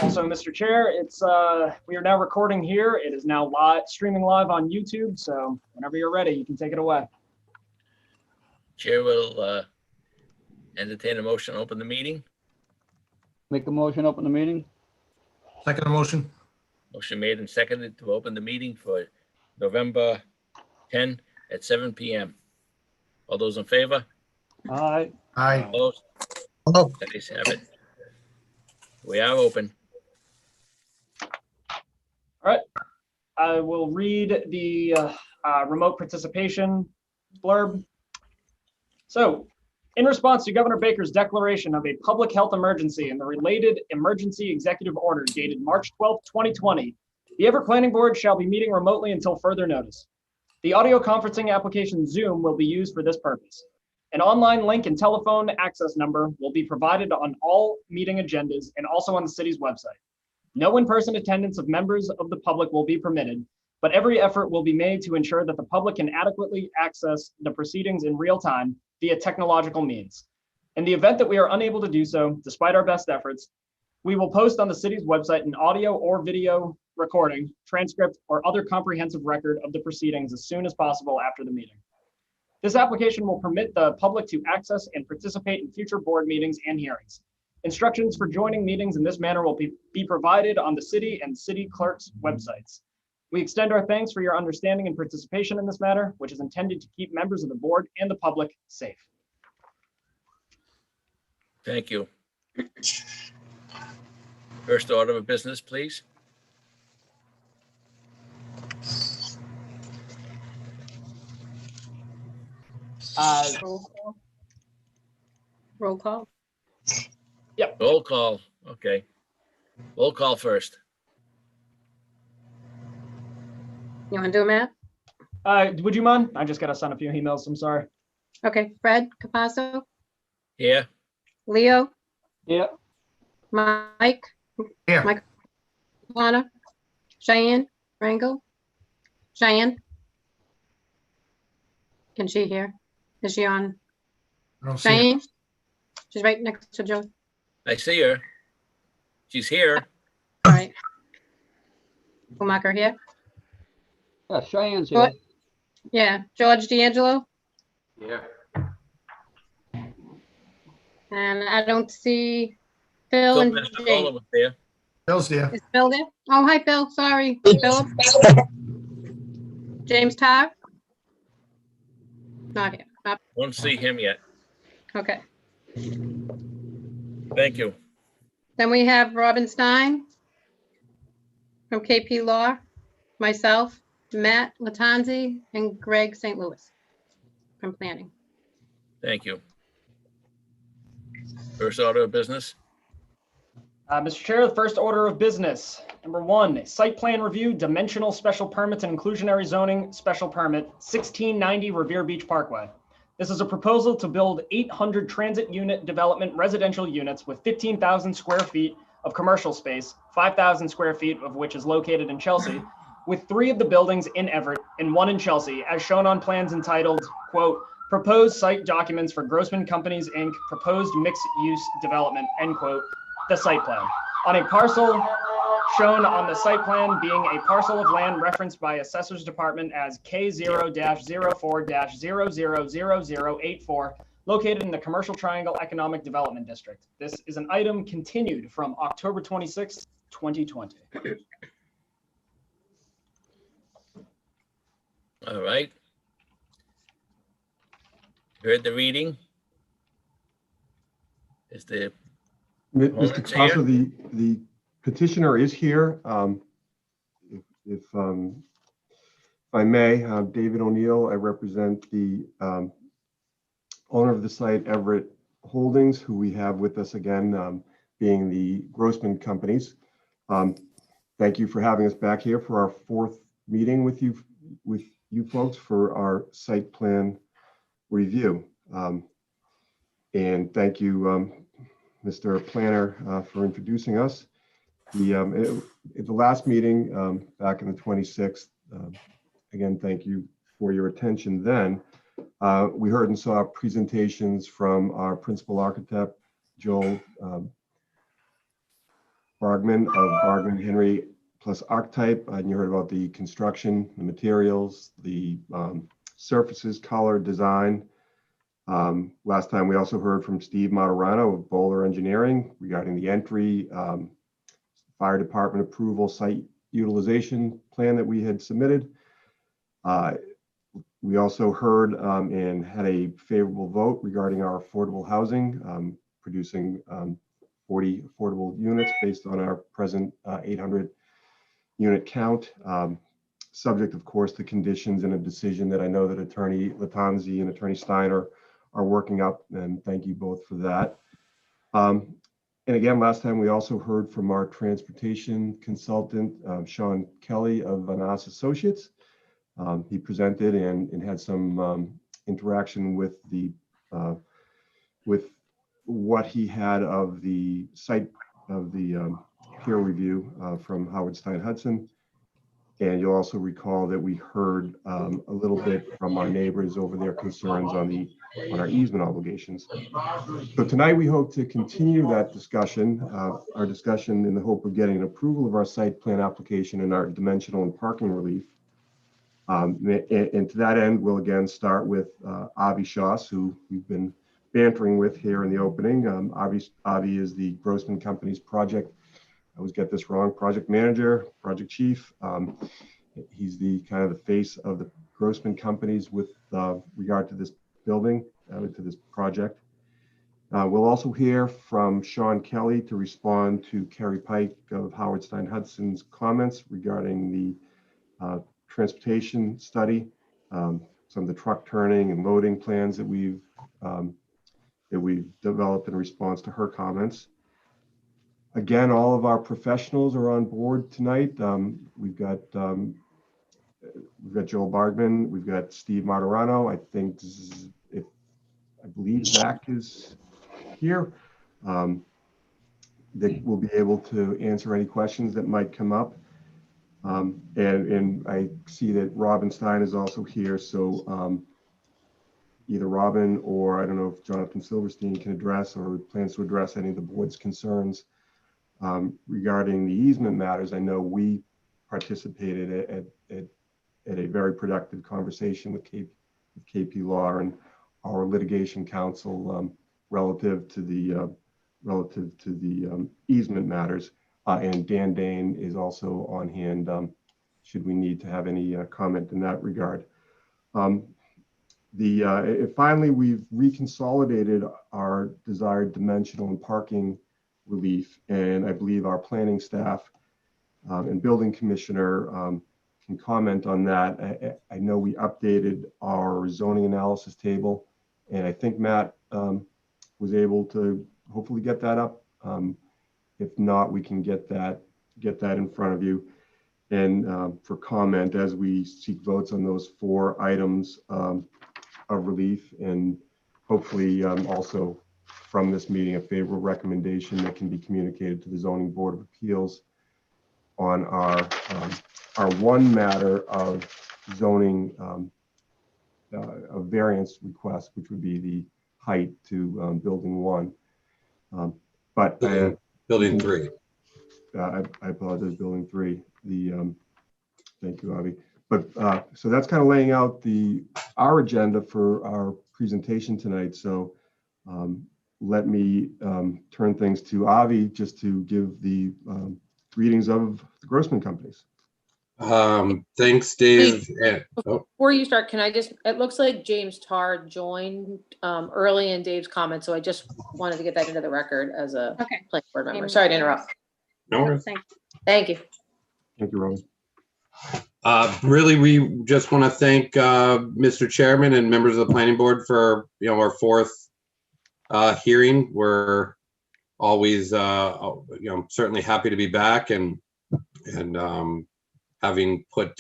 Also, Mr. Chair, we are now recording here. It is now streaming live on YouTube. So whenever you're ready, you can take it away. Chair will entertain a motion to open the meeting. Make a motion, open the meeting. Second motion. Motion made and seconded to open the meeting for November 10 at 7 p.m. All those in favor? Aye. Aye. Opposed? Hello. Ayes have it. We are open. I will read the remote participation blurb. So, in response to Governor Baker's declaration of a public health emergency and the related emergency executive order dated March 12, 2020, the Everett Planning Board shall be meeting remotely until further notice. The audio conferencing application Zoom will be used for this purpose. An online link and telephone access number will be provided on all meeting agendas and also on the city's website. No in-person attendance of members of the public will be permitted, but every effort will be made to ensure that the public can adequately access the proceedings in real time via technological means. In the event that we are unable to do so, despite our best efforts, we will post on the city's website an audio or video recording, transcript, or other comprehensive record of the proceedings as soon as possible after the meeting. This application will permit the public to access and participate in future board meetings and hearings. Instructions for joining meetings in this manner will be provided on the city and city clerk's websites. We extend our thanks for your understanding and participation in this matter, which is intended to keep members of the board and the public safe. Thank you. First order of business, please. Roll call. Roll call. Okay. Roll call first. You want to do it, Matt? Would you mind? I just got to send a few emails. I'm sorry. Okay, Fred Capasso, Here. Leo, Yeah. Mike, Here. Mike Lana, Cheyenne Rangel, Cheyenne. Can she hear? Is she on? I don't see it. Cheyenne? She's right next to Joe. I see her. She's here. All right. Schumacher here. Yeah, Cheyenne's here. What? Yeah, George D'Angelo. Yeah. And I don't see Phil and Phil Mastrocola James. was there. Bill's here. Is Phil there? Oh, hi, Phil. Sorry. Philip. James Tarr? Not here. Not, Don't see him yet. okay. Thank you. Then we have Robin Stein from KP Law, myself, Matt Latanzi, and Greg St. Louis from Planning. Thank you. First order of business. Mr. Chair, the first order of business. Number 1, site plan review, dimensional special permits and inclusionary zoning special permit, 1690 Revere Beach Parkway. This is a proposal to build 800 transit unit development residential units with 15,000 square feet of commercial space, 5,000 square feet of which is located in Chelsea, with 3 of the buildings in Everett and 1 in Chelsea, as shown on plans entitled, quote, proposed site documents for Grossman Companies, Inc., proposed mixed-use development, end quote, the site plan. On a parcel shown on the site plan being a parcel of land referenced by Assessor's Department as K0-04-000084, located in the Commercial Triangle Economic Development District. This is an item continued from October 26, 2020. All right. Heard the reading. Is the Mr. Opponent's Capasso, the petitioner is here. If I may, David O'Neill, I represent the owner of the site, Everett Holdings, who we have with us again, being the Grossman Companies. Thank you for having us back here for our 4th meeting with you folks for our site plan review. And thank you, Mr. Planner, for introducing us. At the last meeting back on the 26th, again, thank you for your attention then. We heard and saw presentations from our principal architect, Joel Bargman of Bargman Henry plus Archetype, and you heard about the construction, the materials, the surfaces, color, design. Last time we also heard from Steve Martorano of Bowler Engineering regarding the entry, fire department approval, site utilization plan that we had submitted. We also heard and had a favorable vote regarding our affordable housing, producing 40 affordable units based on our present 800 unit count. Subject, of course, to conditions and a decision that I know that Attorney Latanzi and Attorney Steiner are working up, and thank you both for that. And again, last time we also heard from our transportation consultant, Sean Kelly of Vanas Associates. He presented and had some interaction with with what he had of the site of the peer review from Howard Stein Hudson. And you'll also recall that we heard a little bit from our neighbors over their concerns on our easement obligations. So tonight we hope to continue that discussion, our discussion in the hope of getting an approval of our site plan application and our dimensional and parking relief. And to that end, we'll again start with Avi Shas, who we've been bantering with here in the opening. Avi is the Grossman Company's project, I always get this wrong, project manager, project chief. He's the kind of the face of the Grossman Companies with regard to this building, to this project. We'll also hear from Sean Kelly to respond to Kerry Pike of Howard Stein Hudson's comments regarding the transportation study, some of the truck turning and loading plans that we've developed in response to her comments. Again, all of our professionals are on board tonight. We've got Joel Bargman, we've got Steve Martorano. I think I believe Zach is here. That will be able to answer any questions that might come up. And I see that Robin Stein is also here. So either Robin or I don't know if Jonathan Silverstein can address or plans to address any of the board's concerns regarding the easement matters. I know we participated at a very productive conversation with KP Law and our litigation counsel relative to the easement matters. And Dan Dane is also on hand should we need to have any comment in that regard. Finally, we've reconsolidated our desired dimensional and parking relief, and I believe our planning staff and building commissioner can comment on that. I know we updated our zoning analysis table, and I think Matt was able to hopefully get that up. If not, we can get that in front of you and for comment as we seek votes on those 4 items of relief, and hopefully also from this meeting a favorable recommendation that can be communicated to the Zoning Board of Appeals on our one matter of zoning a variance request, which would be the height to building 1. But building 3. I apologize, building 3. Thank you, Avi. But so that's kind of laying out our agenda for our presentation tonight. So let me turn things to Avi just to give the greetings of the Grossman Companies. Thanks, Dave. Before you start, can I just, it looks like James Tarr joined early in Dave's comments, so I just wanted to get that into the record as a Okay. planning board member. Sorry to interrupt. No worries. Thanks. Thank you. Thank you, Robin. Really, we just want to thank Mr. Chairman and members of the planning board for our 4th hearing. We're always certainly happy to be back and having put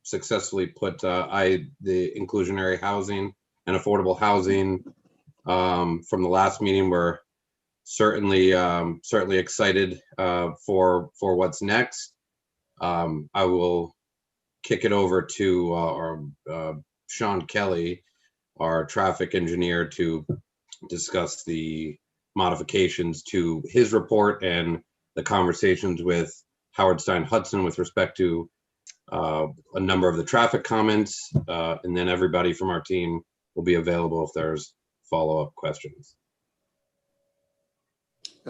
successfully put the inclusionary housing and affordable housing from the last meeting. We're certainly excited for what's next. I will kick it over to Sean Kelly, our traffic engineer, to discuss the modifications to his report and the conversations with Howard Stein Hudson with respect to a number of the traffic comments, and then everybody from our team will be available if there's follow-up questions.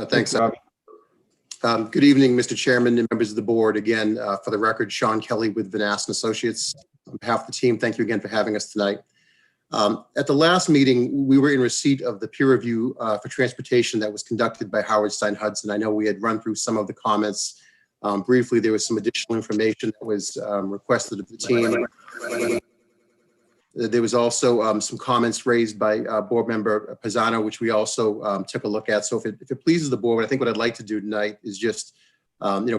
Thanks. Rob. Good evening, Mr. Chairman and members of the board. Again, for the record, Sean Kelly with Vanassen Associates. On behalf of the team, thank you again for having us tonight. At the last meeting, we were in receipt of the peer review for transportation that was conducted by Howard Stein Hudson. I know we had run through some of the comments. Briefly, there was some additional information that was requested of the team. There was also some comments raised by board member Pisano, which we also took a look at. So if it pleases the board, I think what I'd like to do tonight is just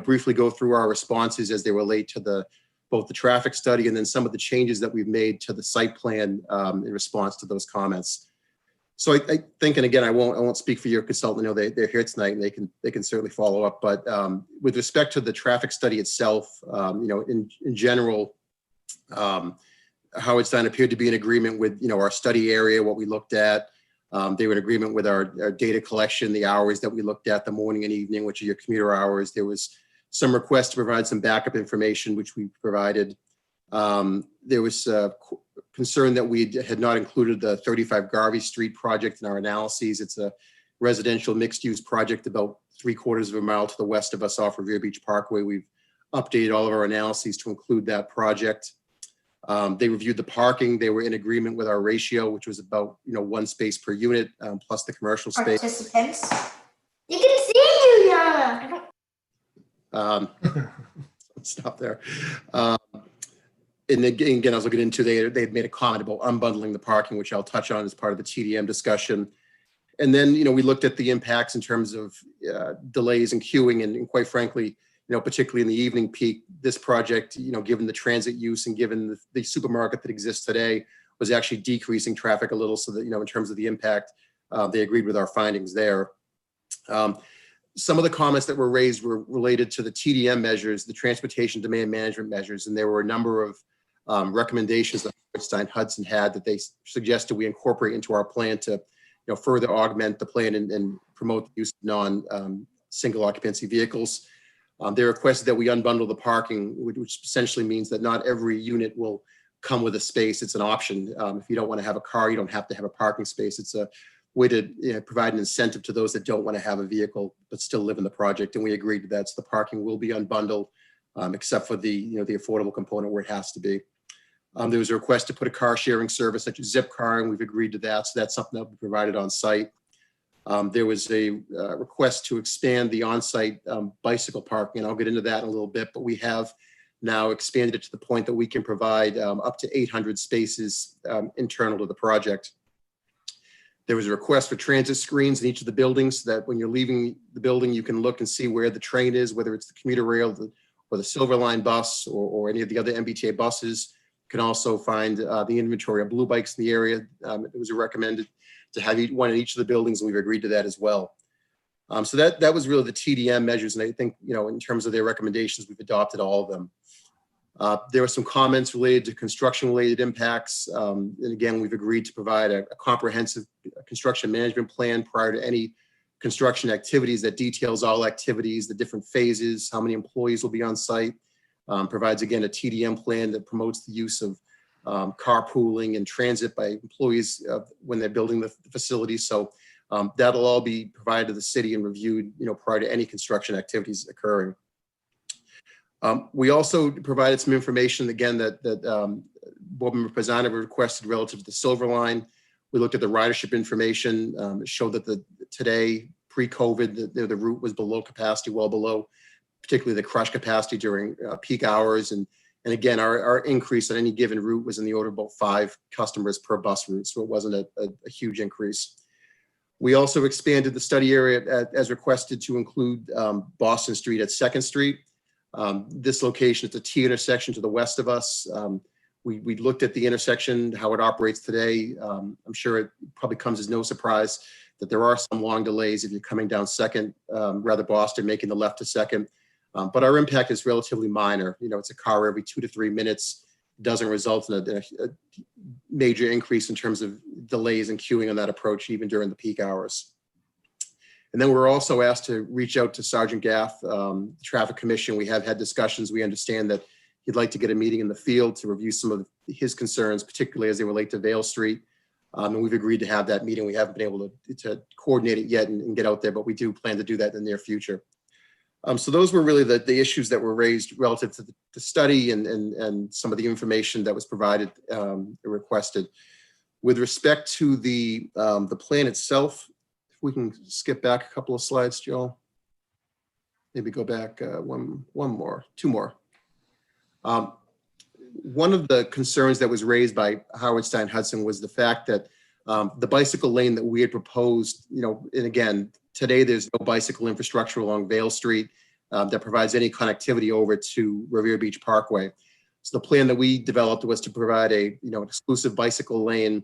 briefly go through our responses as they relate to both the traffic study and then some of the changes that we've made to the site plan in response to those comments. So I think, and again, I won't speak for your consultant. I know they're here tonight and they can certainly follow up. But with respect to the traffic study itself, in general, Howard Stein appeared to be in agreement with our study area, what we looked at. They were in agreement with our data collection, the hours that we looked at, the morning and evening, which are your commuter hours. There was some requests to provide some backup information, which we provided. There was concern that we had not included the 35 Garvey Street project in our analyses. It's a residential mixed-use project about 3/4 of a mile to the west of us off Revere Beach Parkway. We've updated all of our analyses to include that project. They reviewed the parking. They were in agreement with our ratio, which was about 1 space per unit plus the commercial space. Participants. You can see you, yeah. Stop there. And again, I was looking into, they had made a comment about unbundling the parking, which I'll touch on as part of the TDM discussion. And then, we looked at the impacts in terms of delays and queuing, and quite frankly, particularly in the evening peak, this project, given the transit use and given the supermarket that exists today, was actually decreasing traffic a little, so that, in terms of the impact, they agreed with our findings there. Some of the comments that were raised were related to the TDM measures, the transportation demand management measures, and there were a number of recommendations that Stein Hudson had that they suggested we incorporate into our plan to further augment the plan and promote the use of non-single occupancy vehicles. They requested that we unbundle the parking, which essentially means that not every unit will come with a space. It's an option. If you don't want to have a car, you don't have to have a parking space. It's a way to provide an incentive to those that don't want to have a vehicle but still live in the project, and we agreed to that. So the parking will be unbundled, except for the the affordable component where it has to be. There was a request to put a car sharing service such as Zipcar, and we've agreed to that. So that's something that will be provided on site. There was a request to expand the on-site bicycle parking, and I'll get into that in a little bit, but we have now expanded it to the point that we can provide up to 800 spaces internal to the project. There was a request for transit screens in each of the buildings, so that when you're leaving the building, you can look and see where the train is, whether it's the commuter rail or the Silver Line bus or any of the other MBTA buses. You can also find the inventory of blue bikes in the area. It was recommended to have one in each of the buildings, and we've agreed to that as well. So that was really the TDM measures, and I think in terms of their recommendations, we've adopted all of them. There were some comments related to construction-related impacts, and again, we've agreed to provide a comprehensive construction management plan prior to any construction activities that details all activities, the different phases, how many employees will be on site. Provides again a TDM plan that promotes the use of carpooling and transit by employees when they're building the facility. So that'll all be provided to the city and reviewed, prior to any construction activities occurring. We also provided some information again that Board Member Pisano requested relative to the Silver Line. We looked at the ridership information. It showed that today, pre-COVID, the route was below capacity, well below, particularly the crush capacity during peak hours. And again, our increase on any given route was in the order of about 5 customers per bus route, so it wasn't a huge increase. We also expanded the study area as requested to include Boston Street at 2nd Street. This location is a T intersection to the west of us. We looked at the intersection, how it operates today. I'm sure it probably comes as no surprise that there are some long delays if you're coming down 2nd, rather Boston, making the left to 2nd. But our impact is relatively minor. It's a car every 2 to 3 minutes. It doesn't result in a major increase in terms of delays and queuing on that approach, even during the peak hours. And then we're also asked to reach out to Sergeant Gaff, the Traffic Commission. We have had discussions. We understand that he'd like to get a meeting in the field to review some of his concerns, particularly as they relate to Vale Street. And we've agreed to have that meeting. We haven't been able to coordinate it yet and get out there, but we do plan to do that in the near future. So those were really the issues that were raised relative to the study and some of the information that was provided and requested. With respect to the plan itself, if we can skip back a couple of slides, Joel. Maybe go back two more. One of the concerns that was raised by Howard Stein Hudson was the fact that the bicycle lane that we had proposed, and again, today there's no bicycle infrastructure along Vale Street that provides any connectivity over to Revere Beach Parkway. So the plan that we developed was to provide an exclusive bicycle lane,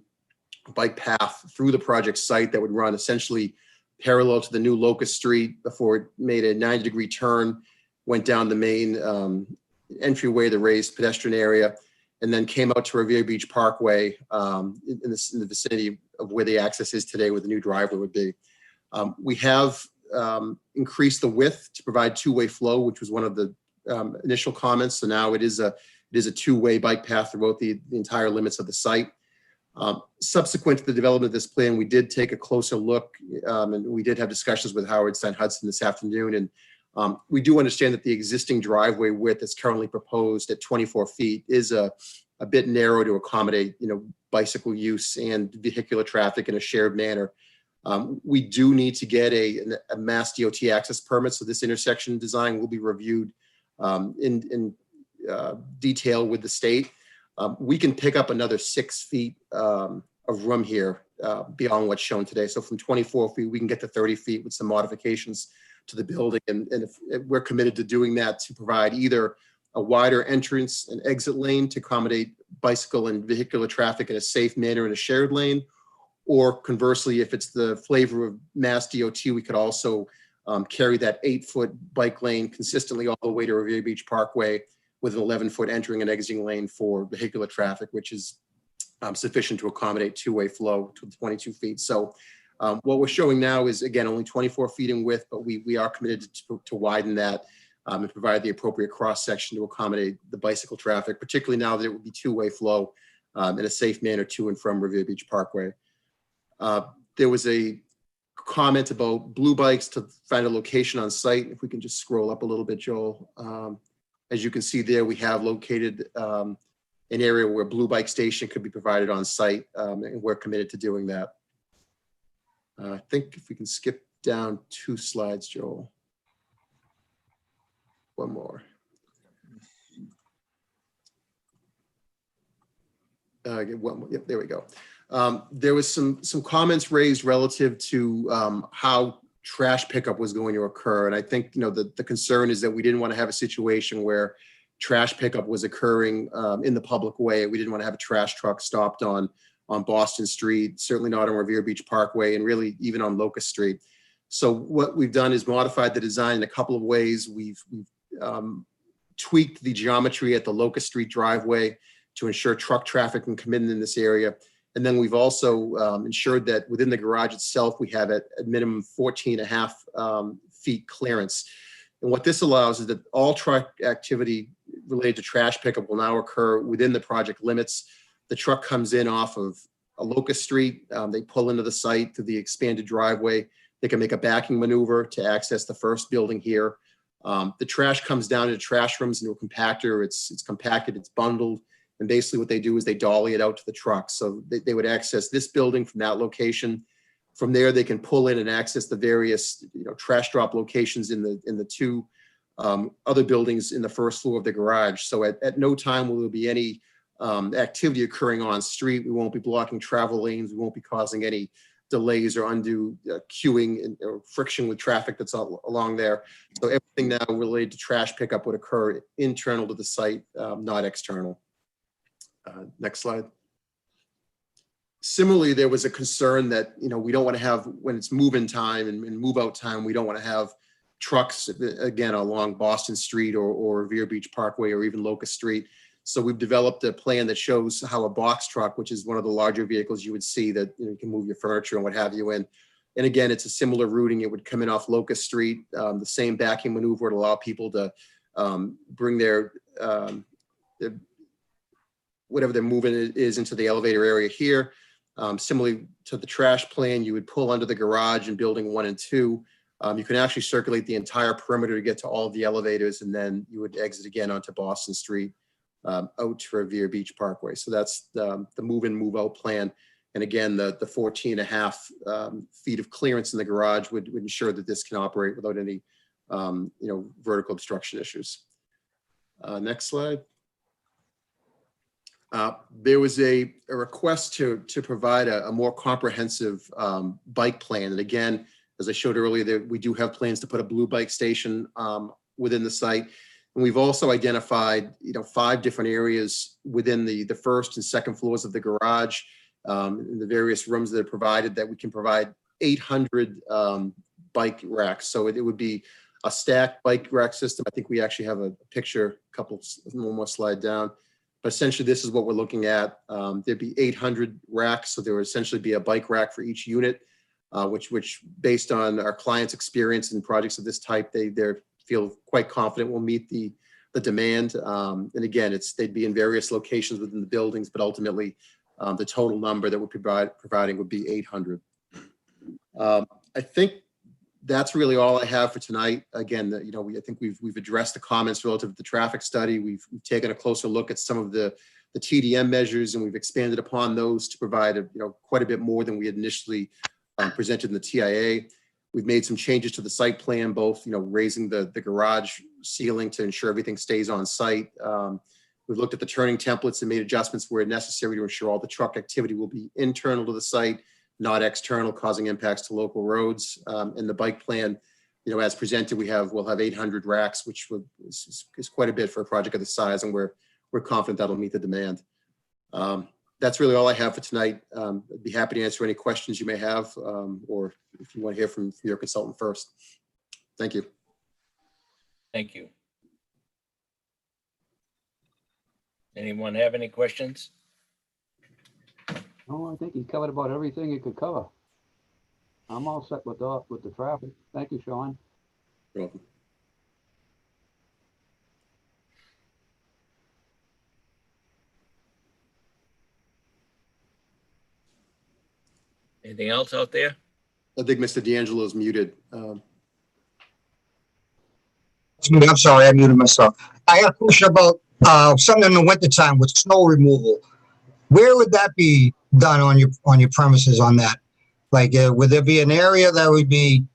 bike path through the project site that would run essentially parallel to the new Locust Street before it made a 90-degree turn, went down the main entryway, the raised pedestrian area, and then came out to Revere Beach Parkway in the vicinity of where the access is today, where the new driveway would be. We have increased the width to provide two-way flow, which was one of the initial comments. So now it is a two-way bike path throughout the entire limits of the site. Subsequent to the development of this plan, we did take a closer look, and we did have discussions with Howard Stein Hudson this afternoon. And we do understand that the existing driveway width that's currently proposed at 24 feet is a bit narrow to accommodate, bicycle use and vehicular traffic in a shared manner. We do need to get a Mass DOT access permit, so this intersection design will be reviewed in detail with the state. We can pick up another 6 feet of room here beyond what's shown today. So from 24 feet, we can get to 30 feet with some modifications to the building. And if we're committed to doing that, to provide either a wider entrance and exit lane to accommodate bicycle and vehicular traffic in a safe manner in a shared lane, or conversely, if it's the flavor of Mass DOT, we could also carry that 8-foot bike lane consistently all the way to Revere Beach Parkway with an 11-foot entering and exiting lane for vehicular traffic, which is sufficient to accommodate two-way flow to 22 feet. So what we're showing now is, again, only 24 feet in width, but we are committed to widen that and provide the appropriate cross-section to accommodate the bicycle traffic, particularly now that it will be two-way flow in a safe manner to and from Revere Beach Parkway. There was a comment about blue bikes to find a location on site. If we can just scroll up a little bit, Joel. As you can see there, we have located an area where blue bike station could be provided on site, and we're committed to doing that. I think if we can skip down 2 slides, Joel. One more. Yep, there we go. There was some comments raised relative to how trash pickup was going to occur. And I think, the concern is that we didn't want to have a situation where trash pickup was occurring in the public way. We didn't want to have a trash truck stopped on Boston Street, certainly not on Revere Beach Parkway, and really even on Locust Street. So what we've done is modified the design in a couple of ways. We've tweaked the geometry at the Locust Street driveway to ensure truck traffic can come in this area. And then we've also ensured that within the garage itself, we have at minimum 14.5 feet clearance. And what this allows is that all truck activity related to trash pickup will now occur within the project limits. The truck comes in off of a Locust Street. They pull into the site through the expanded driveway. They can make a backing maneuver to access the first building here. The trash comes down into trash rooms into a compactor. It's compacted, it's bundled. And basically what they do is they dolly it out to the truck. So they would access this building from that location. From there, they can pull in and access the various trash drop locations in the 2 other buildings in the first floor of the garage. So at no time will there be any activity occurring on street. We won't be blocking travel lanes. We won't be causing any delays or undue queuing or friction with traffic that's along there. So everything now related to trash pickup would occur internal to the site, not external. Next slide. Similarly, there was a concern that, we don't want to have, when it's move-in time and move-out time, we don't want to have trucks, again, along Boston Street or Revere Beach Parkway or even Locust Street. So we've developed a plan that shows how a box truck, which is one of the larger vehicles you would see that you can move your furniture and what have you in, And again, it's a similar routing. It would come in off Locust Street, the same backing maneuver would allow people to bring their whatever their movement is into the elevator area here. Similarly to the trash plan, you would pull under the garage in building 1 and 2. You can actually circulate the entire perimeter to get to all of the elevators, and then you would exit again onto Boston Street out to Revere Beach Parkway. So that's the move in, move out plan. And again, the 14.5 feet of clearance in the garage would ensure that this can operate without any vertical obstruction issues. Next slide. There was a request to provide a more comprehensive bike plan. And again, as I showed earlier, that we do have plans to put a blue bike station within the site. And we've also identified 5 different areas within the first and second floors of the garage, in the various rooms that are provided, that we can provide 800 bike racks. So it would be a stacked bike rack system. I think we actually have a picture, one more slide down. But essentially, this is what we're looking at. There'd be 800 racks, so there would essentially be a bike rack for each unit, which based on our clients' experience in projects of this type, they feel quite confident will meet the demand. And again, they'd be in various locations within the buildings, but ultimately, the total number that we're providing would be 800. I think that's really all I have for tonight. Again, I think we've addressed the comments relative to the traffic study. We've taken a closer look at some of the TDM measures, and we've expanded upon those to provide quite a bit more than we had initially presented in the TIA. We've made some changes to the site plan, both raising the garage ceiling to ensure everything stays on site. We've looked at the turning templates and made adjustments where necessary to ensure all the truck activity will be internal to the site, not external, causing impacts to local roads. In the bike plan, as presented, we'll have 800 racks, which is quite a bit for a project of this size, and we're confident that'll meet the demand. That's really all I have for tonight. I'd be happy to answer any questions you may have, or if you want to hear from your consultant first. Thank you. Thank you. Anyone have any questions? No, I think he covered about everything he could cover. I'm all set with the traffic. Thank you, Sean. You're welcome. Anything else out there? I think Mr. D'Angelo is muted. I'm sorry, I muted myself. I got a question about something in the wintertime with snow removal. Where would that be done on your premises on that? Like, would there be an area that would be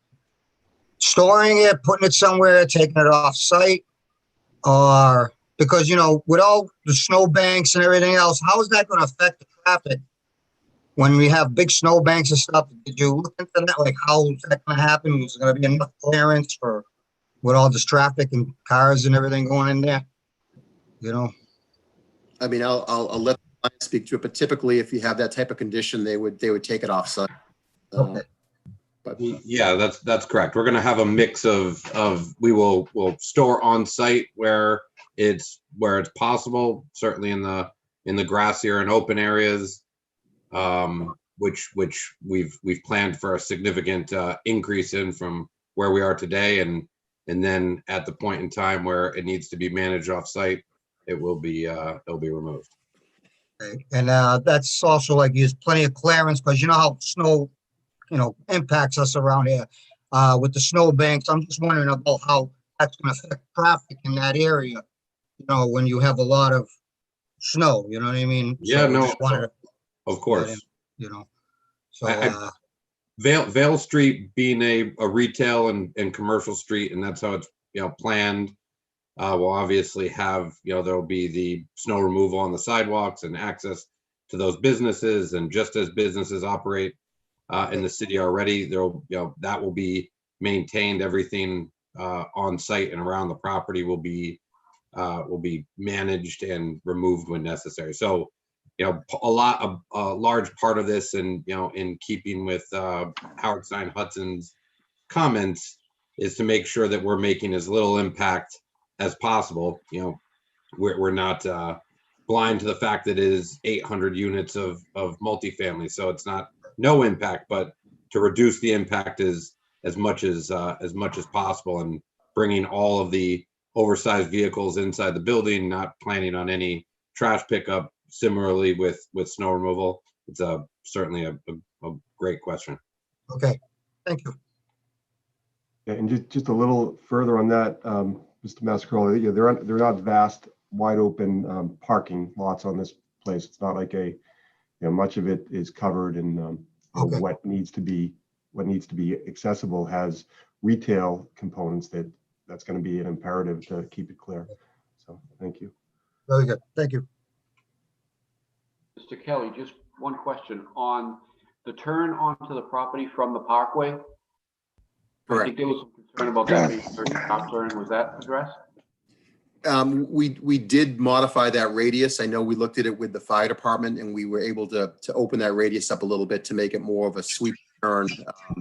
storing it, putting it somewhere, taking it off site? Or because, with all the snow banks and everything else, how is that going to affect the traffic when we have big snow banks and stuff? Did you look into that? Like, how is that going to happen? Is there going to be enough clearance for with all this traffic and cars and everything going in there? I mean, I'll let the client speak to it, but typically, if you have that type of condition, they would take it off site. Okay. But Yeah, that's correct. We're going to have a mix of we'll store on site where it's possible, certainly in the grassier and open areas, which we've planned for a significant increase in from where we are today, and then at the point in time where it needs to be managed off site, it'll be removed. Okay. And that's also like there's plenty of clearance because you know how snow, impacts us around here with the snow banks. I'm just wondering about how that's going to affect traffic in that area. When you have a lot of snow, you know what I mean? Yeah, So no, just wanted to of course. So Vale Street being a retail and commercial street, and that's how it's planned. We'll obviously have there'll be the snow removal on the sidewalks and access to those businesses, and just as businesses operate in the city already, that will be maintained. Everything on site and around the property will be managed and removed when necessary. So a large part of this, and in keeping with Howard Stein Hudson's comments, is to make sure that we're making as little impact as possible. We're not blind to the fact that it is 800 units of multifamily, so it's not no impact, but reduce the impact as much as possible, and bringing all of the oversized vehicles inside the building, not planning on any trash pickup. Similarly with snow removal, it's certainly a great question. Okay, thank you. Yeah, and just a little further on that, Mr. Mascarelli, yeah, they're not vast, wide open parking lots on this place. It's not like much of it is covered, and Okay. what needs to be accessible has retail components that's going to be an imperative to keep it clear. So thank you. Very good. Thank you. Mr. Kelly, just one question on the turn onto the property from the parkway. I Correct. think there was some concern about that being a stop turn. Was that addressed? We did modify that radius. I know we looked at it with the fire department, and we were able to open that radius up a little bit to make it more of a sweep turn,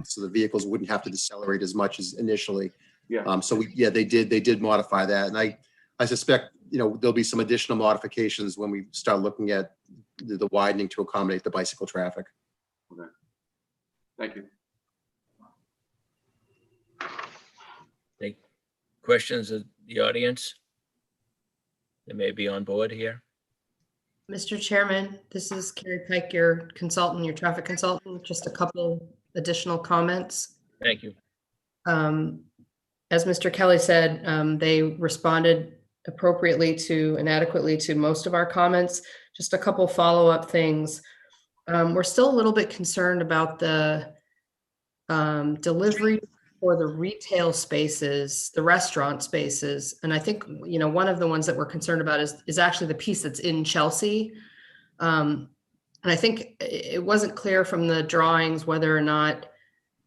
so the vehicles wouldn't have to decelerate as much as initially. Yeah. So they did modify that, and I suspect there'll be some additional modifications when we start looking at the widening to accommodate the bicycle traffic. Okay. Thank you. Any questions of the audience? They may be on board here. Mr. Chairman, this is Carrie Pike, your consultant, your traffic consultant. Just a couple additional comments. Thank you. As Mr. Kelly said, they responded appropriately to and adequately to most of our comments. Just a couple follow-up things. We're still a little bit concerned about the delivery for the retail spaces, the restaurant spaces. And I think, one of the ones that we're concerned about is actually the piece that's in Chelsea. And I think it wasn't clear from the drawings whether or not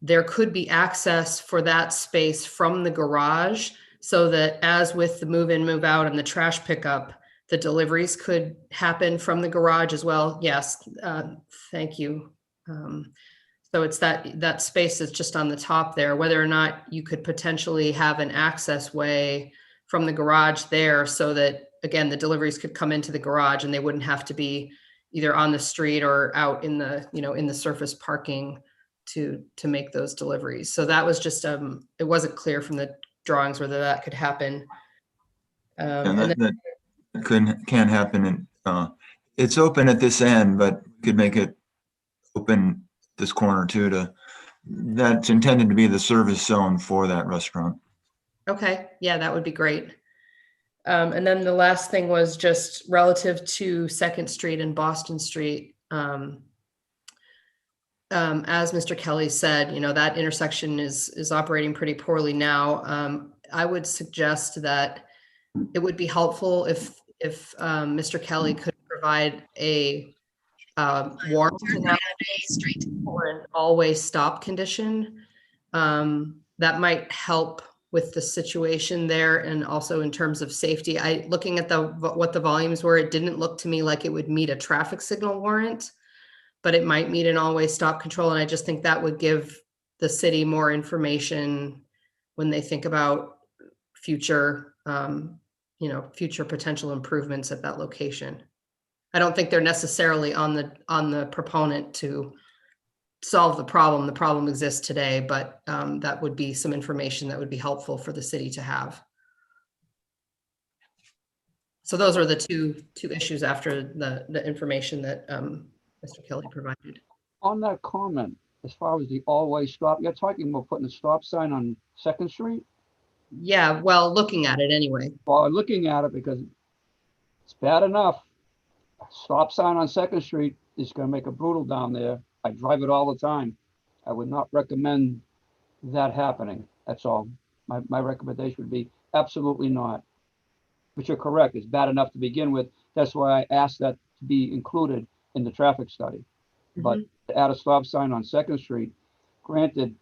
there could be access for that space from the garage, so that as with the move in, move out and the trash pickup, the deliveries could happen from the garage as well. Yes, thank you. So it's that space that's just on the top there, whether or not you could potentially have an access way from the garage there, so that, again, the deliveries could come into the garage and they wouldn't have to be either on the street or out in the, in the surface parking to make those deliveries. So that was just, it wasn't clear from the drawings whether that could happen. And that can happen. And it's open at this end, but we could make it open this corner too. That's intended to be the service zone for that restaurant. Okay, yeah, that would be great. And then the last thing was just relative to 2nd Street and Boston Street. As Mr. Kelly said, that intersection is operating pretty poorly now. I would suggest that it would be helpful if Mr. Kelly could provide a warrant for an always stop condition. That might help with the situation there, and also in terms of safety. Looking at what the volumes were, it didn't look to me like it would meet a traffic signal warrant, but it might meet an always stop control. And I just think that would give the city more information when they think about future, future potential improvements at that location. I don't think they're necessarily on the proponent to solve the problem. The problem exists today, but that would be some information that would be helpful for the city to have. So those are the two issues after the information that Mr. Kelly provided. On that comment, as far as the always stop, you're talking about putting a stop sign on 2nd Street? Yeah, well, looking at it anyway. Well, looking at it, because it's bad enough. A stop sign on 2nd Street is going to make it brutal down there. I drive it all the time. I would not recommend that happening. That's all. My recommendation would be absolutely not. But you're correct. It's bad enough to begin with. That's why I asked that to be included in the traffic study. But to add a stop sign on 2nd Street, granted,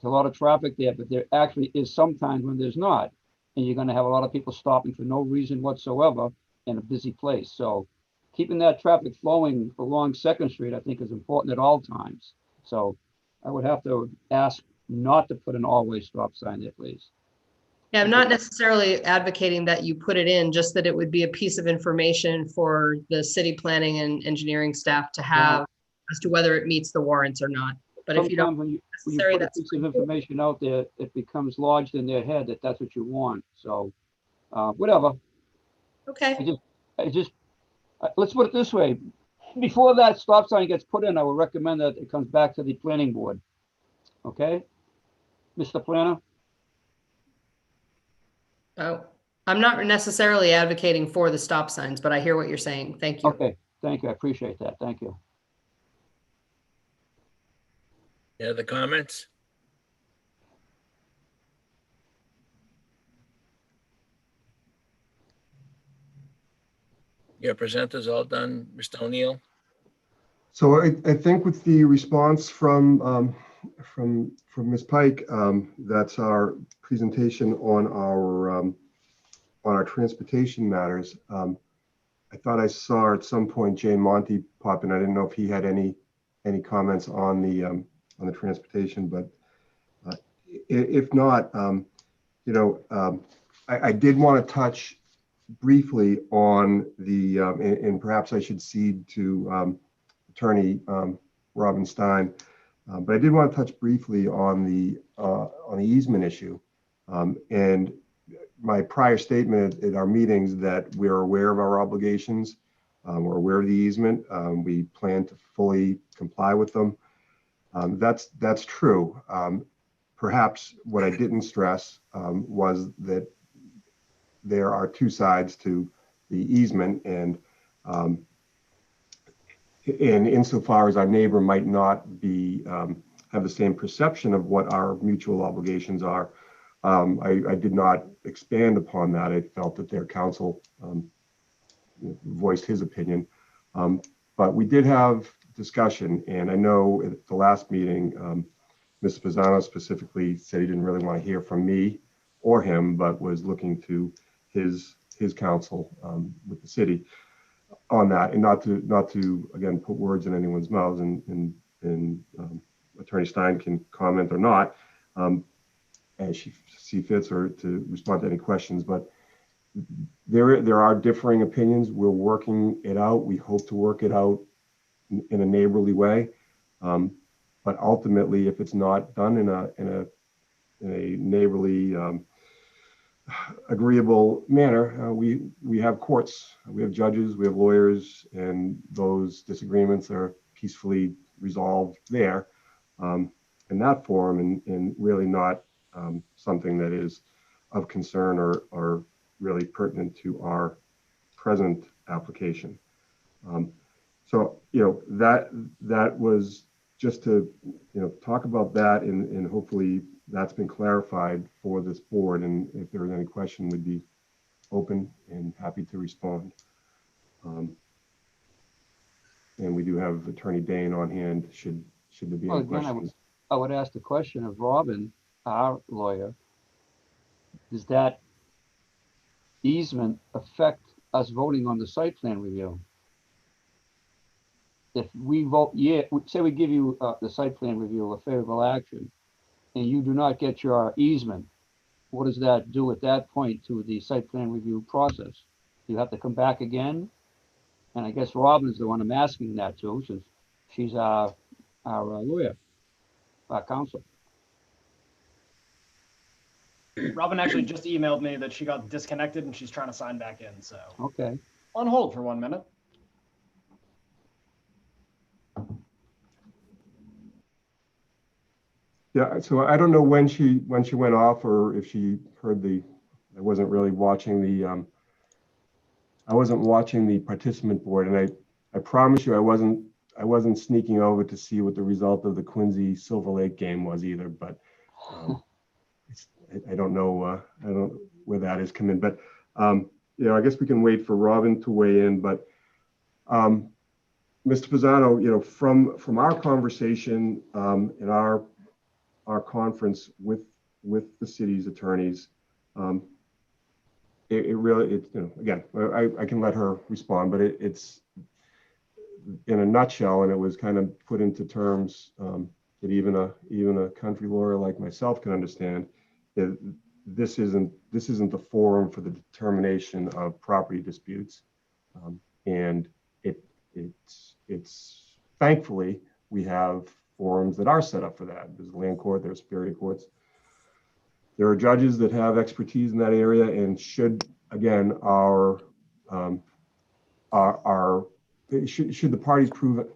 there's a lot of traffic there, but there actually is sometimes when there's not. And you're going to have a lot of people stopping for no reason whatsoever in a busy place. So keeping that traffic flowing along 2nd Street, I think, is important at all times. So I would have to ask not to put an always stop sign there, please. Yeah, I'm not necessarily advocating that you put it in, just that it would be a piece of information for the city planning and engineering staff to have as to whether it meets the warrants or not. But if you don't Sometimes when you necessary, put a that's piece of information out there, it becomes lodged in their head that that's what you want. So, whatever. okay. Let's put it this way. Before that stop sign gets put in, I would recommend that it comes back to the planning board. Okay? Mr. Planner? Oh, I'm not necessarily advocating for the stop signs, but I hear what you're saying. Thank you. Okay, thank you. I appreciate that. Thank you. Any other comments? Your presenters all done, Mr. O'Neill? So I think with the response from Ms. Pike, that's our presentation on our transportation matters. I thought I saw at some point Jay Monty pop in. I didn't know if he had any comments on the transportation, but if not, I did want to touch briefly on the and perhaps I should cede to Attorney Robin Stein, but I did want to touch briefly on the easement issue. And my prior statement at our meetings that we're aware of our obligations, we're aware of the easement, we plan to fully comply with them. That's true. Perhaps what I didn't stress was that there are two sides to the easement, and insofar as our neighbor might not be have the same perception of what our mutual obligations are, I did not expand upon that. I felt that their counsel voiced his opinion, but we did have discussion, and I know at the last meeting, Mr. Pisano specifically said he didn't really want to hear from me or him, but was looking to his counsel with the city on that, and not to again put words in anyone's mouths, and Attorney Stein can comment or not as she sees fits, or to respond to any questions. But there are differing opinions. We're working it out. We hope to work it out in a neighborly way. But ultimately, if it's not done in a neighborly agreeable manner, we have courts, we have judges, we have lawyers, and those disagreements are peacefully resolved there in that forum, and really not something that is of concern or really pertinent to our present application. So that was just to talk about that, and hopefully that's been clarified for this board. And if there is any question, we'd be open and happy to respond. And we do have Attorney Dane on hand should there be any questions. I would ask the question of Robin, our lawyer. Does that easement affect us voting on the site plan review? If we vote, say we give you the site plan review a favorable action, and you do not get your easement, what does that do at that point to the site plan review process? You have to come back again? And I guess Robin is the one I'm asking that to, since she's our lawyer, our counsel. Robin actually just emailed me that she got disconnected and she's trying to sign back in, so. Okay. On hold for 1 minute. Yeah, so I don't know when she went off, or if she heard I wasn't really watching the participant board, and I promise you I wasn't sneaking over to see what the result of the Quincy Silver Lake game was either, but I don't know where that has come in, but I guess we can wait for Robin to weigh in. But Mr. Pisano, from our conversation in our conference with the city's attorneys, it really, again, I can let her respond, but it's in a nutshell, and it was kind of put into terms that even a country lawyer like myself can understand. That this isn't the forum for the determination of property disputes, and it's thankfully we have forums that are set up for that. There's land court, there's superior courts. There are judges that have expertise in that area, and should, again, should the parties prove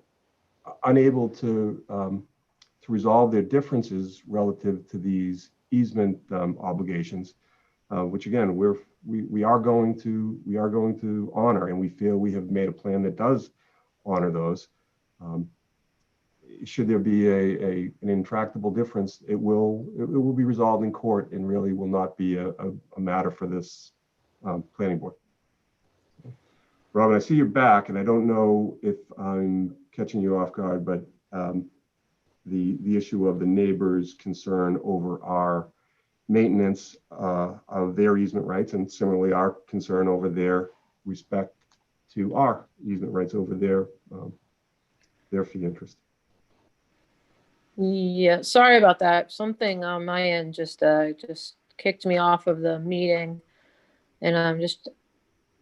unable to resolve their differences relative to these easement obligations, which again we are going to honor, and we feel we have made a plan that does honor those. Should there be an intractable difference, it will be resolved in court and really will not be a matter for this planning board. Robin, I see you're back, and I don't know if I'm catching you off guard, but the issue of the neighbors' concern over our maintenance of their easement rights, and similarly our concern over their respect to our easement rights over their fee interest. Yeah, sorry about that. Something on my end just kicked me off of the meeting, and I'm just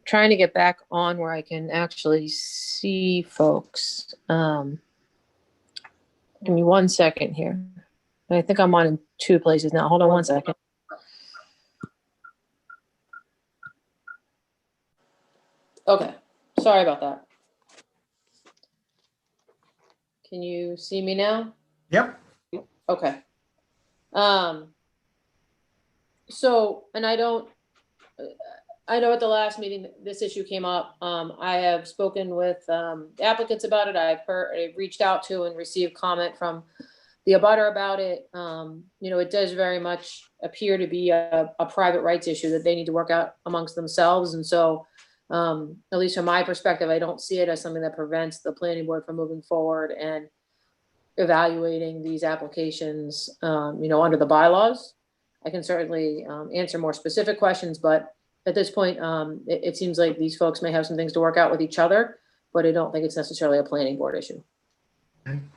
trying to get back on where I can actually see folks. Give me 1 second here. I think I'm on in 2 places now. Hold on 1 second. Okay, sorry about that. Can you see me now? Yep. Okay. So, and I know at the last meeting, this issue came up. I have spoken with applicants about it. I've reached out to and received comment from the abutter about it. It does very much appear to be a private rights issue that they need to work out amongst themselves. And so, at least from my perspective, I don't see it as something that prevents the planning board from moving forward and evaluating these applications, under the bylaws. I can certainly answer more specific questions, but at this point, it seems like these folks may have some things to work out with each other, but I don't think it's necessarily a planning board issue. And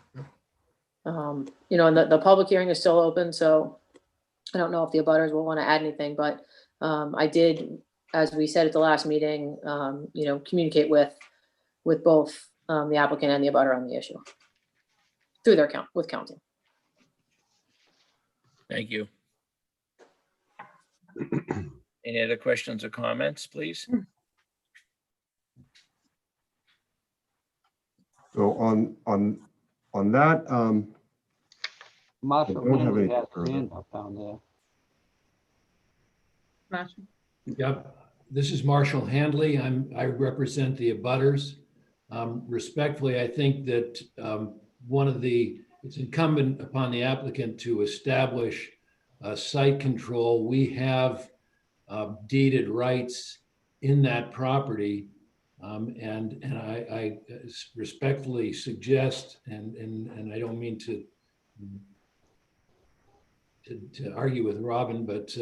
the public hearing is still open, so I don't know if the abutters will want to add anything, but I did, as we said at the last meeting, communicate with both the applicant and the abutter on the issue through their with counsel. Thank you. Any other questions or comments, please? So on that, Marshall I don't have Henley anything has further. a hand up down there. Marshall. Yep, this is Marshall Handley. I represent the abutters. Respectfully, I think that it's incumbent upon the applicant to establish site control. We have deeded rights in that property, and I respectfully suggest, and I don't mean to argue with Robin, but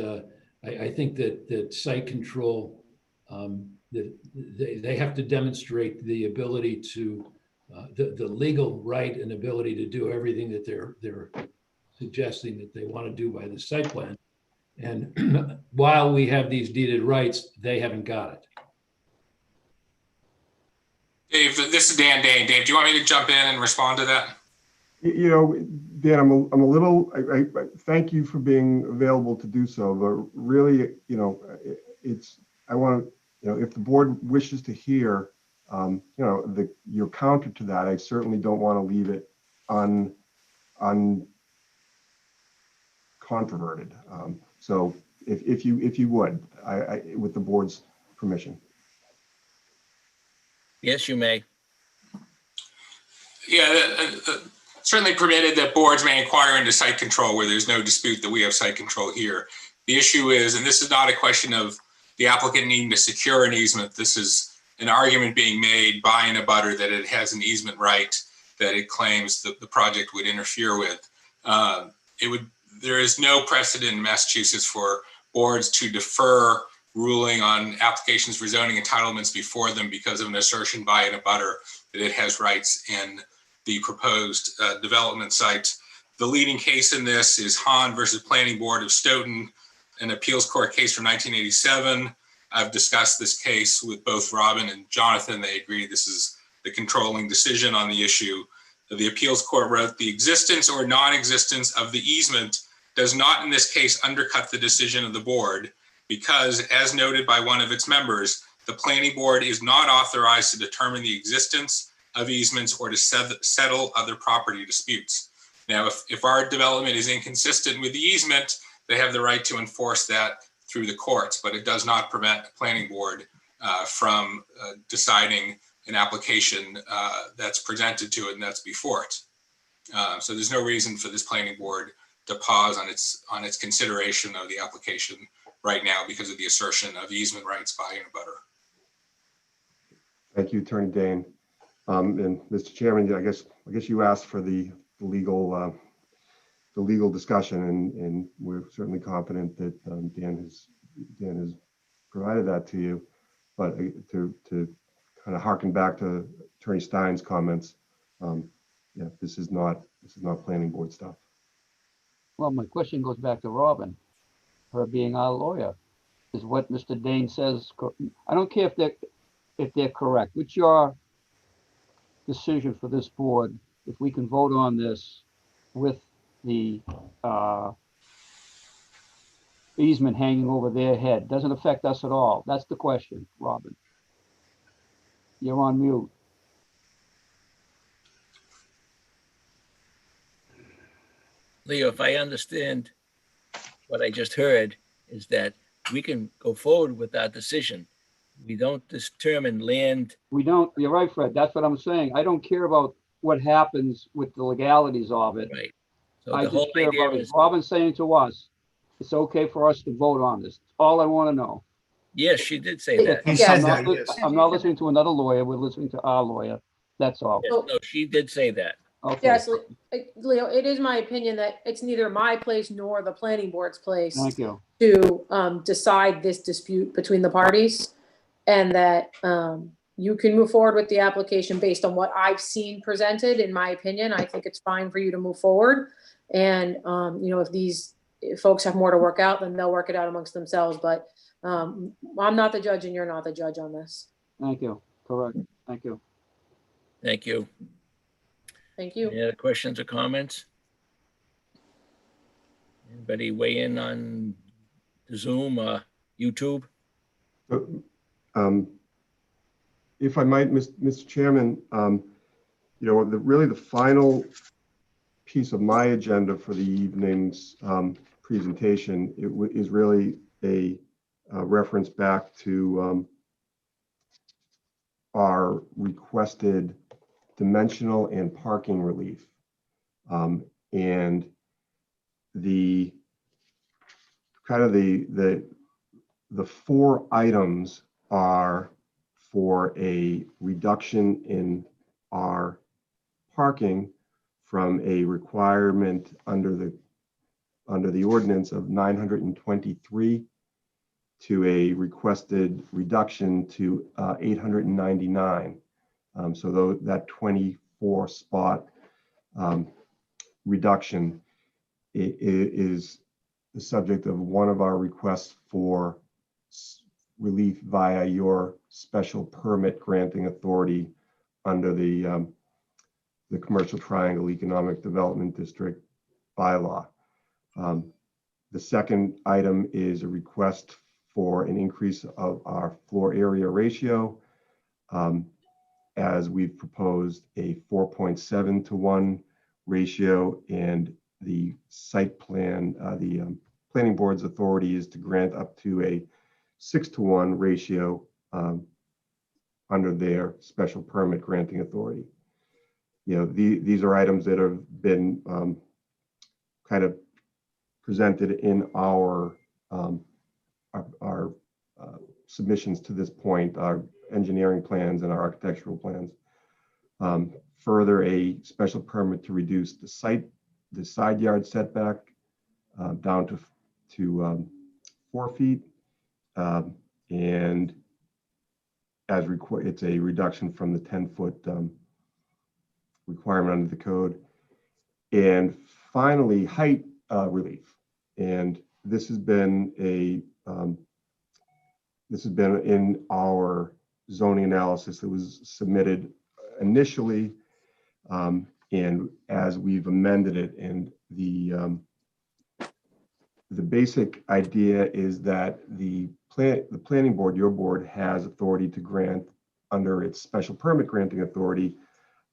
I think that site control, that they have to demonstrate the ability to, the legal right and ability to do everything that they're suggesting that they want to do by the site plan. And while we have these deeded rights, they haven't got it. Dave, this is Dan Dane. Dave, do you want me to jump in and respond to that? Dan, I'm a little, I thank you for being available to do so, but really, I want to, if the board wishes to hear, your counter to that, I certainly don't want to leave it uncontroverted. So if you would, I with the board's permission. Yes, you may. Yeah, certainly permitted that boards may inquire into site control where there's no dispute that we have site control here. The issue is, and this is not a question of the applicant needing to secure an easement. This is an argument being made by an abutter that it has an easement right that it claims that the project would interfere with. There is no precedent in Massachusetts for boards to defer ruling on applications for zoning entitlements before them because of an assertion by an abutter that it has rights in the proposed development site. The leading case in this is Hahn versus Planning Board of Stoughton, an appeals court case from 1987. I've discussed this case with both Robin and Jonathan. They agree this is the controlling decision on the issue. The appeals court wrote, the existence or non-existence of the easement does not in this case undercut the decision of the board because, as noted by one of its members, the planning board is not authorized to determine the existence of easements or to settle other property disputes. Now, if our development is inconsistent with the easement, they have the right to enforce that through the courts, but it does not prevent the planning board from deciding an application that's presented to it and that's before it. So there's no reason for this planning board to pause on its consideration of the application right now because of the assertion of easement rights by an abutter. Thank you, Attorney Dane. And Mr. Chairman, I guess you asked for the legal discussion, and we're certainly confident that Dan has provided that to you. But to kind of harken back to Attorney Stein's comments, yeah, this is not planning board stuff. Well, my question goes back to Robin, her being our lawyer. Is what Mr. Dane says, I don't care if they're correct. What's your decision for this board if we can vote on this with the easement hanging over their head? Doesn't affect us at all. That's the question, Robin. You're on mute. Leo, if I understand what I just heard, is that we can go forward with our decision. We don't determine land. We don't, you're right, Fred. That's what I'm saying. I don't care about what happens with the legalities of it. Right. So I the whole just care idea about is, Robin's saying to us, it's okay for us to vote on this. All I want to know. yes, she did say that. He Yeah, said I'm that, not, yes. I'm not listening to another lawyer. We're listening to our lawyer. That's all. Yes, no, she did say that. Okay. Yes, Leo, it is my opinion that it's neither my place nor the planning board's place Thank you. to decide this dispute between the parties. And that you can move forward with the application based on what I've seen presented. In my opinion, I think it's fine for you to move forward. And, if folks have more to work out, then they'll work it out amongst themselves. But I'm not the judge and you're not the judge on this. Thank you. Correct. Thank you. Thank you. Thank you. Any other questions or comments? Anybody weigh in on Zoom or YouTube? If I might, Mr. Chairman, really the final piece of my agenda for the evening's presentation is really a reference back to our requested dimensional and parking relief. And the kind of the four items are for a reduction in our parking from a requirement under the ordinance of 923 to a requested reduction to 899. So that 24 spot reduction is the subject of one of our requests for relief via your special permit granting authority under the Commercial Triangle Economic Development District bylaw. The second item is a request for an increase of our floor area ratio. As we've proposed a 4.7 to 1 ratio, and the site plan, the planning board's authority is to grant up to a 6 to 1 ratio under their special permit granting authority. These are items that have been kind of presented in our submissions to this point, our engineering plans and our architectural plans. Further, a special permit to reduce the side yard setback down to 4 feet, and as required, it's a reduction from the 10-foot requirement under the code. And finally, height relief. And this has been in our zoning analysis that was submitted initially. And as we've amended it, and the basic idea is that the planning board, your board, has authority to grant under its special permit granting authority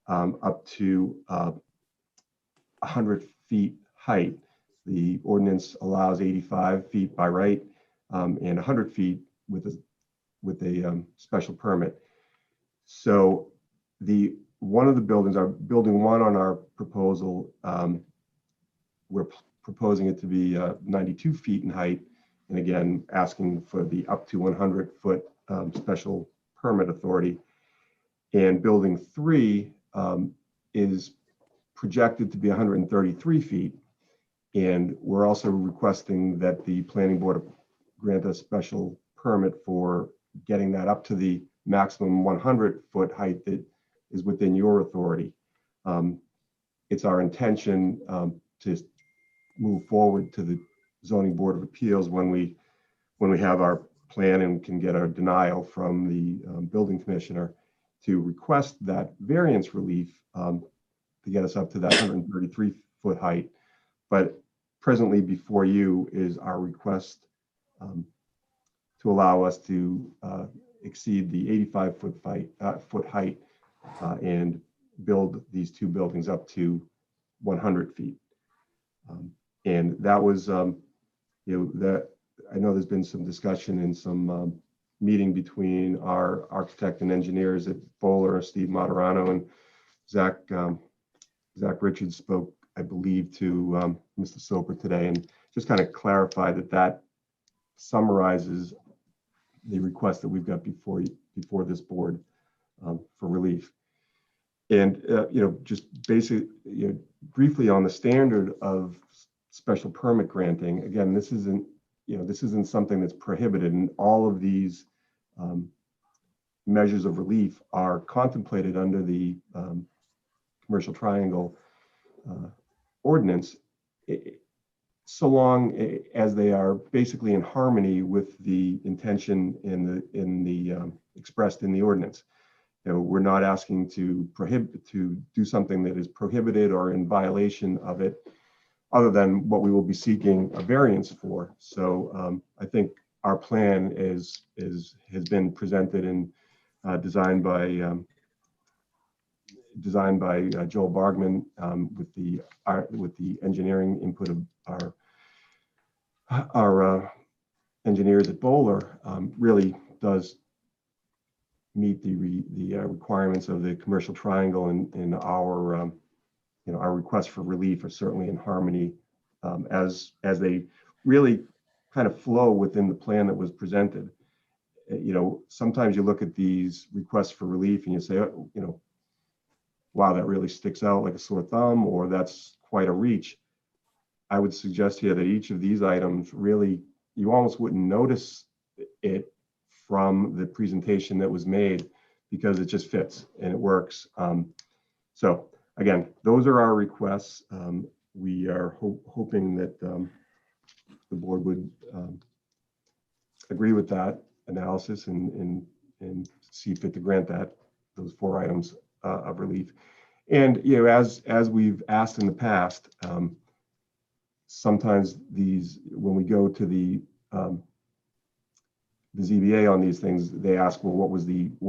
up to 100 feet height. The ordinance allows 85 feet by right and 100 feet with a special permit. So one of the buildings, our building one on our proposal, we're proposing it to be 92 feet in height, and again asking for the up to 100-foot special permit authority. And building three is projected to be 133 feet. And we're also requesting that the planning board grant a special permit for getting that up to the maximum 100-foot height that is within your authority. It's our intention to move forward to the zoning board of appeals when we have our plan and can get our denial from the building commissioner to request that variance relief to get us up to that 133-foot height. But presently before you is our request to allow us to exceed the 85-foot height and build these two buildings up to 100 feet. And that was, that I know there's been some discussion and some meeting between our architect and engineers at Bowler, Steve Moderano, and Zach Richards spoke, I believe, to Mr. Soper today, and just kind of clarified that summarizes the request that we've got before this board for relief. And just basically, briefly on the standard of special permit granting. Again, this isn't something that's prohibited, and all of these measures of relief are contemplated under the commercial triangle ordinance, so long as they are basically in harmony with the intention in the expressed in the ordinance. We're not asking to do something that is prohibited or in violation of it, other than what we will be seeking a variance for. So I think our plan has been presented and designed by Joel Bargman with the engineering input of our engineers at Bowler. Really does meet the requirements of the commercial triangle, and our our requests for relief are certainly in harmony as they really kind of flow within the plan that was presented. Sometimes you look at these requests for relief and you say, wow, that really sticks out like a sore thumb, or that's quite a reach. I would suggest here that each of these items really, you almost wouldn't notice it from the presentation that was made, because it just fits and it works. So again, those are our requests. We are hoping that the board would agree with that analysis and see fit to grant those 4 items of relief. And as we've asked in the past, sometimes when we go to the ZBA on these things, they ask, well, was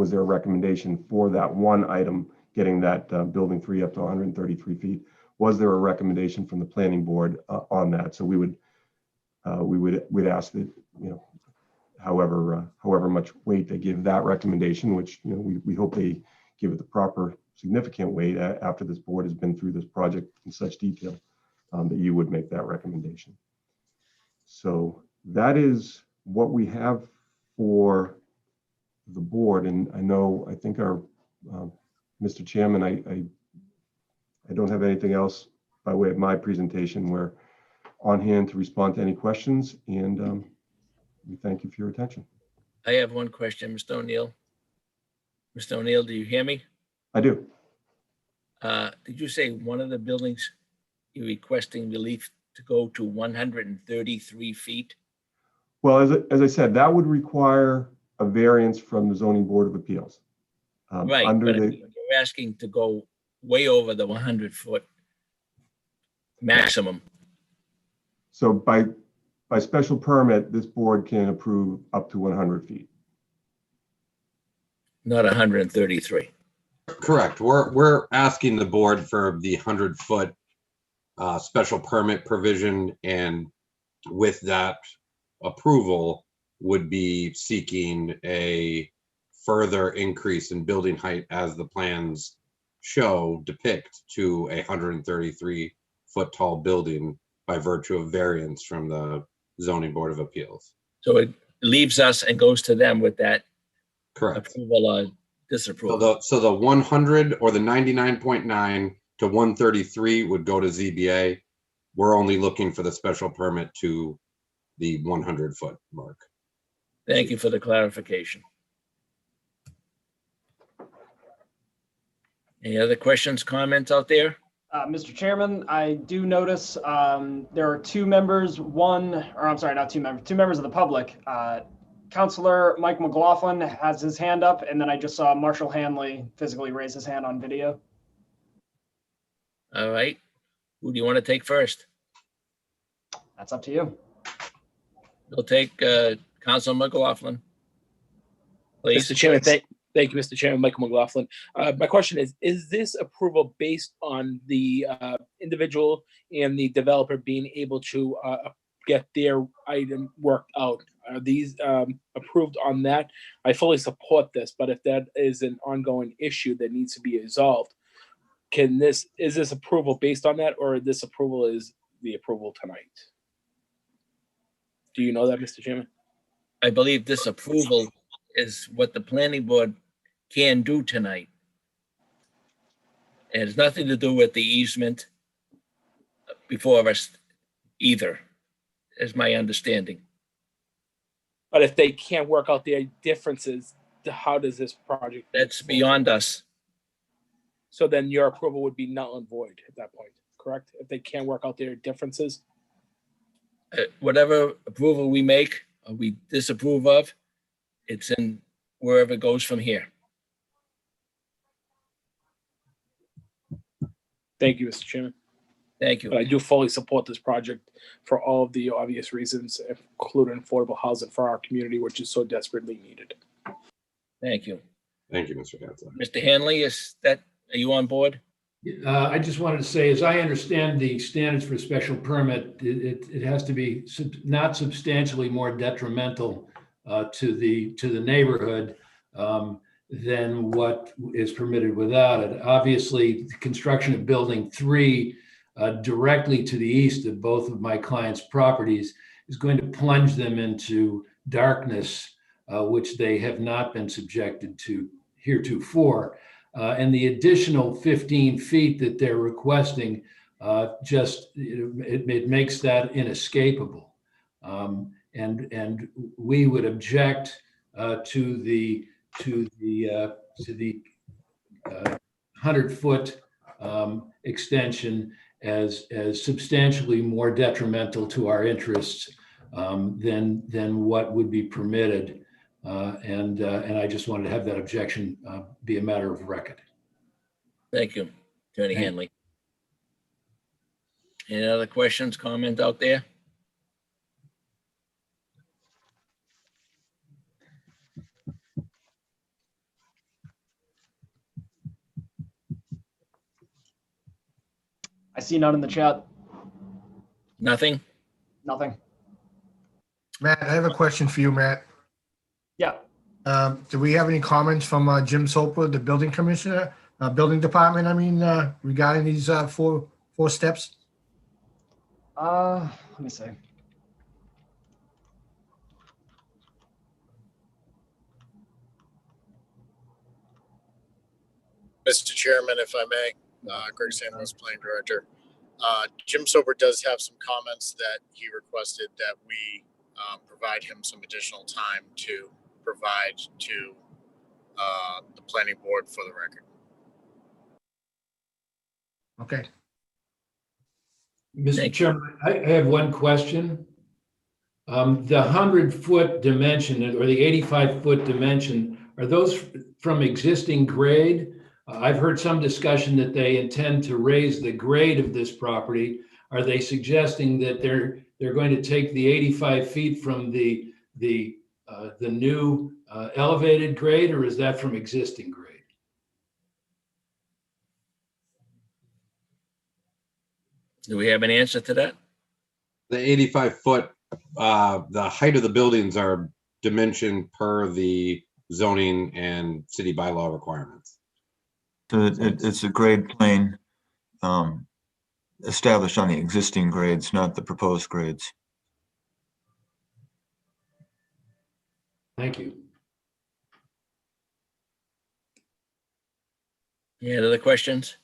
there a recommendation for that one item, getting that building 3 up to 133 feet? Was there a recommendation from the planning board on that? So we'd ask that, however much weight they give that recommendation, which we hope they give it the proper significant weight after this board has been through this project in such detail, that you would make that recommendation. So that is what we have for the board. And I think our Mr. Chairman, I don't have anything else by way of my presentation. We're on hand to respond to any questions, and we thank you for your attention. I have one question, Mr. O'Neill. Mr. O'Neill, do you hear me? I do. Did you say one of the buildings you're requesting relief to go to 133 feet? Well, as I said, that would require a variance from the Zoning Board of Appeals. Right, but you're asking to go way over the 100-foot maximum. So by special permit, this board can approve up to 100 feet. Not 133. Correct. We're asking the board for the 100-foot special permit provision, and with that approval would be seeking a further increase in building height as the plans depict to a 133-foot tall building by virtue of variance from the zoning board of appeals. So it leaves us and goes to them with that Correct. approval or disapproval. So the 100 or the 99.9 to 133 would go to ZBA. We're only looking for the special permit to the 100-foot mark. Thank you for the clarification. Any other questions, comments out there? Mr. Chairman, I do notice there are two members of the public. Councilor Mike McLaughlin has his hand up, and then I just saw Marshall Hanley physically raise his hand on video. All right. Who do you want to take first? That's up to you. We'll take Councilor McLaughlin. Please. Mr. Chairman, thank you, Mr. Chairman, Michael McLaughlin. My question is this approval based on the individual and the developer being able to get their item worked out? Are these approved on that? I fully support this, but if that is an ongoing issue that needs to be resolved, is this approval based on that, or this approval is the approval tonight? Do you know that, Mr. Chairman? I believe this approval is what the planning board can do tonight. It has nothing to do with the easement before us either, is my understanding. But if they can't work out their differences, how does this project? That's beyond us. So then your approval would be null and void at that point, correct? If they can't work out their differences? Whatever approval we make or we disapprove of, it's in wherever it goes from here. Thank you, Mr. Chairman. Thank you. But I do fully support this project for all of the obvious reasons, including affordable housing for our community, which is so desperately needed. Thank you. Thank you, Mr. Hanson. Mr. Hanley, are you on board? I just wanted to say, as I understand the standards for special permit, it has to be not substantially more detrimental to the neighborhood than what is permitted without it. Obviously, the construction of building 3 directly to the east of both of my clients' properties is going to plunge them into darkness, which they have not been subjected to heretofore. And the additional 15 feet that they're requesting it makes that inescapable. And we would object to the 100-foot extension as substantially more detrimental to our interests than what would be permitted. And I just wanted to have that objection be a matter of record. Thank you, Attorney Hanley. Any other questions, comment out there? I see none in the chat. Nothing? Nothing. Matt, I have a question for you, Matt. Yeah. Do we have any comments from Jim Soper, the building commissioner, building department, regarding these four steps? Let me see. Mr. Chairman, if I may, Greg St. Louis, Planning Director. Jim Soper does have some comments that he requested that we provide him some additional time to provide to the planning board for the record. Okay. Mr. Chairman, I have one question. The 100-foot dimension or the 85-foot dimension, are those from existing grade I've heard some discussion that they intend to raise the grade of this property. Are they suggesting that they're going to take the 85 feet from the new elevated grade, or is that from existing grade? Do we have an answer to that? The 85-foot, the height of the buildings are dimensioned per the zoning and city bylaw requirements. So it's a grade plane established on the existing grades, not the proposed grades. Thank you. Any other questions?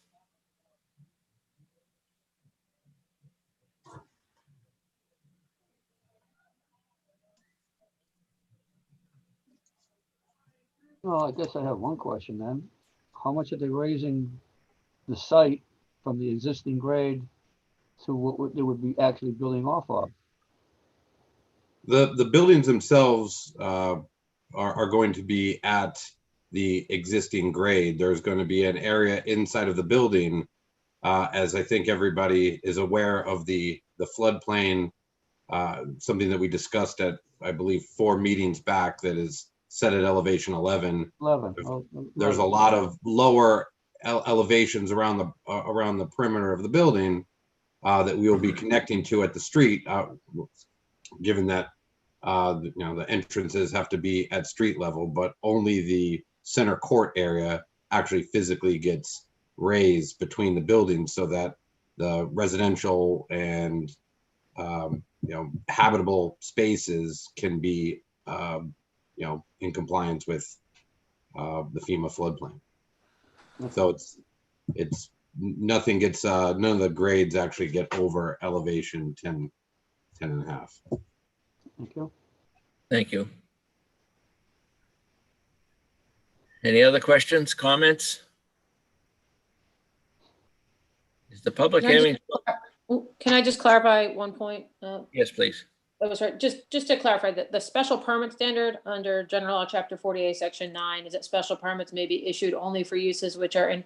Well, I guess I have one question then. How much are they raising the site from the existing grade to what they would be actually building off of? The buildings themselves are going to be at the existing grade. There's going to be an area inside of the building, as I think everybody is aware of the floodplain, something that we discussed at, I believe, 4 meetings back, that is set at elevation 11. 11. There's a lot of lower elevations around the perimeter of the building that we will be connecting to at the street, given that the entrances have to be at street level, but only the center court area actually physically gets raised between the buildings so that the residential and habitable spaces can be in compliance with the FEMA floodplain. So it's nothing gets none of the grades actually get over elevation 10 and a half. Thank you. Thank you. Any other questions, comments? Is the public hearing? Can I just clarify one point? Yes, please. That was right. Just to clarify that the special permit standard under General Law, Chapter 48, Section 9, is that special permits may be issued only for uses which are in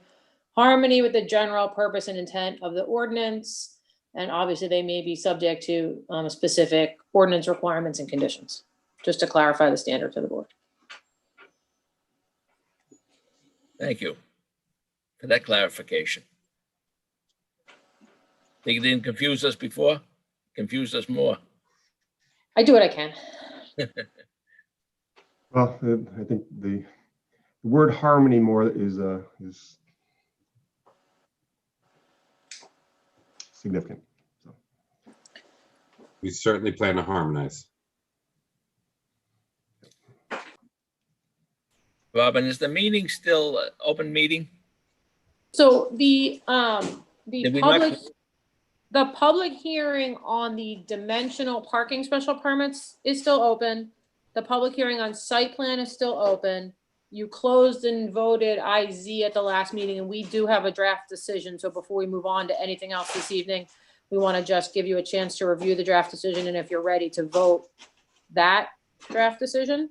harmony with the general purpose and intent of the ordinance. And obviously they may be subject to specific ordinance requirements and conditions, just to clarify the standard to the board. Thank you for that clarification. They didn't confuse us before, confused us more. I do what I can. Well, I think the word harmony more is significant. So. We certainly plan to harmonize. Robin, is the meeting still open meeting? So the Did we not- public hearing on the dimensional parking special permits is still open. The public hearing on site plan is still open. You closed and voted IZ at the last meeting, and we do have a draft decision. So before we move on to anything else this evening, we want to just give you a chance to review the draft decision, and if you're ready to vote that draft decision.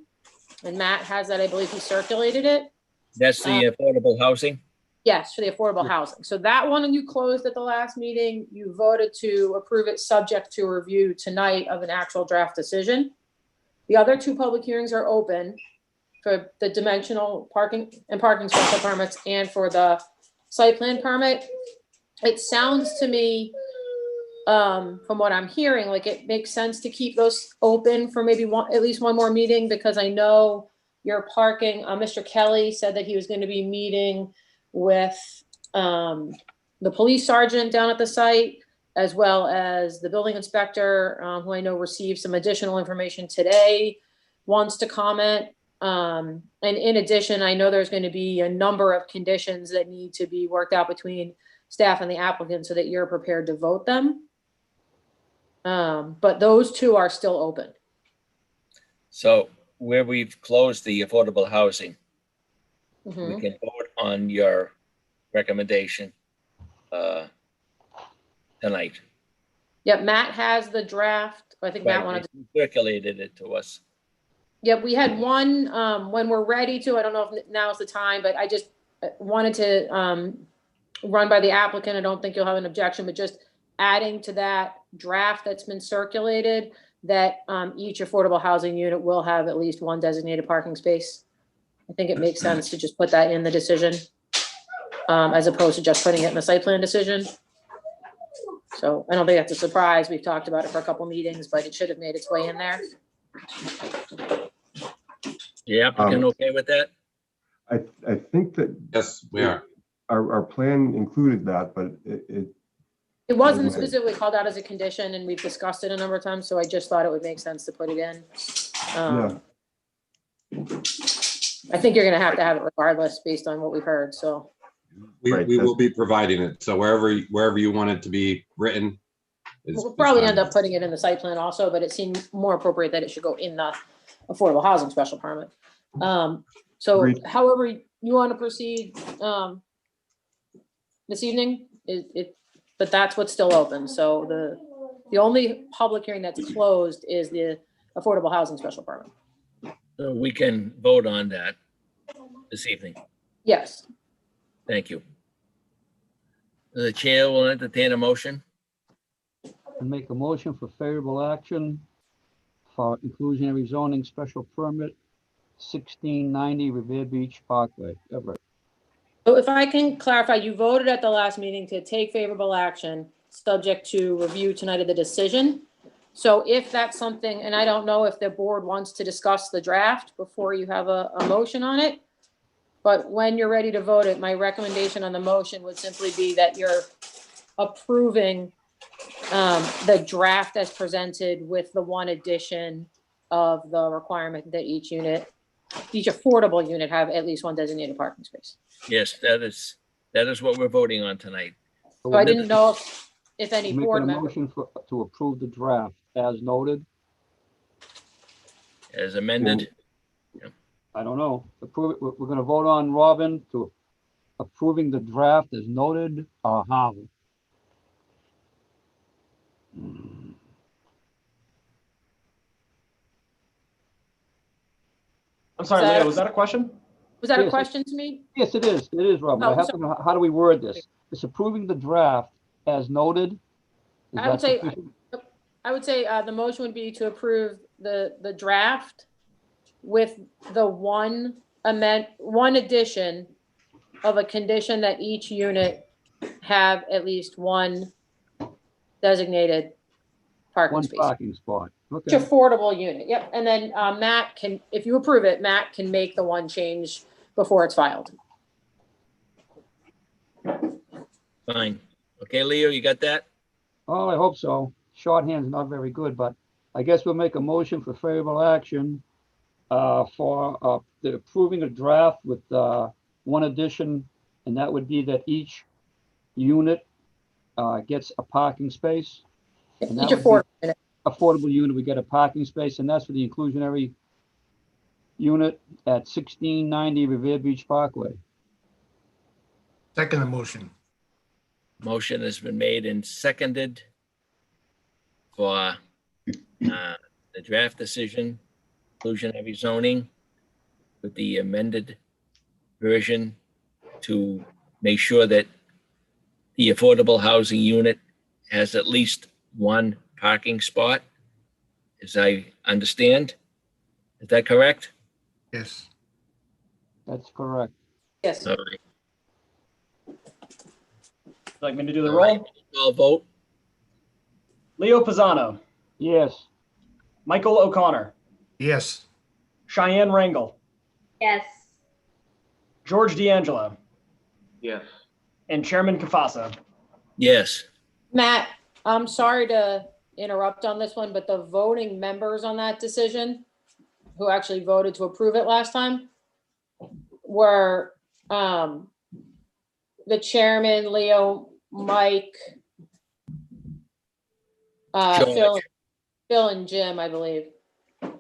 And Matt has that, I believe he circulated it. That's the affordable housing? Yes, for the affordable housing. So that one you closed at the last meeting. You voted to approve it subject to review tonight of an actual draft decision. The other 2 public hearings are open for the dimensional parking and parking special permits and for the site plan permit. It sounds to me, from what I'm hearing, like it makes sense to keep those open for maybe at least one more meeting, because I know your parking, Mr. Kelly said that he was going to be meeting with the police sergeant down at the site, as well as the building inspector, who I know received some additional information today, wants to comment. And in addition, I know there's going to be a number of conditions that need to be worked out between staff and the applicant so that you're prepared to vote them. But those 2 are still open. So where we've closed the affordable housing, Mhm. we can vote on your recommendation tonight. Yep, Matt has the draft. I think Matt wanted to. He circulated it to us. Yep, we had one, when we're ready to, I don't know if now's the time, but wanted to run by the applicant. I don't think you'll have an objection, but just adding to that draft that's been circulated that each affordable housing unit will have at least one designated parking space. I think it makes sense to just put that in the decision as opposed to just putting it in the site plan decision. So I don't think that's a surprise. We've talked about it for a couple meetings, but it should have made its way in there. The applicant okay with that? I think that. Yes, we are. Our plan included that, but It wasn't Okay. specifically called out as a condition, and we've discussed it a number of times, so I just thought it would make sense to put it in. I think you're gonna have to have it regardless, based on what we've heard, so. We will be providing it. So wherever you want it to be written. We'll probably end up putting it in the site plan also, but it seemed more appropriate that it should go in the affordable housing special permit. So Agreed. however you want to proceed this evening, but that's what's still open. So the only public hearing that's closed is the affordable housing special permit. So we can vote on that this evening. Yes. Thank you. The chair will entertain a motion. And make a motion for favorable action for inclusionary zoning special permit 1690 Revere Beach Parkway. Everett. So if I can clarify, you voted at the last meeting to take favorable action, subject to review tonight of the decision. So if that's something, and I don't know if the board wants to discuss the draft before you have a motion on it, but when you're ready to vote it, my recommendation on the motion would simply be that you're approving the draft as presented with the one addition of the requirement that each affordable unit have at least one designated parking space. Yes, that is what we're voting on tonight. So I didn't know if any Making board a member, motion to approve the draft as noted. As amended. I don't know. Approve it. We're gonna vote on Robin to approving the draft as noted, how? I'm sorry, Leah, was that a question? was that a Yes. question to me? Yes, it is. It is, Robin. I Oh, have to know, how do we word this? It's approving the draft as noted. Is I would that say, sufficient? the motion would be to approve the draft with the one addition of a condition that each unit have at least one designated parking One space. parking spot. Each Okay. affordable unit, yep. And then Matt can, if you approve it, Matt can make the one change before it's filed. Fine. Okay, Leo, you got that? Oh, I hope so. Shorthand's not very good, but I guess we'll make a motion for favorable action for the approving a draft with one addition, and that would be that each unit gets a parking space. And that Each would be- affordable unit. Affordable unit, we get a parking space, and that's for the inclusionary unit at 1690 Revere Beach Parkway. Second the motion. Motion has been made and seconded for the draft decision, inclusionary zoning with the amended version to make sure that the affordable housing unit has at least one parking spot, as I understand. Is that correct? Yes. That's correct. Yes. All right. Would you like me to do the All right. roll? I'll vote. Leo Pisano, Yes. Michael O'Connor, Yes. Cheyenne Rangel, Yes. George D'Angelo, Yes. and Chairman Kafasa. Yes. Matt, I'm sorry to interrupt on this one, but the voting members on that decision, who actually voted to approve it last time, were the chairman, Leo, Mike, Phil and Jim, I believe. No,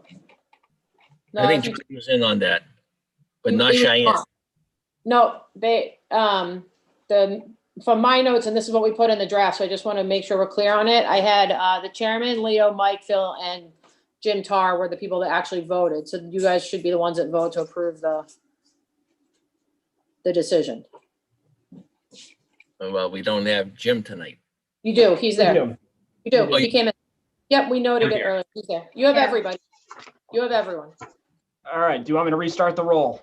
I think think- George was in on that, but He- not he was Cheyenne. not. No, from my notes, and this is what we put in the draft, so I just want to make sure we're clear on it. I had the chairman, Leo, Mike, Phil, and Jim Tar were the people that actually voted. So you guys should be the ones that vote to approve the decision. Well, we don't have Jim tonight. You do, he's there. do. You do, Oh, he came in. Yep, we noted I'm it here. earlier. He's there. You have everybody. You have everyone. All right, do you want me to restart the roll?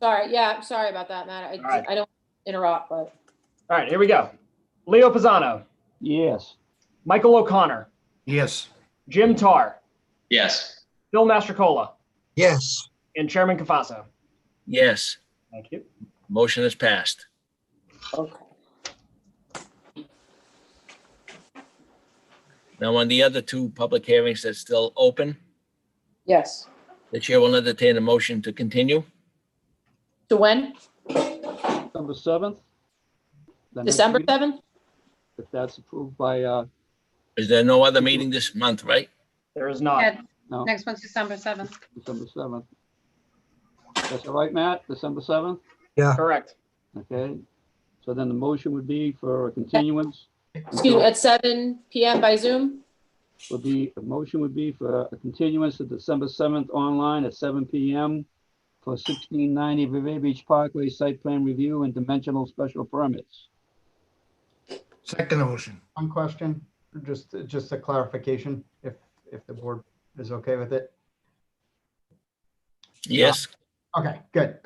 Sorry, yeah, sorry about that, Matt. right. I don't interrupt, but All right, here we go. Leo Pisano, Yes. Michael O'Connor, Yes. Jim Tar, Yes. Bill Mastrocola, Yes. and Chairman Cafaso. Yes, Thank you. motion is passed. okay. Now, on the other two public hearings that's still open, Yes. the chair will entertain a motion to continue. To when? December 7th? The next December meeting, 7th? If that's approved by, Is there no other meeting this month, right? There is not. Yeah, no, next one's December 7th. December 7th. That's all right, Matt? December 7th? Correct. Okay. So then the motion would be for a continuance. Excuse me, at 7 PM by Zoom? The motion would be for a continuance to December 7th online at 7 PM for 1690 Revere Beach Parkway site plan review and dimensional special permits. Second motion. One question, just a clarification, if the board is okay with it. Yes, Okay, good.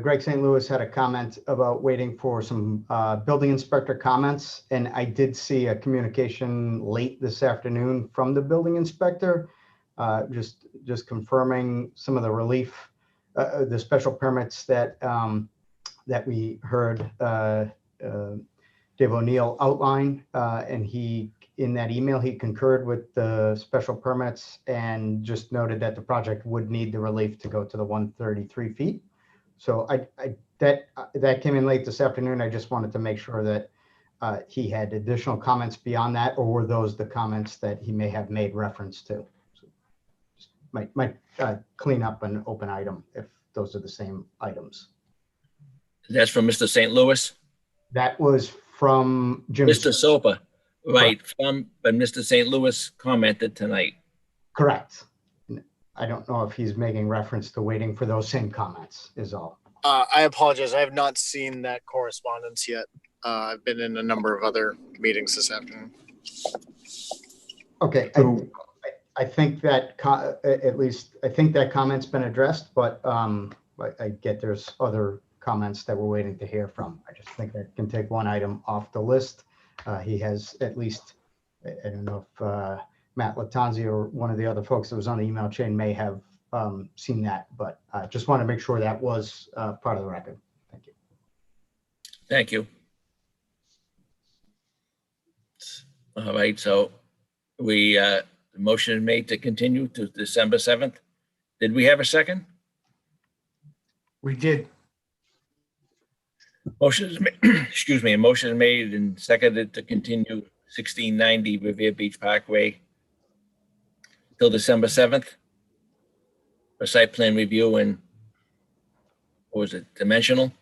Greg St. Louis had a comment about waiting for some building inspector comments, and I did see a communication late this afternoon from the building inspector, just confirming some of the relief, the special permits that we heard Dave O'Neill outline, and in that email, he concurred with the special permits and just noted that the project would need the relief to go to the 133 feet. So that came in late this afternoon. I just wanted to make sure that he had additional comments beyond that, or were those the comments that he may have made reference to? So just might clean up an open item if those are the same items. that's from Mr. St. Louis. That was from Jim. Mr. Sopa, right, but Mr. St. Louis commented tonight. Correct. I don't know if he's making reference to waiting for those same comments is all. I apologize. I have not seen that correspondence yet. I've been in a number of other meetings this afternoon. Okay, I think that at least I think that comment's been addressed, but I get there's other comments that we're waiting to hear from. I just think that can take one item off the list. He has at least, I don't know if Matt Latanzi or one of the other folks that was on the email chain may have seen that, but I just want to make sure that was part of the record. Thank you. Thank you. All right, so the motion is made to continue to December 7th. Did we have a second? We did. Motion is, excuse me, a motion is made and seconded to continue 1690 Revere Beach Parkway till December 7th for site plan review and, what was it, dimensional?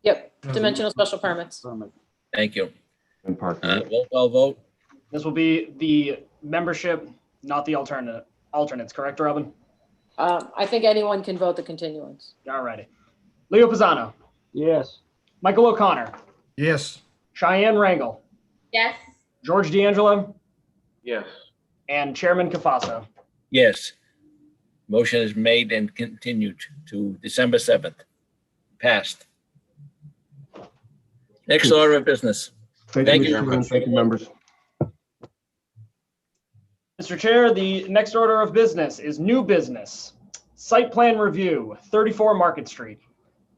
Yep, dimensional special permits. Thank you. And parking. Roll call vote. This will be the membership, not the alternates, correct, Robin? I think anyone can vote the continuance. All righty. Leo Pisano, Yes. Michael O'Connor, Yes. Cheyenne Rangel, Yes. George D'Angelo, Yes. and Chairman Cafaso. Yes. Motion is made and continued to December 7th. Passed. Next order of business. Thank you, Mr. Chairman. Thank you, members. Mr. Chair, the next order of business is new business. Site plan review, 34 Market Street.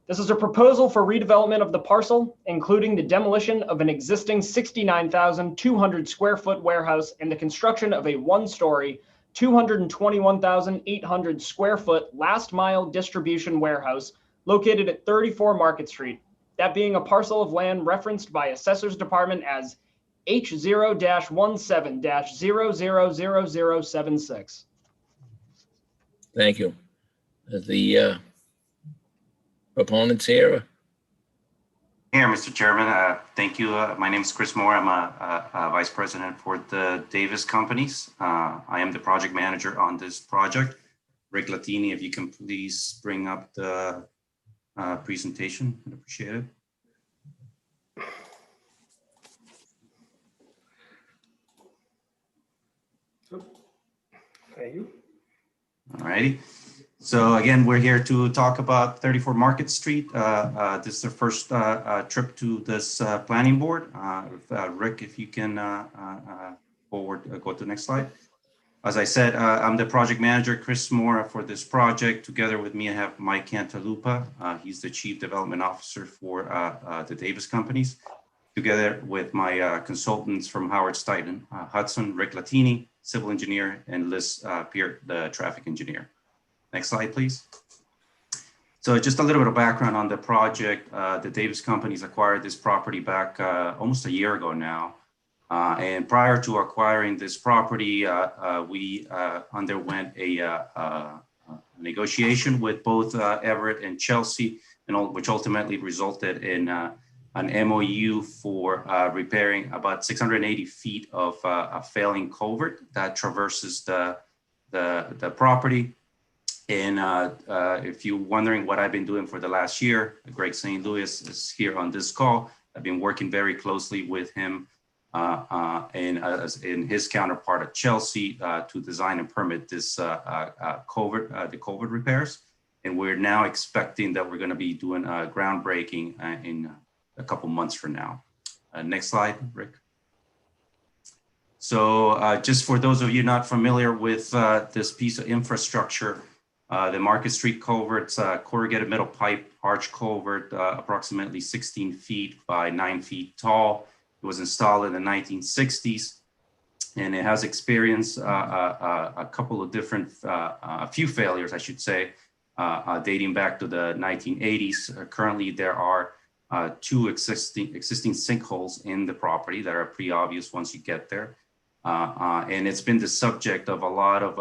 This is a proposal for redevelopment of the parcel, including the demolition of an existing 69,200 square foot warehouse and the construction of a one-story, 221,800 square foot last mile distribution warehouse located at 34 Market Street, that being a parcel of land referenced by Assessor's Department as H0-17-000076. Thank you. The proponents here. Here, Mr. Chairman, thank you. My name is Chris Moore. I'm a vice president for the Davis Companies. I am the project manager on this project. Rick Latini, if you can please bring up the presentation, I'd appreciate it. Thank you. All righty. So again, we're here to talk about 34 Market Street. This is the first trip to this planning board. Rick, if you can go to the next slide. As I said, I'm the project manager, Chris Moore, for this project. Together with me, I have Mike Cantalupa. He's the Chief Development Officer for the Davis Companies. Together with my consultants from Howard Steiten, Hudson, Rick Latini, civil engineer, and Liz Peart, the traffic engineer. Next slide, please. So just a little bit of background on the project. The Davis Companies acquired this property back almost a year ago now. And prior to acquiring this property, we underwent a negotiation with both Everett and Chelsea, which ultimately resulted in an MOU for repairing about 680 feet of a failing culvert that traverses the property. And if you're wondering what I've been doing for the last year, Greg St. Louis is here on this call. I've been working very closely with him and his counterpart at Chelsea to design and permit this the culvert repairs. And we're now expecting that we're going to be doing groundbreaking in a couple months from now. Next slide, Rick. So just for those of you not familiar with this piece of infrastructure, the Market Street culvert's corrugated metal pipe arch culvert, approximately 16 feet by 9 feet tall. It was installed in the 1960s, and it has experienced a couple of different, a few failures, I should say, dating back to the 1980s. Currently, there are two existing sinkholes in the property that are pretty obvious once you get there. And it's been the subject of a lot of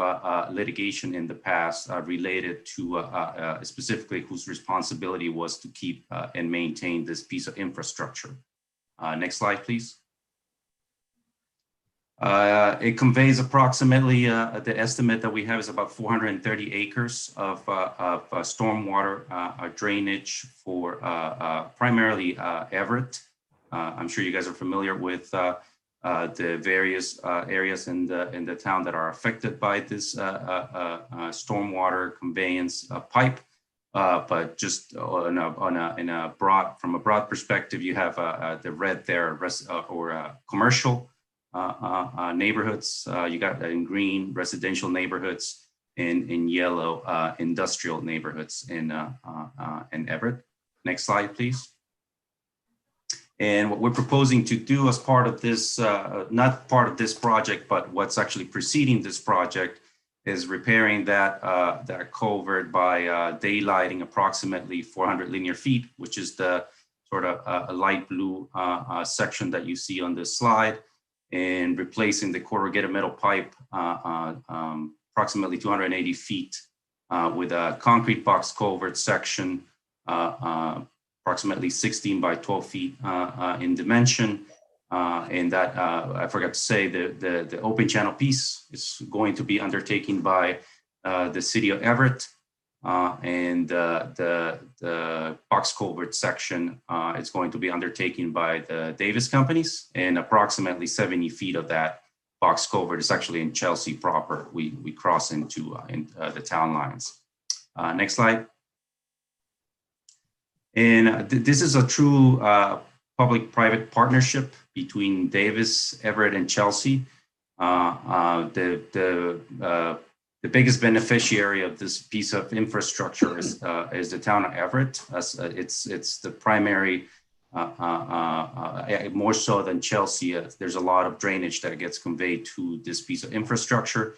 litigation in the past related to specifically whose responsibility was to keep and maintain this piece of infrastructure. Next slide, please. It conveys approximately, the estimate that we have is about 430 acres of stormwater drainage for primarily Everett. I'm sure you guys are familiar with the various areas in the town that are affected by this stormwater conveyance pipe. But just from a broad perspective, you have the red there, commercial neighborhoods. You got in green residential neighborhoods, and in yellow industrial neighborhoods in Everett. Next slide, please. And what we're proposing to do as part of this, not part of this project, but what's actually preceding this project, is repairing that culvert by daylighting approximately 400 linear feet, which is the sort of a light blue section that you see on this slide, and replacing the corrugated metal pipe approximately 280 feet with a concrete box culvert section approximately 16 by 12 feet in dimension. And that, I forgot to say, the open channel piece is going to be undertaken by the city of Everett, and the box culvert section is going to be undertaken by the Davis Companies, and approximately 70 feet of that box culvert is actually in Chelsea proper. We cross into the town lines. Next slide. And this is a true public-private partnership between Davis, Everett, and Chelsea. The biggest beneficiary of this piece of infrastructure is the town of Everett. It's the primary, more so than Chelsea. There's a lot of drainage that gets conveyed to this piece of infrastructure.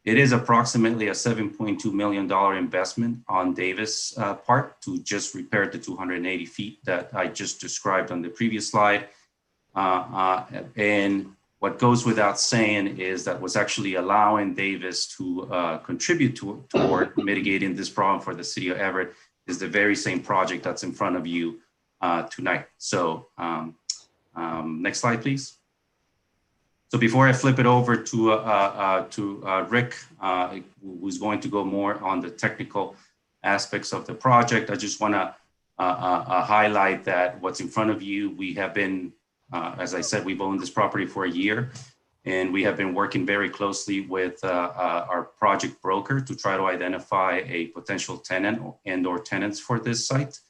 It is approximately a $7.2 million investment on Davis' part to just repair the 280 feet that I just described on the previous slide. And what goes without saying is that what's actually allowing Davis to contribute toward mitigating this problem for the city of Everett is the very same project that's in front of you tonight. So next slide, please. So before I flip it over to Rick, who's going to go more on the technical aspects of the project, I just want to highlight that what's in front of you, we have been, as I said, we've owned this property for a year, and we have been working very closely with our project broker to try to identify a potential tenant and/or tenants for this site.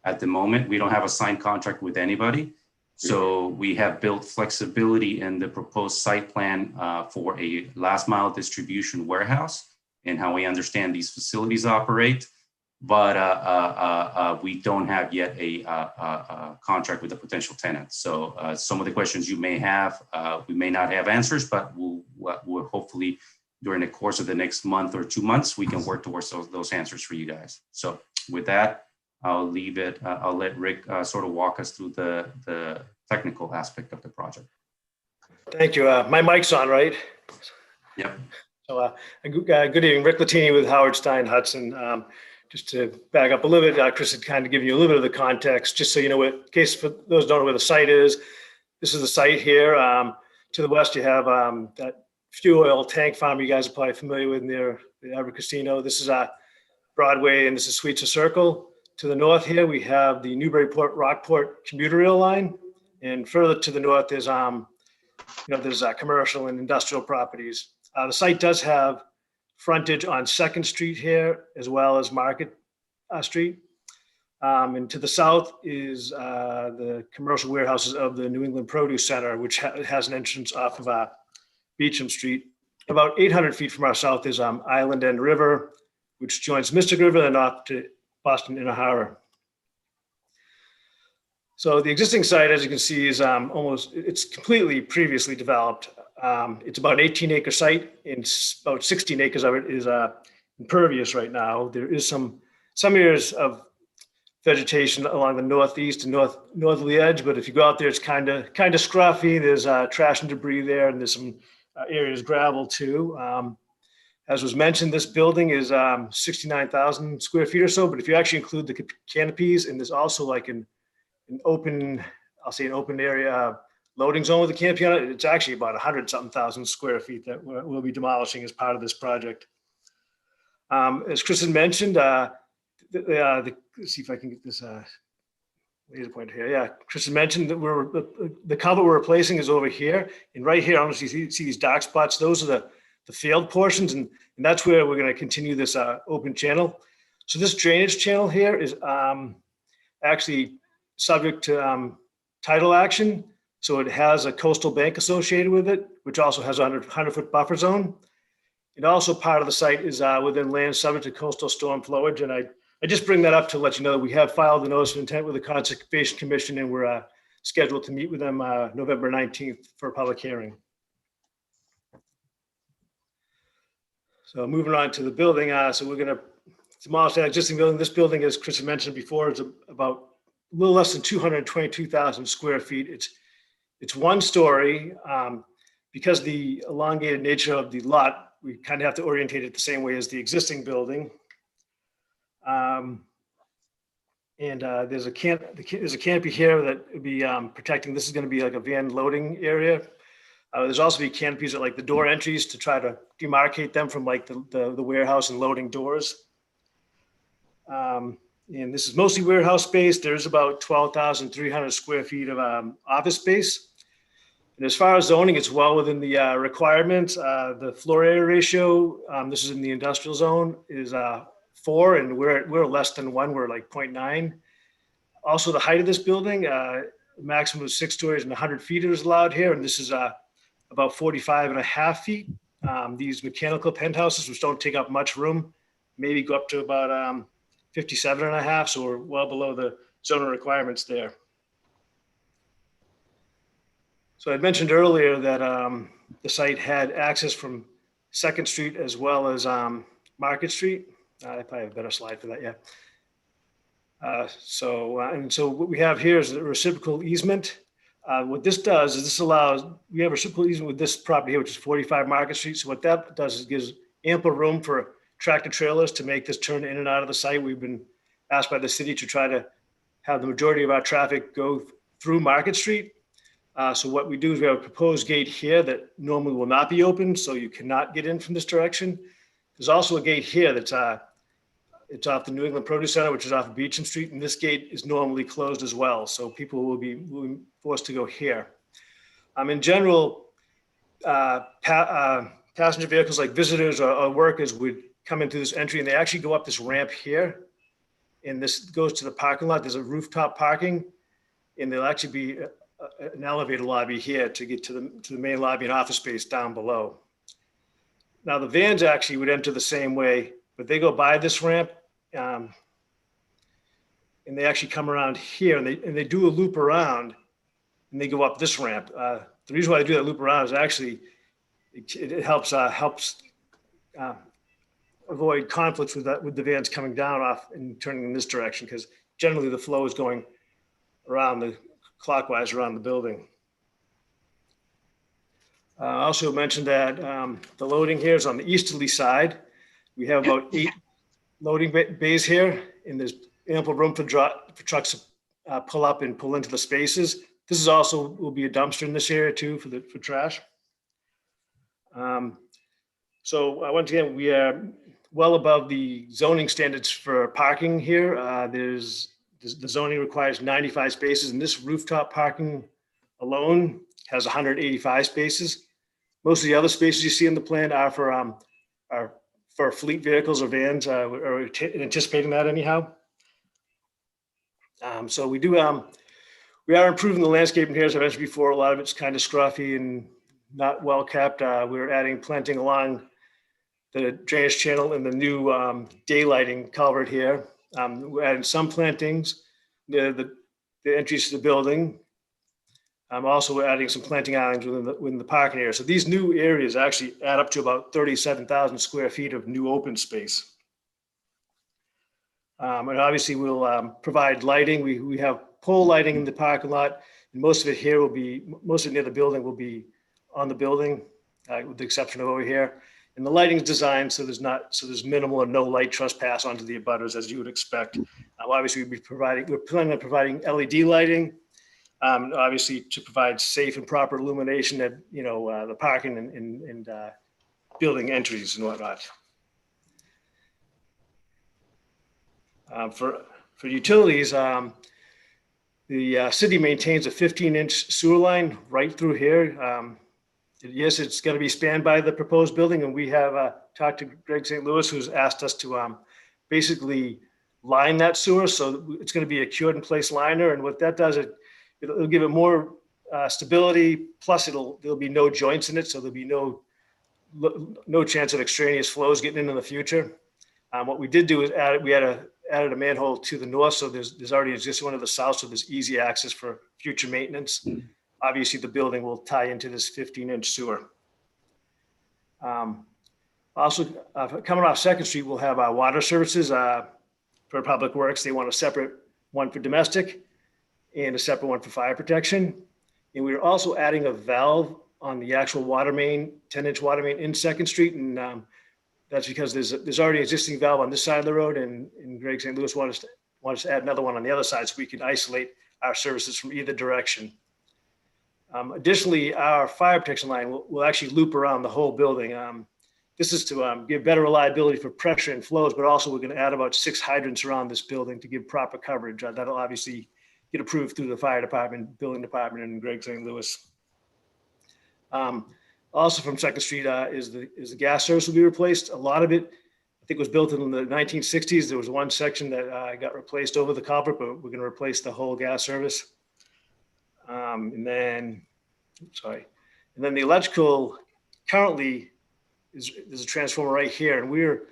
At the moment, we don't have a signed contract with anybody. So we have built flexibility in the proposed site plan for a last mile distribution warehouse and how we understand these facilities operate. But we don't have yet a contract with a potential tenant. So some of the questions you may have, we may not have answers, but we'll hopefully during the course of the next month or 2 months, we can work towards those answers for you guys. So with that, I'll leave it. I'll let Rick sort of walk us through the technical aspect of the project. Thank you. My mic's on, right? Yep. So good evening, Rick Latini with Howard Stein Hudson. Just to back up a little bit, Chris had kind of given you a little bit of the context, just so you know what, in case for those who don't know where the site is, this is the site here. To the west, you have that fuel oil tank farm you guys are probably familiar with near the Everett Casino. This is Broadway, and this is Sweetser Circle. To the north here, we have the Newburyport Rockport commuter rail line. And further to the north, there's there's commercial and industrial properties. The site does have frontage on 2nd Street here, as well as Market Street. And to the south is the commercial warehouses of the New England Produce Center, which has an entrance off of Beecham Street. About 800 feet from our south is Island End River, which joins Mystic River and off to Boston Inner Harbor. So the existing site, as you can see, is it's completely previously developed. It's about an 18-acre site, and about 16 acres of it is impervious right now. There is some areas of vegetation along the northeast and northerly edge, but if you go out there, it's kind of scruffy. There's trash and debris there, and there's some areas gravel too. As was mentioned, this building is 69,000 square feet or so, but if you actually include the canopies, and there's also like an open, I'll say an open area loading zone with the canopy on it, it's actually about 100-something thousand square feet that we'll be demolishing as part of this project. As Chris had mentioned, let's see if I can get this laser pointer here. Yeah, Chris had mentioned that the culvert we're replacing is over here, and right here, I don't know if you see these dark spots. Those are the failed portions, and that's where we're going to continue this open channel. So this drainage channel here is actually subject to tidal action. So it has a coastal bank associated with it, which also has a 100-foot buffer zone. And also part of the site is within land subject to coastal storm flowage. And I just bring that up to let you know that we have filed the notice of intent with the Conservation Commission, and we're scheduled to meet with them November 19th for a public hearing. So moving on to the building. So we're going to demolish that existing building. This building, as Chris had mentioned before, is about a little less than 222,000 square feet. It's one story. Because the elongated nature of the lot, we kind of have to orientate it the same way as the existing building. There's a canopy here that would be protecting. This is going to be like a van loading area. There's also be canopies at like the door entries to try to demarcate them from like the warehouse and loading doors. And this is mostly warehouse space. There's about 12,300 square feet of office space. And as far as zoning, it's well within the requirements. The floor area ratio, this is in the industrial zone, is 4, and we're less than 1. We're like 0.9. Also, the height of this building, maximum of 6 stories and 100 feet is allowed here, and this is about 45.5 feet. These mechanical penthouses, which don't take up much room, maybe go up to about 57.5, so we're well below the zoning requirements there. So I mentioned earlier that the site had access from 2nd Street as well as Market Street. I probably have a better slide for that, yeah. So what we have here is a reciprocal easement. What this does is this allows, we have a reciprocal easement with this property here, which is 45 Market Street. So what that does is gives ample room for tractor trailers to make this turn in and out of the site. We've been asked by the city to try to have the majority of our traffic go through Market Street. So what we do is we have a proposed gate here that normally will not be open, so you cannot get in from this direction. There's also a gate here that's it's off the New England Produce Center, which is off of Beecham Street, and this gate is normally closed as well. So people will be forced to go here. In general, passenger vehicles like visitors or workers would come into this entry, and they actually go up this ramp here. And this goes to the parking lot. There's a rooftop parking, and there'll actually be an elevator lobby here to get to the main lobby and office space down below. Now the vans actually would enter the same way, but they go by this ramp, and they actually come around here, and they do a loop around, and they go up this ramp. The reason why they do that loop around is actually it helps avoid conflicts with the vans coming down off and turning in this direction, because generally the flow is going around clockwise around the building. I also mentioned that the loading here is on the easterly side. We have about 8 loading bays here, and there's ample room for trucks to pull up and pull into the spaces. This is also will be a dumpster in this area too for trash. So once again, we are well above the zoning standards for parking here. The zoning requires 95 spaces, and this rooftop parking alone has 185 spaces. Most of the other spaces you see in the plan are for fleet vehicles or vans. We're anticipating that anyhow. So we are improving the landscaping here, as I mentioned before. A lot of it's kind of scruffy and not well kept. We're adding planting along the drainage channel and the new daylighting culvert here. We're adding some plantings near the entries to the building. Also, we're adding some planting islands within the parking area. So these new areas actually add up to about 37,000 square feet of new open space. And obviously we'll provide lighting. We have pole lighting in the parking lot, and most of it near the building will be on the building, with the exception of over here. And the lighting is designed so there's minimal or no light trespass onto the abutters, as you would expect. Obviously, we're planning on providing LED lighting, obviously to provide safe and proper illumination at the parking and building entries and whatnot. For utilities, the city maintains a 15-inch sewer line right through here. Yes, it's going to be spanned by the proposed building, and we have talked to Greg St. Louis, who's asked us to basically line that sewer. So it's going to be a cured in place liner, and what that does, it'll give it more stability. Plus, there'll be no joints in it, so there'll be no chance of extraneous flows getting in the future. What we did do is added a manhole to the north, so there's already existing one to the south, so there's easy access for future maintenance. Obviously, the building will tie into this 15-inch sewer. Also, coming off Second Street, we'll have our water services for Public Works. They want a separate one for domestic and a separate one for fire protection. And we're also adding a valve on the actual water main, 10-inch water main in Second Street, and that's because there's already an existing valve on this side of the road, and Greg St. Louis wants us to add another one on the other side so we can isolate our services from either direction. Additionally, our fire protection line will actually loop around the whole building. This is to give better reliability for pressure and flows, but also we're going to add about 6 hydrants around this building to give proper coverage. That'll obviously get approved through the fire department, building department, and Greg St. Louis. Also from Second Street is the gas service will be replaced. A lot of it, I think, was built in the 1960s. There was one section that got replaced over the culvert, but we're going to replace the whole gas service. And then the electrical currently there's a transformer right here, and we're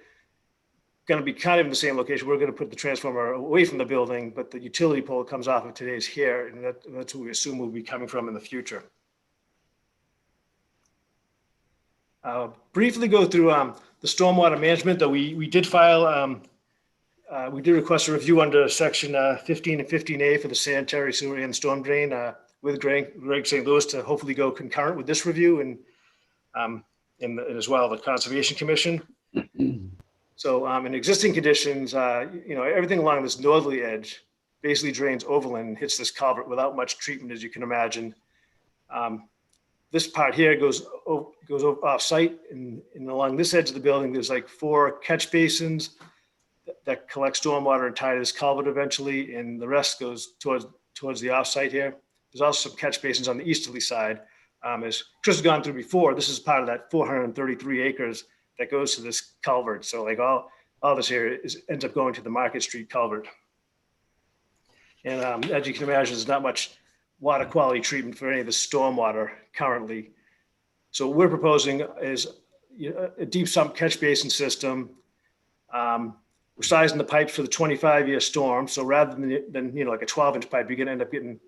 going to be kind of in the same location. We're going to put the transformer away from the building, but the utility pole comes off of today's here, and that's what we assume will be coming from in the future. Briefly go through the stormwater management, though we did file, we did request a review under section 15 and 15A for the sanitary sewer and storm drain with Greg St. Louis to hopefully go concurrent with this review and as well the Conservation Commission. So in existing conditions, everything along this northerly edge basically drains overland and hits this culvert without much treatment, as you can imagine. This part here goes off site, and along this edge of the building, there's like 4 catch basins that collect stormwater and tie to this culvert eventually, and the rest goes towards the off site here. There's also some catch basins on the easterly side. As Chris has gone through before, this is part of that 433 acres that goes to this culvert. So like all this area ends up going to the Market Street culvert. And as you can imagine, there's not much water quality treatment for any of the stormwater currently. So what we're proposing is a deep sump catch basin system. We're sizing the pipes for the 25-year storm. So rather than like a 12-inch pipe, you're gonna end up getting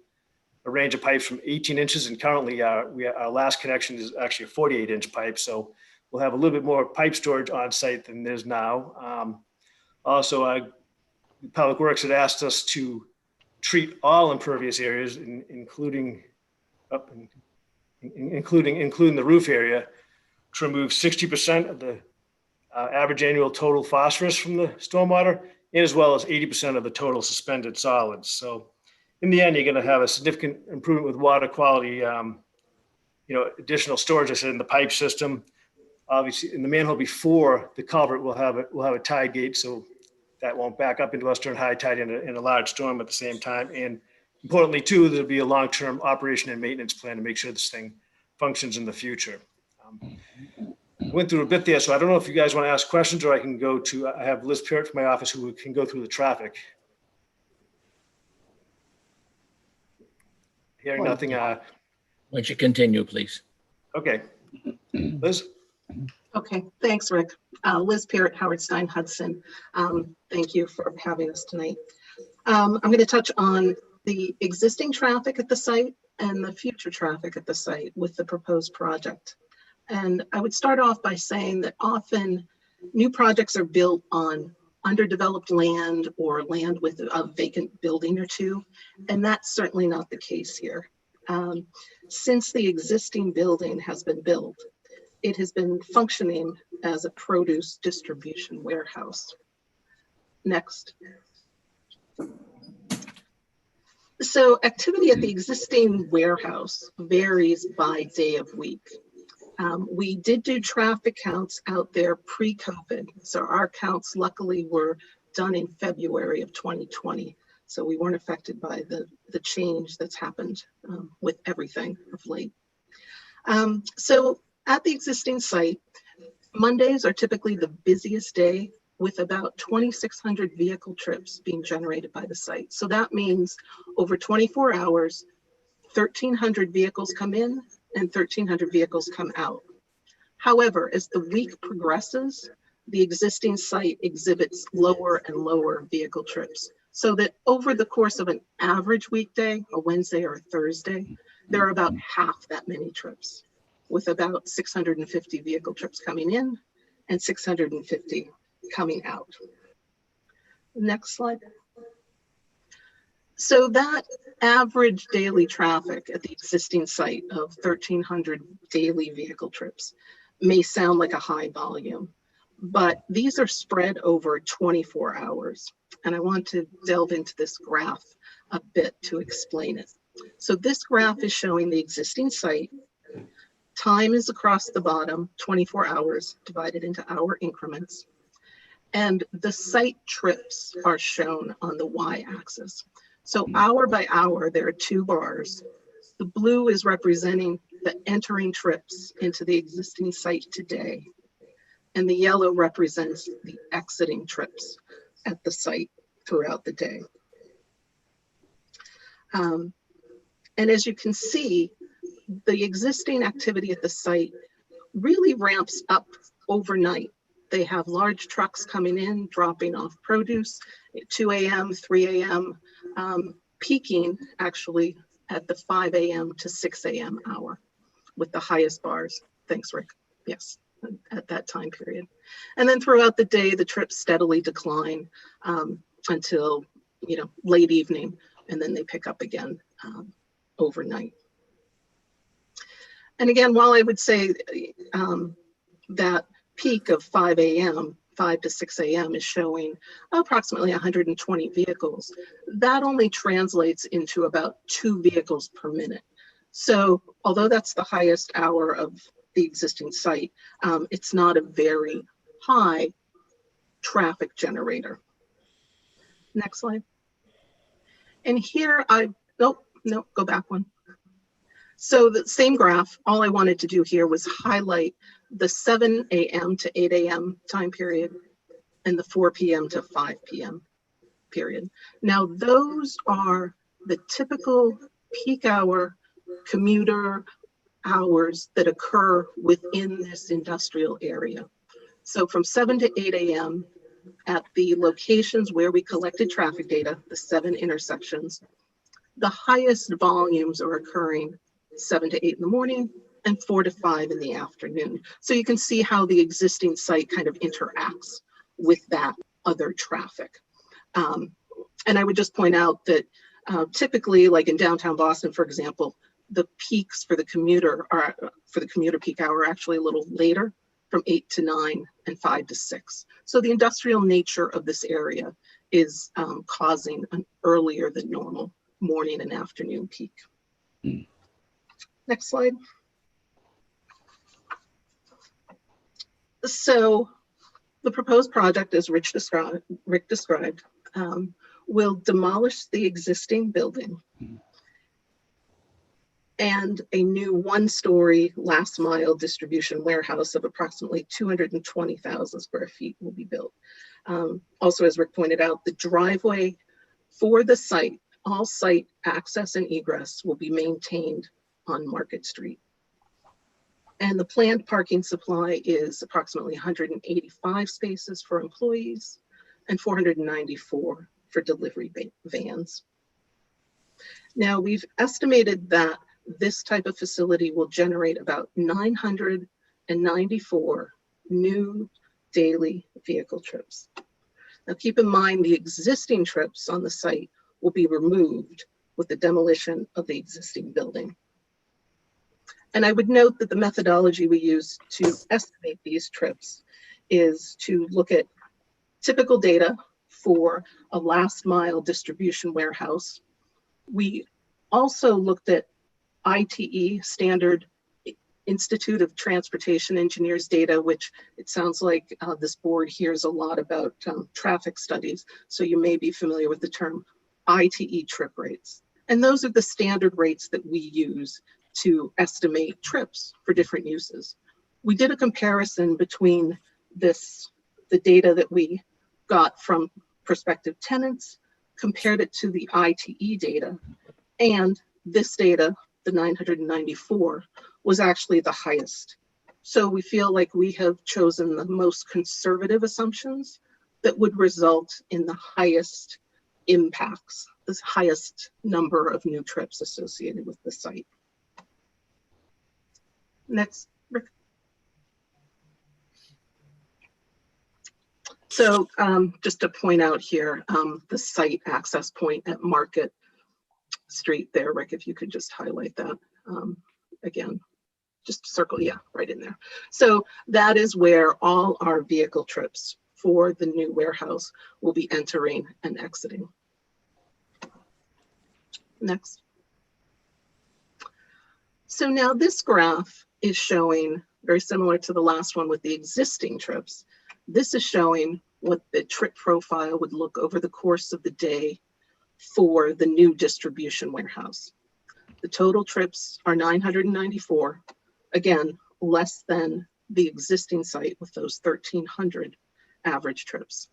a range of pipes from 18 inches. And currently our last connection is actually a 48-inch pipe. So we'll have a little bit more pipe storage on site than there's now. Also, Public Works had asked us to treat all impervious areas, including the roof area, to remove 60% of the average annual total phosphorus from the stormwater, as well as 80% of the total suspended solids. So in the end, you're going to have a significant improvement with water quality, additional storage, I said, in the pipe system. Obviously, in the manhole before the culvert, we'll have a tide gate, so that won't back up into us during high tide in a large storm at the same time. And importantly, too, there'll be a long-term operation and maintenance plan to make sure this thing functions in the future. Went through a bit there, so I don't know if you guys want to ask questions, or I have Liz Parrott from my office who can go through the traffic. Hearing nothing. Why don't you continue, please? Okay. Liz? Okay, thanks, Rick. Liz Parrott, Howard Stein Hudson. Thank you for having us tonight. I'm going to touch on the existing traffic at the site and the future traffic at the site with the proposed project. And I would start off by saying that often new projects are built on underdeveloped land or land with a vacant building or two, and that's certainly not the case here. Since the existing building has been built, it has been functioning as a produce distribution warehouse. Next. So activity at the existing warehouse varies by day of week. We did do traffic counts out there pre-COVID. So our counts luckily were done in February of 2020. So we weren't affected by the change that's happened with everything of late. So at the existing site, Mondays are typically the busiest day with about 2,600 vehicle trips being generated by the site. So that means over 24 hours, 1,300 vehicles come in and 1,300 vehicles come out. However, as the week progresses, the existing site exhibits lower and lower vehicle trips, so that over the course of an average weekday, a Wednesday or a Thursday, there are about half that many trips, with about 650 vehicle trips coming in and 650 coming out. Next slide. So that average daily traffic at the existing site of 1,300 daily vehicle trips may sound like a high volume, but these are spread over 24 hours. And I want to delve into this graph a bit to explain it. So this graph is showing the existing site. Time is across the bottom, 24 hours divided into hour increments. And the site trips are shown on the y-axis. So hour by hour, there are 2 bars. The blue is representing the entering trips into the existing site today. And the yellow represents the exiting trips at the site throughout the day. And as you can see, the existing activity at the site really ramps up overnight. They have large trucks coming in, dropping off produce at 2 a.m., 3 a.m., peaking actually at the 5 a.m. to 6 a.m. hour with the highest bars. Thanks, Rick. Yes, at that time period. And then throughout the day, the trips steadily decline until, late evening, and then they pick up again overnight. And again, while I would say that peak of 5 a.m., 5 to 6 a.m. is showing approximately 120 vehicles, that only translates into about 2 vehicles per minute. So although that's the highest hour of the existing site, it's not a very high traffic generator. Next slide. And here nope, go back one. So the same graph, all I wanted to do here was highlight the 7 a.m. to 8 a.m. time period and the 4 p.m. to 5 p.m. period. Now, those are the typical peak hour commuter hours that occur within this industrial area. So from 7 to 8 a.m. at the locations where we collected traffic data, the 7 intersections, the highest volumes are occurring 7 to 8 in the morning and 4 to 5 in the afternoon. So you can see how the existing site kind of interacts with that other traffic. And I would just point out that typically, like in downtown Boston, for example, the peaks for the commuter peak hour are actually a little later, from 8 to 9 and 5 to 6. So the industrial nature of this area is causing an earlier than normal morning and afternoon peak. Next slide. So the proposed project, as Rick described, will demolish the existing building and a new one-story last mile distribution warehouse of approximately 220,000 square feet will be built. Also, as Rick pointed out, the driveway for the site, all site access and egress will be maintained on Market Street. And the planned parking supply is approximately 185 spaces for employees and 494 for delivery vans. Now, we've estimated that this type of facility will generate about 994 new daily vehicle trips. Now, keep in mind the existing trips on the site will be removed with the demolition of the existing building. And I would note that the methodology we use to estimate these trips is to look at typical data for a last mile distribution warehouse. We also looked at ITE, Standard Institute of Transportation Engineers data, which it sounds like this board hears a lot about traffic studies. So you may be familiar with the term ITE trip rates. And those are the standard rates that we use to estimate trips for different uses. We did a comparison between the data that we got from prospective tenants, compared it to the ITE data, and this data, the 994, was actually the highest. So we feel like we have chosen the most conservative assumptions that would result in the highest impacts, the highest number of new trips associated with the site. Next, Rick. So just to point out here, the site access point at Market Street there, Rick, if you could just highlight that again, just circle, yeah, right in there. So that is where all our vehicle trips for the new warehouse will be entering and exiting. Next. So now this graph is showing, very similar to the last one with the existing trips, this is showing what the trip profile would look over the course of the day for the new distribution warehouse. The total trips are 994, again, less than the existing site with those 1,300 average trips.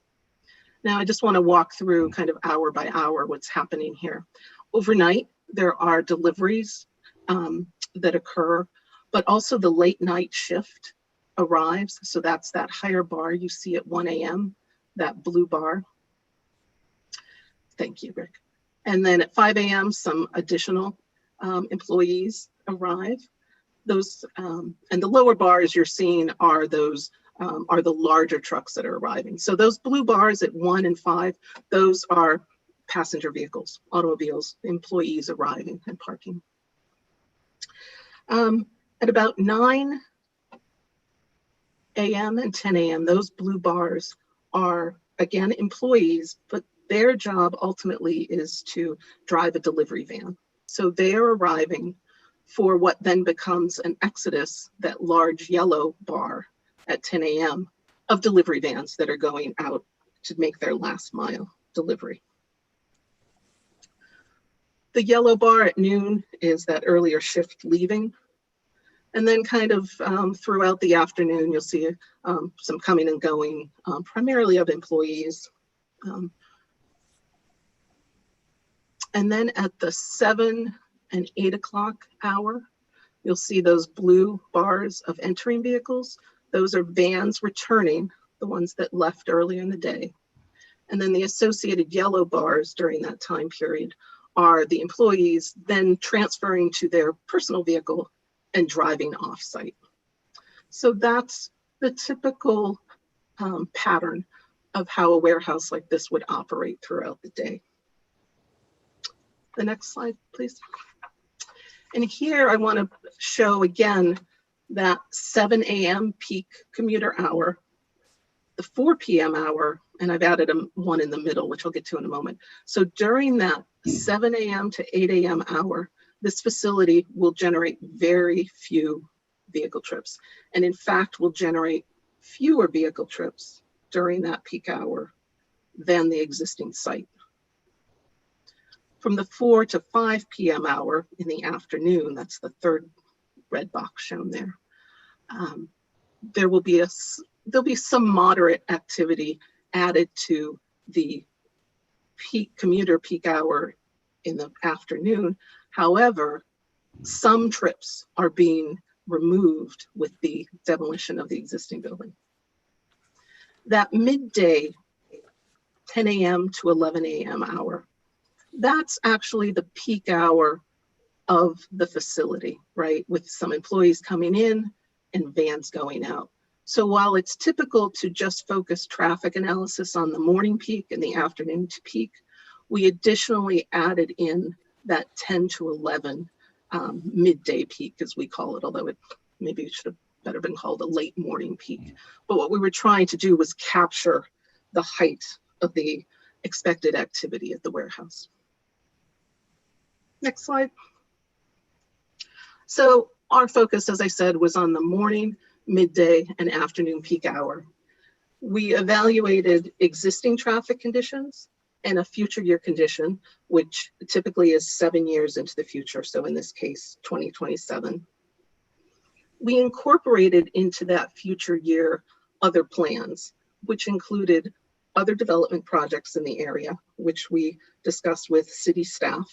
Now, I just want to walk through kind of hour by hour what's happening here. Overnight, there are deliveries that occur, but also the late night shift arrives. So that's that higher bar you see at 1 a.m., that blue bar. Thank you, Rick. And then at 5 a.m., some additional employees arrive. Those and the lower bars you're seeing are those are the larger trucks that are arriving. So those blue bars at 1 and 5, those are passenger vehicles, automobiles, employees arriving and parking. At about 9 a.m. and 10 a.m., those blue bars are, again, employees, but their job ultimately is to drive a delivery van. So they are arriving for what then becomes an exodus, that large yellow bar at 10 a.m. of delivery vans that are going out to make their last mile delivery. The yellow bar at noon is that earlier shift leaving. And then kind of throughout the afternoon, you'll see some coming and going, primarily of employees. And then at the 7 and 8 o'clock hour, you'll see those blue bars of entering vehicles. Those are vans returning, the ones that left earlier in the day. And then the associated yellow bars during that time period are the employees then transferring to their personal vehicle and driving off-site. So that's the typical pattern of how a warehouse like this would operate throughout the day. The next slide, please. And here I want to show again that 7 a.m. peak commuter hour, the 4 p.m. hour, and I've added one in the middle, which I'll get to in a moment. So during that 7 a.m. to 8 a.m. hour, this facility will generate very few vehicle trips. And in fact, will generate fewer vehicle trips during that peak hour than the existing site. From the 4 to 5 p.m. hour in the afternoon, that's the third red box shown there, there'll be some moderate activity added to the commuter peak hour in the afternoon. However, some trips are being removed with the demolition of the existing building. That midday, 10 a.m. to 11 a.m. hour, that's actually the peak hour of the facility, right? With some employees coming in and vans going out. So while it's typical to just focus traffic analysis on the morning peak and the afternoon to peak, we additionally added in that 10 to 11 midday peak, as we call it, although maybe it should have better been called a late morning peak. But what we were trying to do was capture the height of the expected activity at the warehouse. Next slide. So our focus, as I said, was on the morning, midday, and afternoon peak hour. We evaluated existing traffic conditions and a future year condition, which typically is 7 years into the future. So in this case, 2027. We incorporated into that future year other plans, which included other development projects in the area, which we discussed with city staff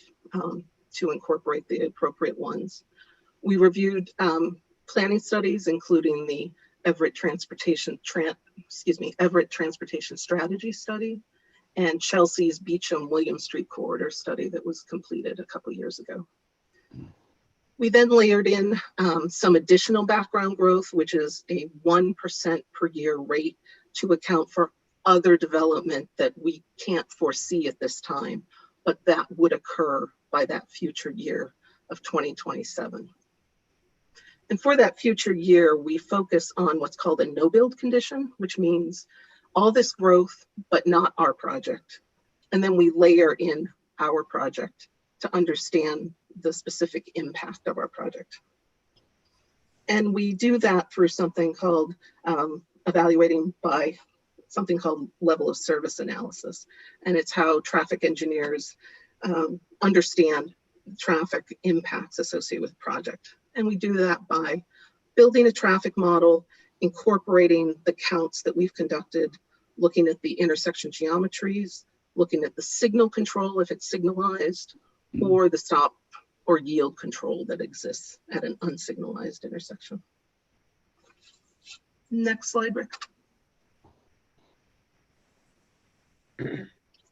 to incorporate the appropriate ones. We reviewed planning studies, including the Everett Transportation Strategy Study and Chelsea's Beecham William Street Corridor Study that was completed a couple years ago. We then layered in some additional background growth, which is a 1% per year rate to account for other development that we can't foresee at this time, but that would occur by that future year of 2027. And for that future year, we focus on what's called a no-build condition, which means all this growth, but not our project. And then we layer in our project to understand the specific impact of our project. And we do that through something called evaluating by something called level of service analysis. And it's how traffic engineers understand traffic impacts associated with the project. And we do that by building a traffic model, incorporating the counts that we've conducted, looking at the intersection geometries, looking at the signal control if it's signalized, or the stop or yield control that exists at an unsignalized intersection. Next slide, Rick.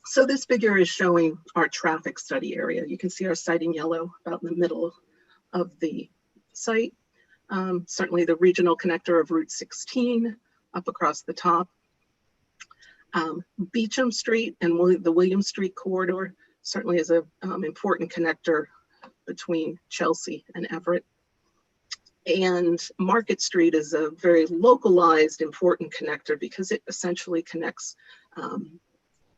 So this figure is showing our traffic study area. You can see our site in yellow about in the middle of the site. Certainly the regional connector of Route 16 up across the top. Beecham Street and the William Street corridor certainly is an important connector between Chelsea and Everett. And Market Street is a very localized, important connector because it essentially connects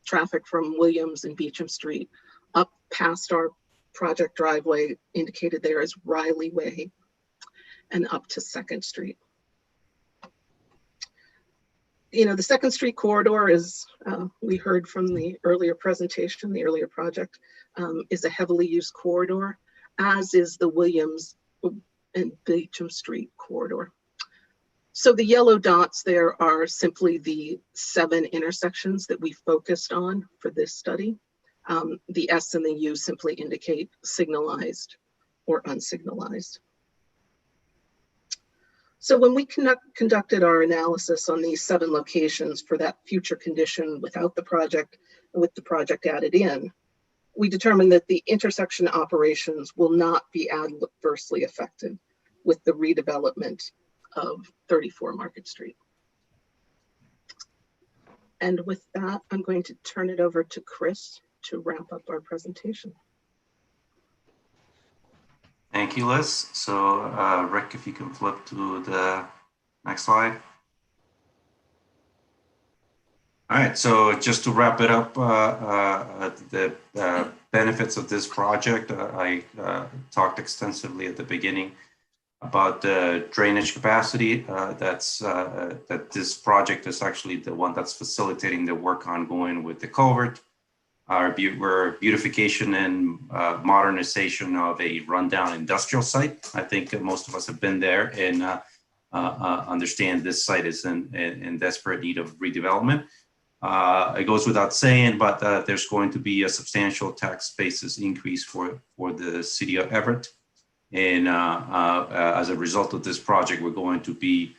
traffic from Williams and Beecham Street up past our project driveway indicated there as Riley Way and up to 2nd Street. You know, the 2nd Street corridor is, we heard from the earlier presentation, the earlier project, is a heavily used corridor, as is the Williams and Beecham Street corridor. So the yellow dots there are simply the 7 intersections that we focused on for this study. The S and the U simply indicate signalized or unsignalized. So when we conducted our analysis on these 7 locations for that future condition without the project, with the project added in, we determined that the intersection operations will not be adversely affected with the redevelopment of 34 Market Street. And with that, I'm going to turn it over to Chris to wrap up our presentation. Thank you, Liz. So Rick, if you can flip to the next slide. All right, so just to wrap it up, the benefits of this project, I talked extensively at the beginning about the drainage capacity. That this project is actually the one that's facilitating the work ongoing with the culvert, our beautification and modernization of a rundown industrial site. I think most of us have been there and understand this site is in desperate need of redevelopment. It goes without saying, but there's going to be a substantial tax basis increase for the city of Everett. And as a result of this project, we're going to be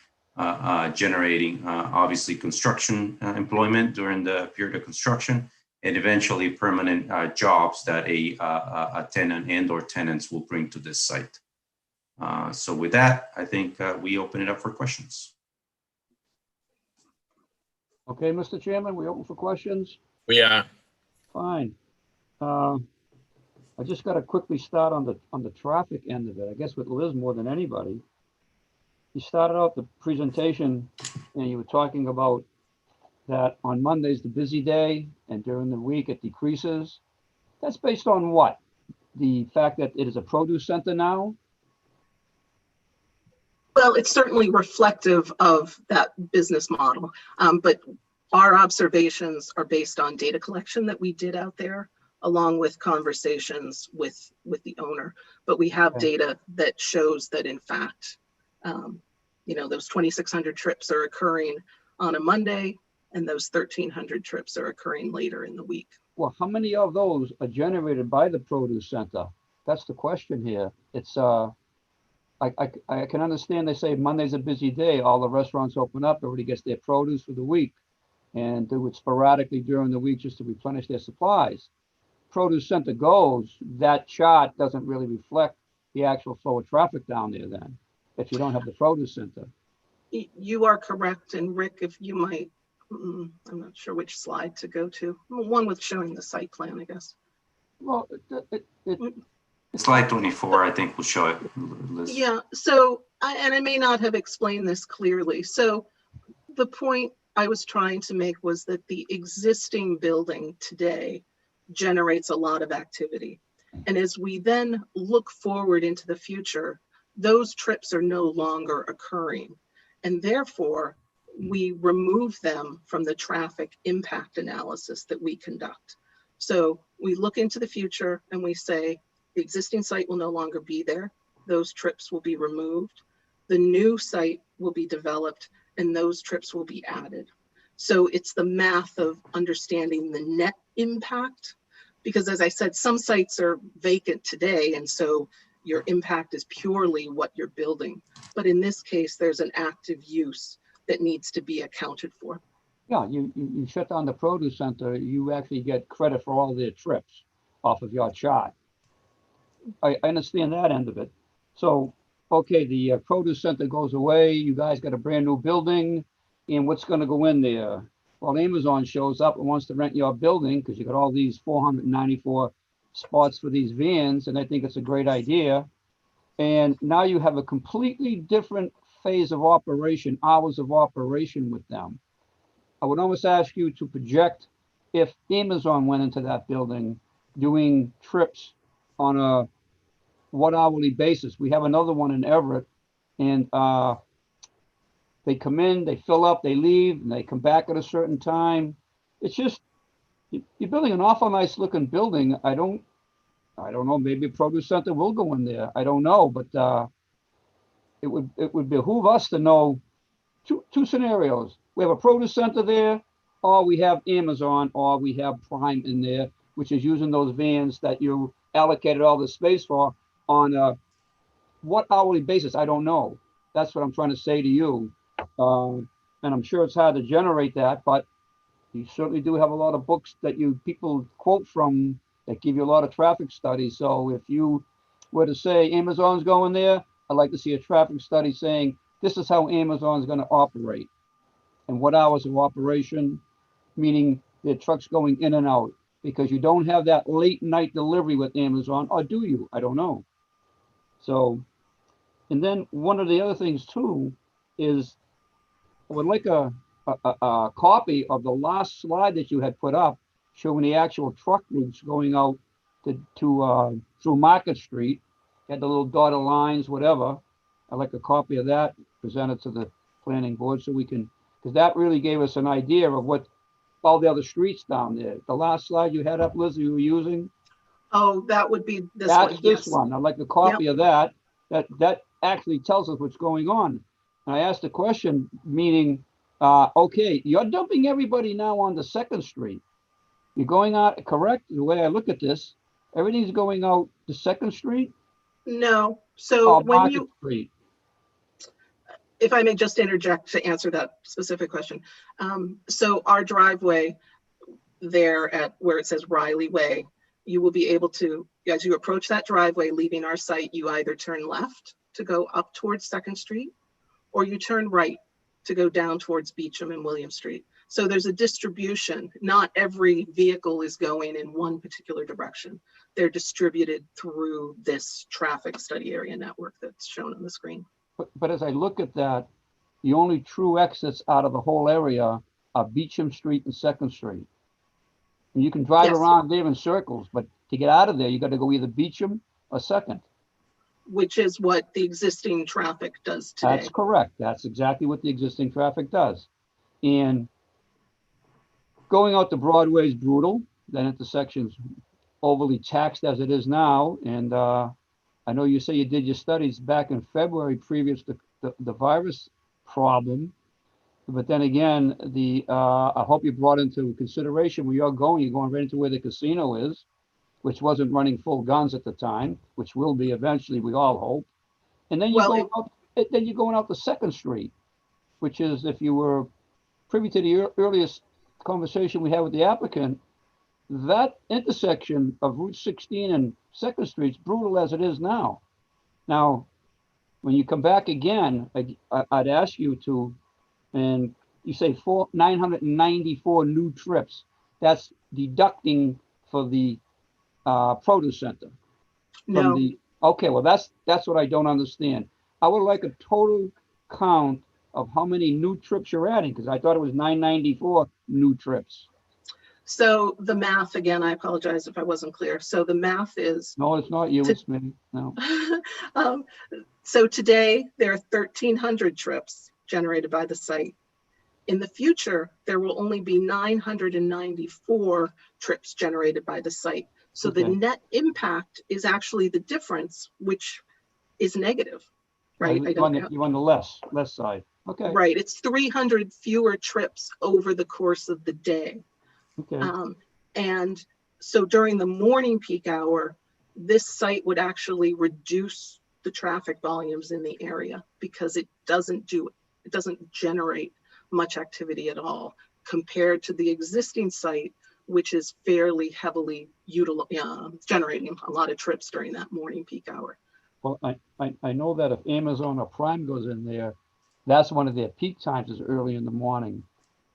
generating obviously construction employment during the period of construction, and eventually permanent jobs that a tenant and or tenants will bring to this site. So with that, I think we open it up for questions. Okay, Mr. Chairman, we open for questions? We are. Fine. I just got to quickly start on the traffic end of it, I guess with Liz more than anybody. You started out the presentation and you were talking about that on Monday's the busy day and during the week it decreases. That's based on what? The fact that it is a produce center now? Well, it's certainly reflective of that business model, but our observations are based on data collection that we did out there, along with conversations with the owner. But we have data that shows that in fact, you know, those 2,600 trips are occurring on a Monday, and those 1,300 trips are occurring later in the week. Well, how many of those are generated by the produce center? That's the question here. It's I can understand they say Monday's a busy day, all the restaurants open up, everybody gets their produce for the week and do it sporadically during the week just to replenish their supplies. Produce center goes, that chart doesn't really reflect the actual flow of traffic down there then, if you don't have the produce center. You are correct. And Rick, if you might, I'm not sure which slide to go to. One with showing the site plan, I guess. Well, Slide 24, I think, will show it, Liz. Yeah, so, and I may not have explained this clearly. So the point I was trying to make was that the existing building today generates a lot of activity. And as we then look forward into the future, those trips are no longer occurring. And therefore, we remove them from the traffic impact analysis that we conduct. So we look into the future and we say, the existing site will no longer be there. Those trips will be removed. The new site will be developed and those trips will be added. So it's the math of understanding the net impact, because as I said, some sites are vacant today. And so your impact is purely what you're building. But in this case, there's an active use that needs to be accounted for. Yeah, you shut down the produce center, you actually get credit for all their trips off of your chart. I understand that end of it. So, okay, the produce center goes away. You guys got a brand new building, and what's going to go in there? Well, Amazon shows up and wants to rent your building because you got all these 494 spots for these vans, and I think it's a great idea. And now you have a completely different phase of operation, hours of operation with them. I would almost ask you to project if Amazon went into that building doing trips on a what hourly basis. We have another one in Everett, and they come in, they fill up, they leave, and they come back at a certain time. It's just, you're building an awful nice looking building. I don't know, maybe a produce center will go in there. I don't know, but it would behoove us to know two scenarios. We have a produce center there, or we have Amazon, or we have Prime in there, which is using those vans that you allocated all the space for on a what hourly basis. I don't know. That's what I'm trying to say to you. And I'm sure it's hard to generate that, but you certainly do have a lot of books that people quote from that give you a lot of traffic studies. So if you were to say Amazon's going there, I'd like to see a traffic study saying this is how Amazon's going to operate and what hours of operation, meaning the trucks going in and out, because you don't have that late night delivery with Amazon, or do you? I don't know. So, and then one of the other things too is I would like a copy of the last slide that you had put up showing the actual truck routes going out to through Market Street. Had the little dotted lines, whatever. I'd like a copy of that presented to the planning board so we can, because that really gave us an idea of what all the other streets down there. The last slide you had up, Liz, you were using? Oh, that would be this That's one. this Yes. one. I'd like a copy of that. That actually tells us what's going on. And I asked the question, meaning, okay, you're dumping everybody now on the Second Street. You're going out, correct? The way I look at this, everything's going out to Second Street No. So or when Market you, Street. if I may just interject to answer that specific question. So our driveway there at where it says Riley Way, you will be able to, as you approach that driveway, leaving our site, you either turn left to go up towards Second Street, or you turn right to go down towards Beecham and William Street. So there's a distribution. Not every vehicle is going in one particular direction. They're distributed through this traffic study area network that's shown on the screen. But as I look at that, the only true exits out of the whole area are Beecham Street and Second Street. And you can drive Yes. around there in circles, but to get out of there, you got to go either Beecham or Second. Which is what the existing traffic does today. That's correct. That's exactly what the existing traffic does. And going out to Broadway is brutal. That intersection's overly taxed as it is now. And I know you say you did your studies back in February previous to the virus problem. But then again, I hope you brought into consideration where you're going right into where the casino is, which wasn't running full guns at the time, which will be eventually, we all hope. And then you're going out to Second Street, which is, if you were privy to the earliest conversation we had with the applicant, that intersection of Route 16 and Second Street is brutal as it is now. Now, when you come back again, I'd ask you to, and you say 994 new trips. That's deducting for the produce center. No. Okay, well, that's what I don't understand. I would like a total count of how many new trips you're adding, because I thought it was 994 new trips. So the math, again, I apologize if I wasn't clear. So the math is, No, it's not you, it's me. No. so today there are 1,300 trips generated by the site. In the future, there will only be 994 trips generated by the site. So the Okay. net impact is actually the difference, which is negative, right? I You're don't on have, you're on the less side. Okay. right, it's 300 fewer trips over the course of the day. Okay. And so during the morning peak hour, this site would actually reduce the traffic volumes in the area because it doesn't generate much activity at all compared to the existing site, which is fairly heavily generating a lot of trips during that morning peak hour. Well, I know that if Amazon or Prime goes in there, that's one of their peak times is early in the morning.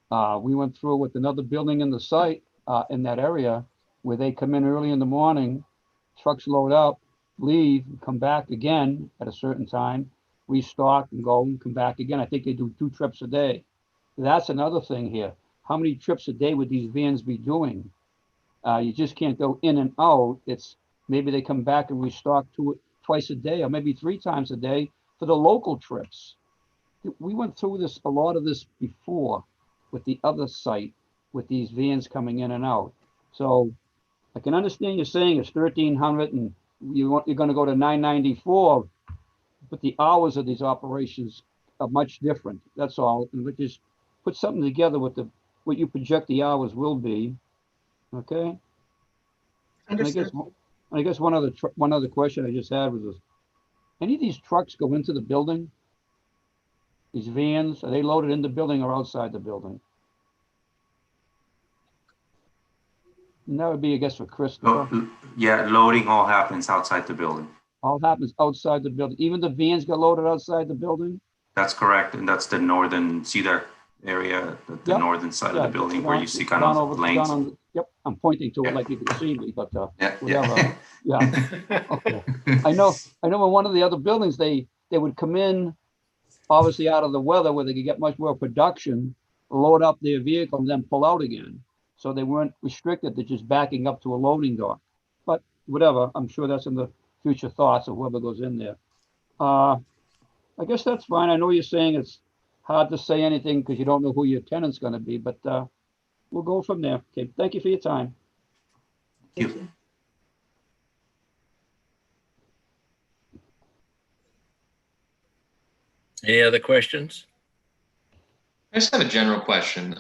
We went through with another building in the site in that area where they come in early in the morning, trucks load up, leave, and come back again at a certain time, restock and go and come back again. I think they do 2 trips a day. That's another thing here. How many trips a day would these vans be doing? You just can't go in and out. It's maybe they come back and restock twice a day, or maybe 3 times a day for the local trips. We went through a lot of this before with the other site, with these vans coming in and out. So I can understand you saying it's 1,300 and you're going to go to 994, but the hours of these operations are much different. That's all. And we just put something together with what you project the hours will be. Okay. Understood. And I guess one other question I just had was this: any of these trucks go into the building? These vans, are they loaded in the building or outside the building? And that would be, I guess, for Christopher. Yeah, loading all happens outside the building. All happens outside the building. Even the vans get loaded outside the building? That's correct. And that's the northern Cedar area, the northern side of the building where you see kind of lanes. Yep, I'm pointing to it like you can see me, but Yeah, whatever. Yeah. Okay. I know in one of the other buildings, they would come in, obviously out of the weather where they could get much more production, load up their vehicle and then pull out again. So they weren't restricted to just backing up to a loading dock. But whatever, I'm sure that's in the future thoughts of whoever goes in there. I guess that's fine. I know you're saying it's hard to say anything because you don't know who your tenant's going to be, but we'll go from there. Okay, thank you for your time. Thank you. Any other questions? I just have a general question.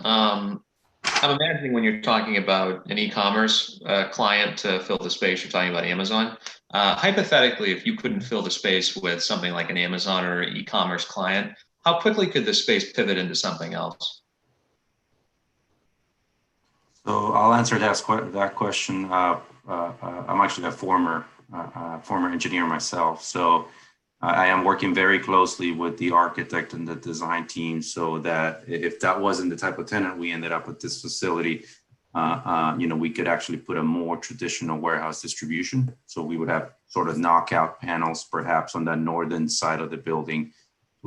I'm imagining when you're talking about an e-commerce client to fill the space, you're talking about Amazon. Hypothetically, if you couldn't fill the space with something like an Amazon or e-commerce client, how quickly could the space pivot into something else? So I'll answer that question. I'm actually a former engineer myself. So I am working very closely with the architect and the design team so that if that wasn't the type of tenant we ended up with this facility, we could actually put a more traditional warehouse distribution. So we would have sort of knockout panels perhaps on the northern side of the building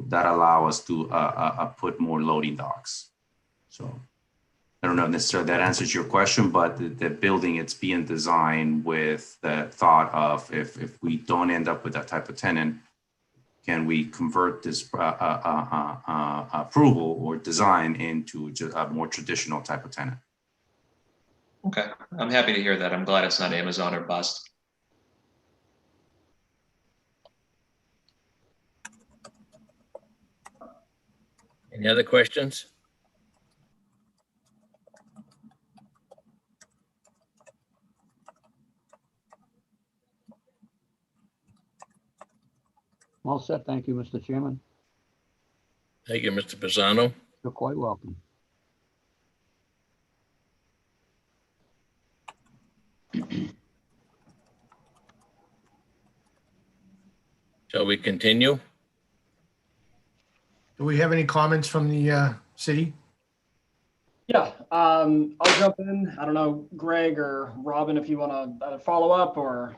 that allow us to put more loading docks. So I don't know if necessarily that answers your question, but the building, it's being designed with the thought of if we don't end up with that type of tenant, can we convert this approval or design into a more traditional type of tenant? Okay, I'm happy to hear that. I'm glad it's not Amazon or bust. Any other questions? Well said. Thank you, Mr. Chairman. Thank you, Mr. Pisano. You're quite welcome. Shall we continue? Do we have any comments from the city? Yeah, I'll jump in. I don't know, Greg or Robin, if you want to follow up or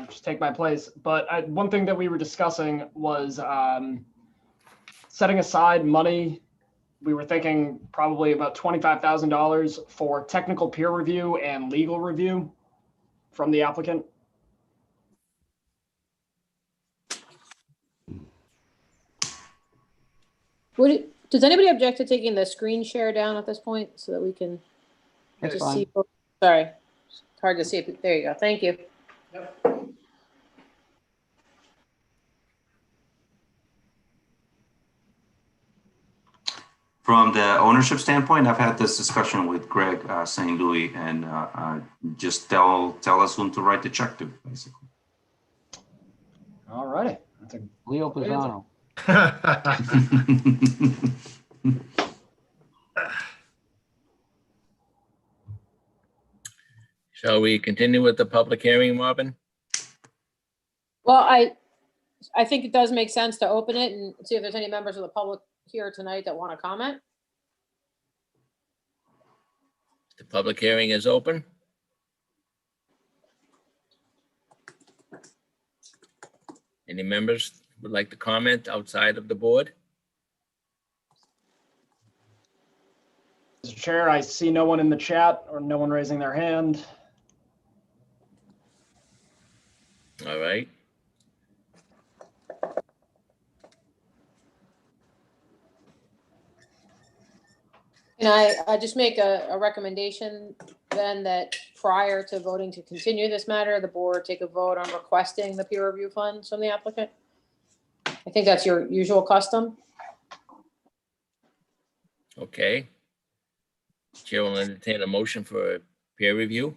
just take my place. But one thing that we were discussing was setting aside money. We were thinking probably about $25,000 for technical peer review and legal review from the applicant. Does anybody object to taking the screen share down at this point so that we can That's just fine. see? Sorry, it's hard to see. There you go. Thank you. From the ownership standpoint, I've had this discussion with Greg St. Louis, and just tell us whom to write the check to, basically. All righty. That's a Leo Pisano. Shall we continue with the public hearing, Robin? Well, I think it does make sense to open it and see if there's any members of the public here tonight that want to comment. The public hearing is open. Any members would like to comment outside of the board? Mr. Chair, I see no one in the chat or no one raising their hand. Can I just make a recommendation then that prior to voting to continue this matter, the board take a vote on requesting the peer review funds from the applicant? I think that's your usual custom. Okay. Chair will entertain a motion for peer review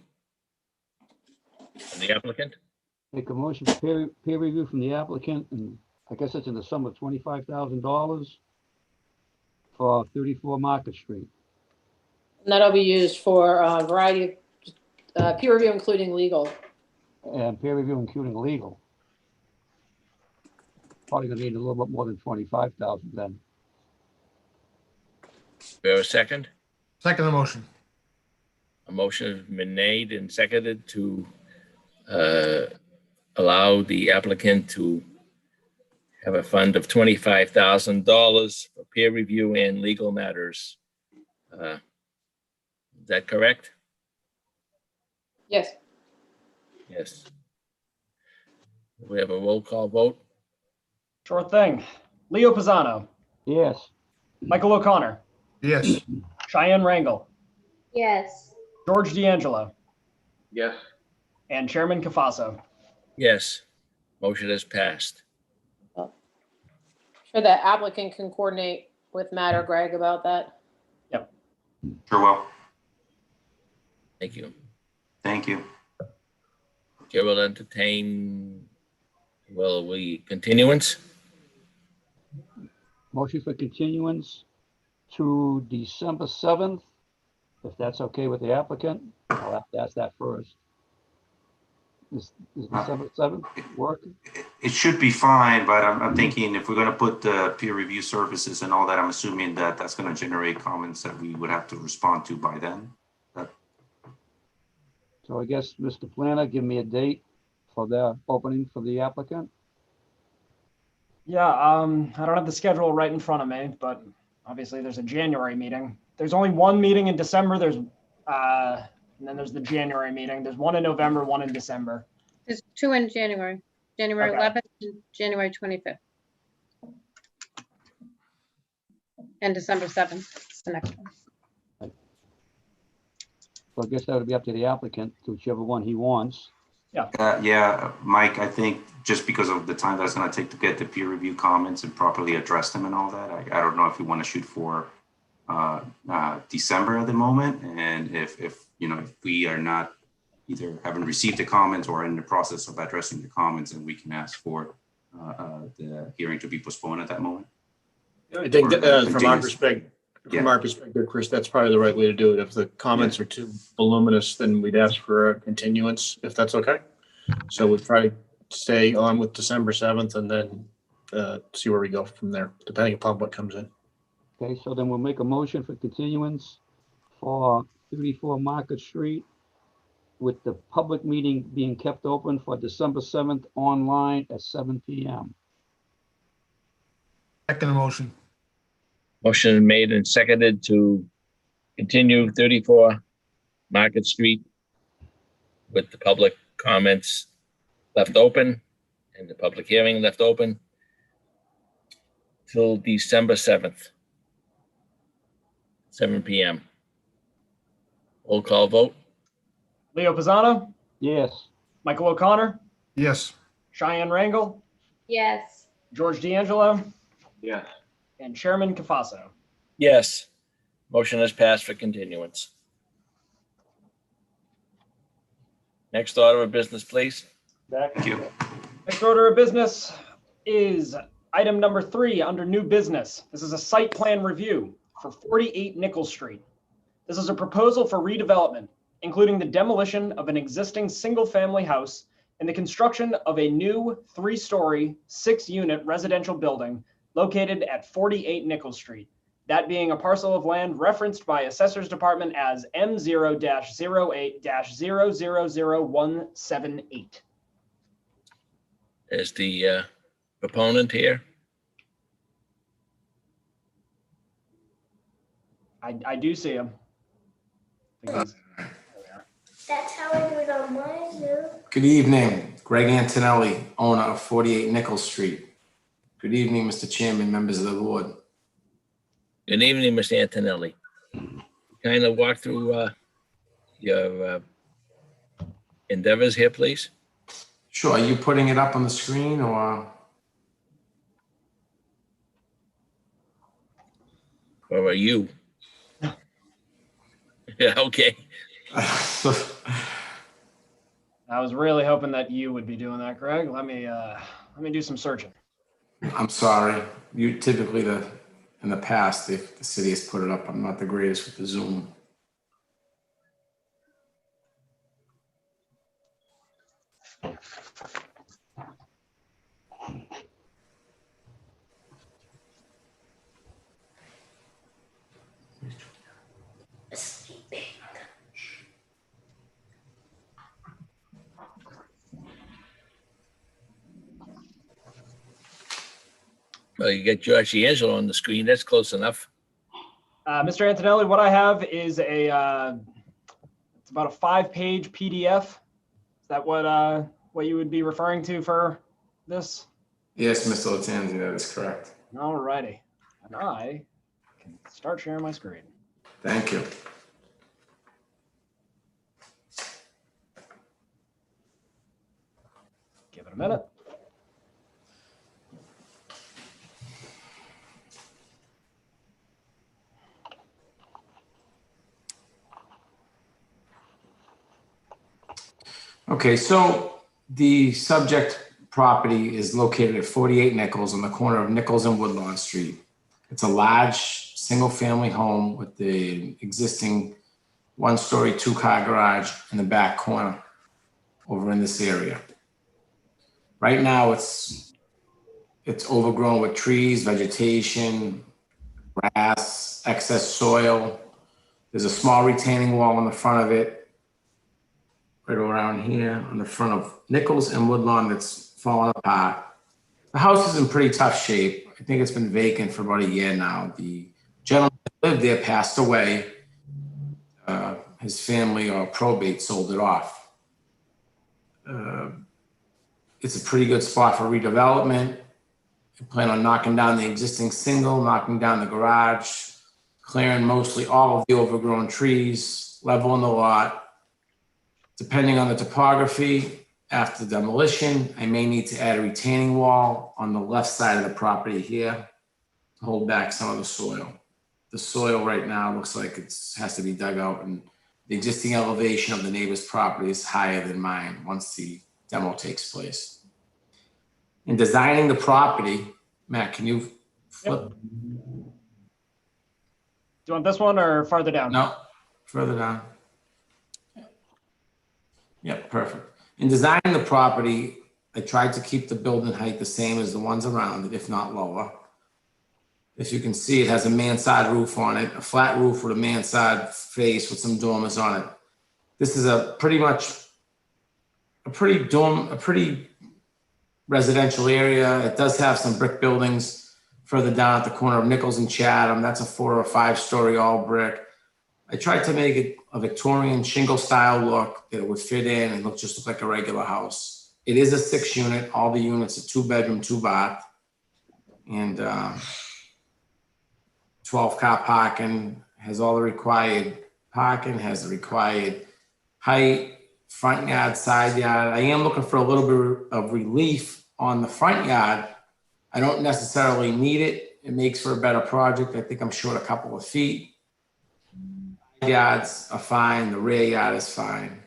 from the applicant. Make a motion for peer review from the applicant, and I guess it's in the sum of $25,000 for 34 Market Street. And that'll be used for a variety of peer review, including legal. And peer review including legal. Probably gonna need a little bit more than 25,000 then. We have a second? Second the motion. A motion has been made and seconded to allow the applicant to have a fund of $25,000 for peer review and legal matters. Is that correct? Yes. Yes. We have a roll call vote. Sure thing. Leo Pisano, Yes. Michael O'Connor, Yes. Cheyenne Rangle, Yes. George D'Angelo, Yes. and Chairman Cafaso. Yes. Motion is passed. Sure the applicant can coordinate with Matt or Greg about that. Sure will. Thank you. Thank you. Chair will entertain, well, continuance? Motion for continuance to December 7th, if that's okay with the applicant. I'll have to ask that first. Is December 7th work? It should be fine, but I'm thinking if we're going to put the peer review services and all that, I'm assuming that that's going to generate comments that we would have to respond to by then. So I guess, Mr. Planner, give me a date for the opening for the applicant. Yeah, I don't have the schedule right in front of me, but obviously there's a January meeting. There's only one meeting in December. And then there's the January meeting. There's one in November, one in December. There's two in January, January Okay. 11th and January 25th. And December 7th, is the next one. So I guess that would be up to the applicant, to whichever one he wants. Yeah, Mike, I think just because of the time that's going to take to get the peer review comments and properly address them and all that, I don't know if you want to shoot for December at the moment. And if we are not either haven't received the comments or in the process of addressing the comments, and we can ask for the hearing to be postponed at that moment. I think that, from our Continuous. perspective, Chris, that's probably the right way to do it. If the comments are too voluminous, then we'd ask for a continuance, if that's okay. So we'd try to stay on with December 7th and then see where we go from there, depending upon what comes in. Okay, so then we'll make a motion for continuance for 34 Market Street, with the public meeting being kept open for December 7th online at 7 p.m. Second the motion. Motion made and seconded to continue 34 Market Street with the public comments left open and the public hearing left open till December 7th, 7 p.m. Roll call vote. Leo Pisano, Yes. Michael O'Connor, Yes. Cheyenne Rangle, Yes. George D'Angelo, Yes. and Chairman Cafaso. Yes. Motion is passed for continuance. Next order of business, please. Thank you. Next order of business is item number 3 under new business. This is a site plan review for 48 Nickel Street. This is a proposal for redevelopment, including the demolition of an existing single-family house and the construction of a new 3-story, 6-unit residential building located at 48 Nickel Street, that being a parcel of land referenced by Assessor's Department as M0-08-000178. Is the proponent here? I do see him. That's how I do it on mine too. Good evening, Greg Antonelli, owner of 48 Nickel Street. Good evening, Mr. Chairman, members of the board. Good evening, Mr. Antonelli. kind of walk through your endeavors here, please? Sure, are you putting it up on the screen or? Or are you? Yeah, okay. I was really hoping that you would be doing that, Greg. Let me do some searching. I'm sorry. You typically in the past, if the city has put it up, I'm not the greatest with the Zoom. Well, you got George D'Angelo on the screen. That's close enough. Mr. Antonelli, what I have is it's about a 5-page PDF. Is that what you would be referring to for this? Yes, Mr. Latanzi, that is correct. All righty. And I can start sharing my screen. Thank you. Give it a minute. Okay, so the subject property is located at 48 Nichols on the corner of Nichols and Woodlawn Street. It's a large, single-family home with the existing one-story, two-car garage in the back corner over in this area. Right now, it's overgrown with trees, vegetation, grass, excess soil. There's a small retaining wall in the front of it, right around here on the front of Nichols and Woodlawn that's falling apart. The house is in pretty tough shape. I think it's been vacant for about a year now. The gentleman that lived there passed away. His family or probate sold it off. It's a pretty good spot for redevelopment. I plan on knocking down the existing single, knocking down the garage, clearing mostly all of the overgrown trees, leveling the lot. Depending on the topography, after demolition, I may need to add a retaining wall on the left side of the property here to hold back some of the soil. The soil right now looks like it has to be dug out, and the existing elevation of the neighbor's property is higher than mine once the demo takes place. In designing the property, Matt, can you flip? Yep. Do you want this one or farther down? No, further down. Yep, perfect. In designing the property, I tried to keep the building height the same as the ones around it, if not lower. As you can see, it has a mansard roof on it, a flat roof with a mansard face with some dormers on it. This is a pretty residential area. It does have some brick buildings further down at the corner of Nichols and Chatham. That's a 4 or 5 story all brick. I tried to make it a Victorian shingle style look that it would fit in and look like a regular house. It is a 6 unit. All the units are 2 bedroom, 2 bath, and 12 car parking, has all the required parking, has the required height, front yard, side yard. I am looking for a little bit of relief on the front yard. I don't necessarily need it. It makes for a better project. I think I'm short a couple of feet. Yards are fine. The rear yard is fine.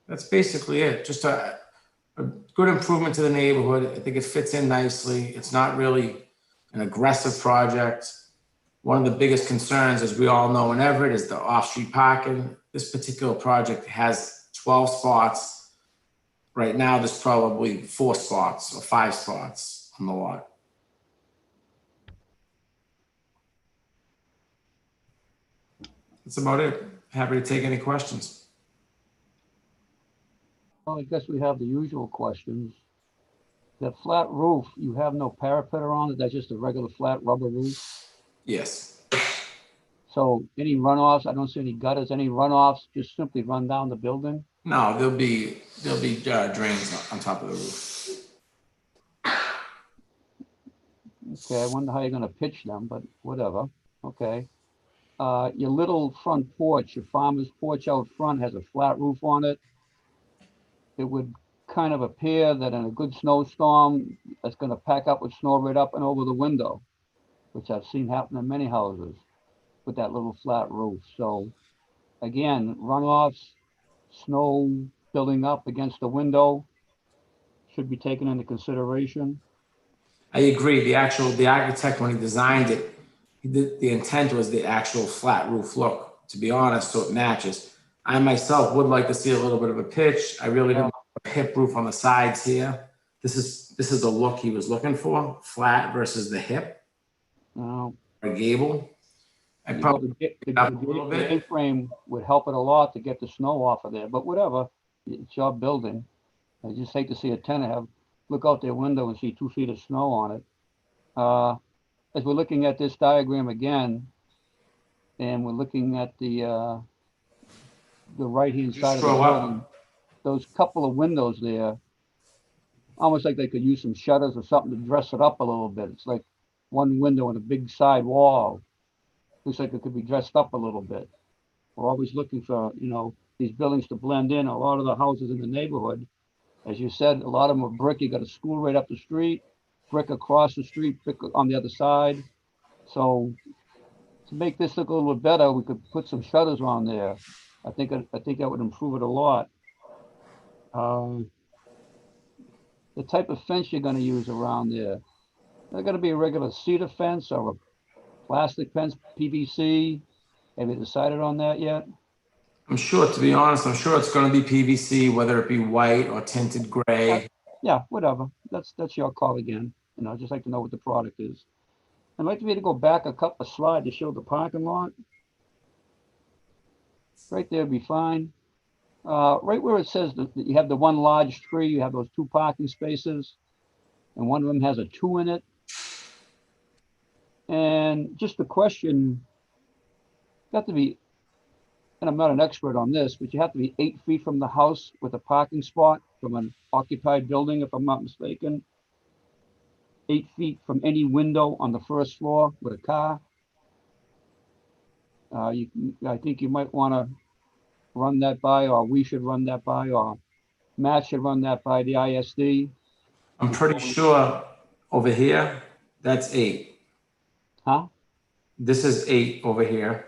That's basically it. Just a good improvement to the neighborhood. I think it fits in nicely. It's not really an aggressive project. One of the biggest concerns, as we all know in Everett, is the off-street parking. This particular project has 12 spots. Right now, there's probably 4 spots or 5 spots on the lot. That's about it. Happy to take any questions. Well, I guess we have the usual questions. That flat roof, you have no parapet around it? That's just a regular flat rubber roof? Yes. So any runoffs, I don't see any gutters, any runoffs, just simply run down the building? No, there'll be drains on top of the roof. Okay, I wonder how you're gonna pitch them, but whatever. Okay. your little front porch, your farmer's porch out front has a flat roof on it. It would kind of appear that in a good snowstorm, it's gonna pack up with snow right up and over the window, which I've seen happen in many houses with that little flat roof. So again, runoffs, snow building up against the window should be taken into consideration. I agree. The architect, when he designed it, the intent was the actual flat roof look, to be honest, so it matches. I myself would like to see a little bit of a pitch. I really didn't like a hip roof on the sides here. This is the look he was looking for, flat versus the hip Now, or gable. I you know, probably the A-frame would help it a lot to get the snow off of there, but whatever, it's your building. I just hate to see a tenant look out their window and see 2 feet of snow on it. As we're looking at this diagram again, and we're looking at the right-hand side of the scroll up. building, those couple of windows there, almost like they could use some shutters or something to dress it up a little bit. It's like one window and a big side wall. Looks like it could be dressed up a little bit. We're always looking for, these buildings to blend in. A lot of the houses in the neighborhood, as you said, a lot of them are brick. You got a school right up the street, brick across the street, brick on the other side. So to make this look a little bit better, we could put some shutters on there. I think that would improve it a lot. The type of fence you're going to use around there, they're going to be a regular cedar fence or a plastic fence, PVC. Have you decided on that yet? I'm sure, to be honest, I'm sure it's going to be PVC, whether it be white or tinted gray. Yeah, whatever. That's your call again. I'd just like to know what the product is. I'd like to be able to go back a couple of slides to show the parking lot. Right there would be fine. Right where it says that you have the one large tree, you have those 2 parking spaces, and one of them has a 2 in it. And just the question, you have to be, and I'm not an expert on this, but you have to be 8 feet from the house with a parking spot from an occupied building, if I'm not mistaken. 8 feet from any window on the first floor with a car. I think you might want to run that by, or we should run that by, or Matt should run that by the ISD. I'm pretty sure over here, that's 8. Huh? This is 8 over here.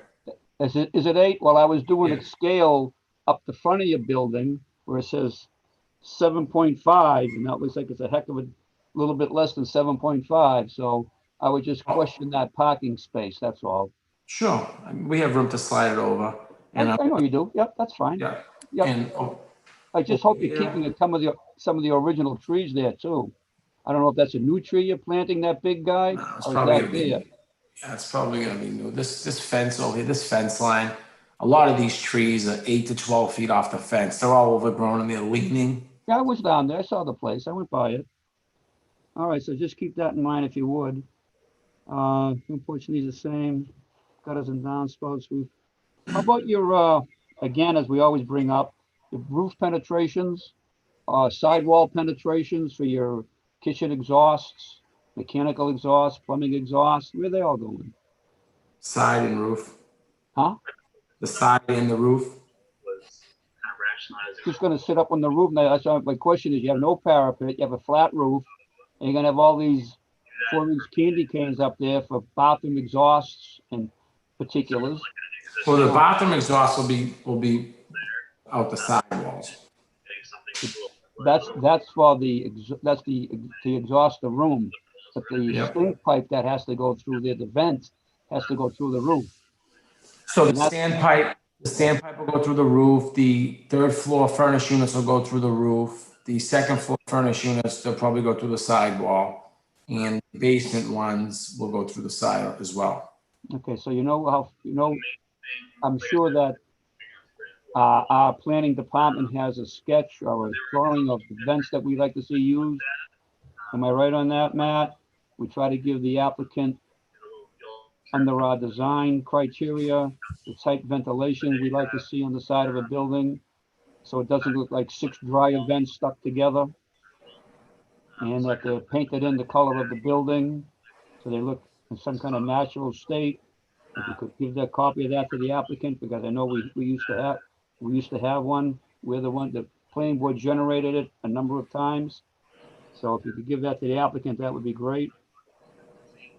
Is it 8? Well, I was doing a scale up the front of your building where it says 7.5, and that looks like it's a heck of a little bit less than 7.5. So I would just question that parking space. That's all. Sure, I mean, we have room to slide it over. And I know you do. Yep, that's fine. Yeah. Yep. And I just hope you're keeping some of the original trees there too. I don't know if that's a new tree you're planting, that big guy. it's or is probably that gonna be, there? yeah, it's probably gonna be new. This fence over here, this fence line, a lot of these trees are 8 to 12 feet off the fence. They're all overgrown and they're leaning. Yeah, I was down there. I saw the place. I went by it. All right, so just keep that in mind if you would. Unfortunately, the same gutters and downspouts. How about your, again, as we always bring up, the roof penetrations, sidewall penetrations for your kitchen exhausts, mechanical exhausts, plumbing exhausts? Where are they all going? Side and roof. Huh? The side and the roof. Just going to sit up on the roof. Now, that's my question is, you have no parapet, you have a flat roof, and you're going to have all these 4-inch candy canes up there for bathroom exhausts and particulars. Well, the bathroom exhaust will be out the sidewalls. That's for to exhaust the room, but the stink pipe that has to go through there, the vent has to go through the roof. So the standpipe will go through the roof. The 3rd floor furnace units will go through the roof. The 2nd floor furnace units, they'll probably go through the sidewall, and the basement ones will go through the side as well. Okay, so I'm sure that our planning department has a sketch or a drawing of the vents that we like to see used. Am I right on that, Matt? We try to give the applicant, under our design criteria, the type ventilation we like to see on the side of a building, so it doesn't look like 6 dry vents stuck together, and that they're painted in the color of the building, so they look in some kind of natural state. If you could give that copy of that to the applicant, because I know we used to have one. We're the one, the planning board generated it a number of times. So if you could give that to the applicant, that would be great.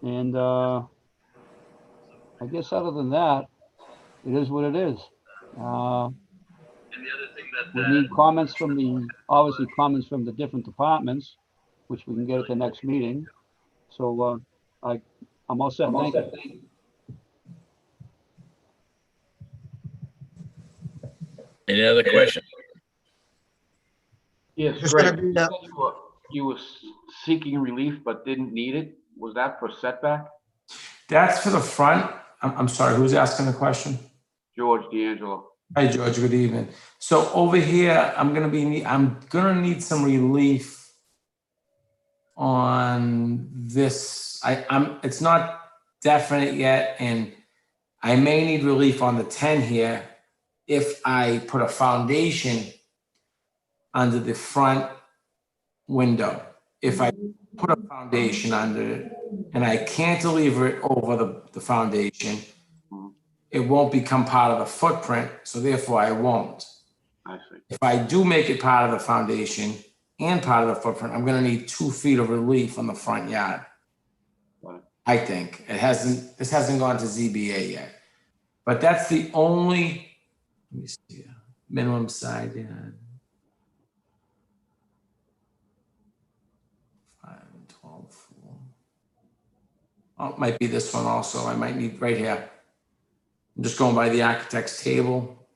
And, I guess other than that, it is what it is. We need comments from obviously comments from the different departments, which we can get at the next meeting. So, I'm all set. Thank you. Any other questions? Yes, There's Greg, gonna be, you said you were seeking relief but didn't need it. Was that for setback? That's for the front. I'm sorry, who's asking the question? George D'Angelo. Hi, George, good evening. So over here, I'm gonna need some relief on this. It's not definite yet, and I may need relief on the 10 here if I put a foundation under the front window. If I put a foundation under it and I cantilever it over the foundation, it won't become part of the footprint, so therefore I won't. I see. If I do make it part of the foundation and part of the footprint, I'm gonna need 2 feet of relief on the front yard. Right. I think. This hasn't gone to ZBA yet. But that's the only, let me see, minimum side yard. 5 and 12, 4. Oh, it might be this one also. I might need right here. I'm just going by the architect's table.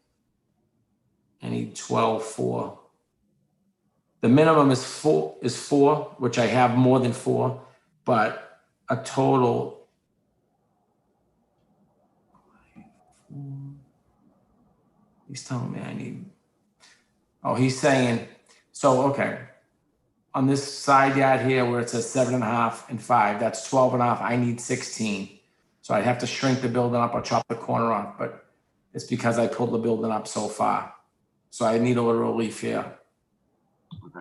I need 12, 4. The minimum is 4, which I have more than 4, but a total. He's telling me I need, he's saying, so, okay. On this side yard here where it says 7.5 and 5, that's 12.5, I need 16. So I'd have to shrink the building up or chop the corner off, but it's because I pulled the building up so far. So I need a little relief here. Okay.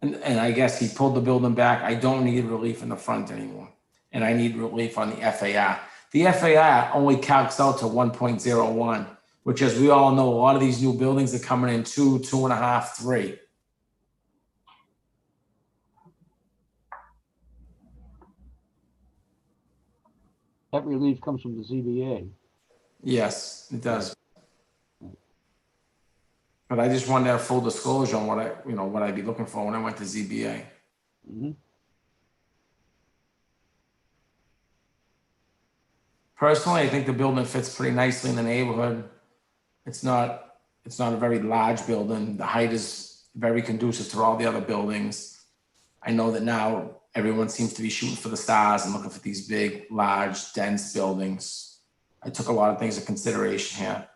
And I guess he pulled the building back. I don't need relief in the front anymore. And I need relief on the FAR. The FAR only calcs out to 1.01, which, as we all know, a lot of these new buildings are coming in 2, 2.5, 3. That relief comes from the ZBA. Yes, it does. But I just wanted to have full disclosure on what I'd be looking for when I went to ZBA. Mhm. Personally, I think the building fits pretty nicely in the neighborhood. It's not a very large building. The height is very conducive to all the other buildings. I know that now everyone seems to be shooting for the stars and looking for these big, large, dense buildings. I took a lot of things into consideration here.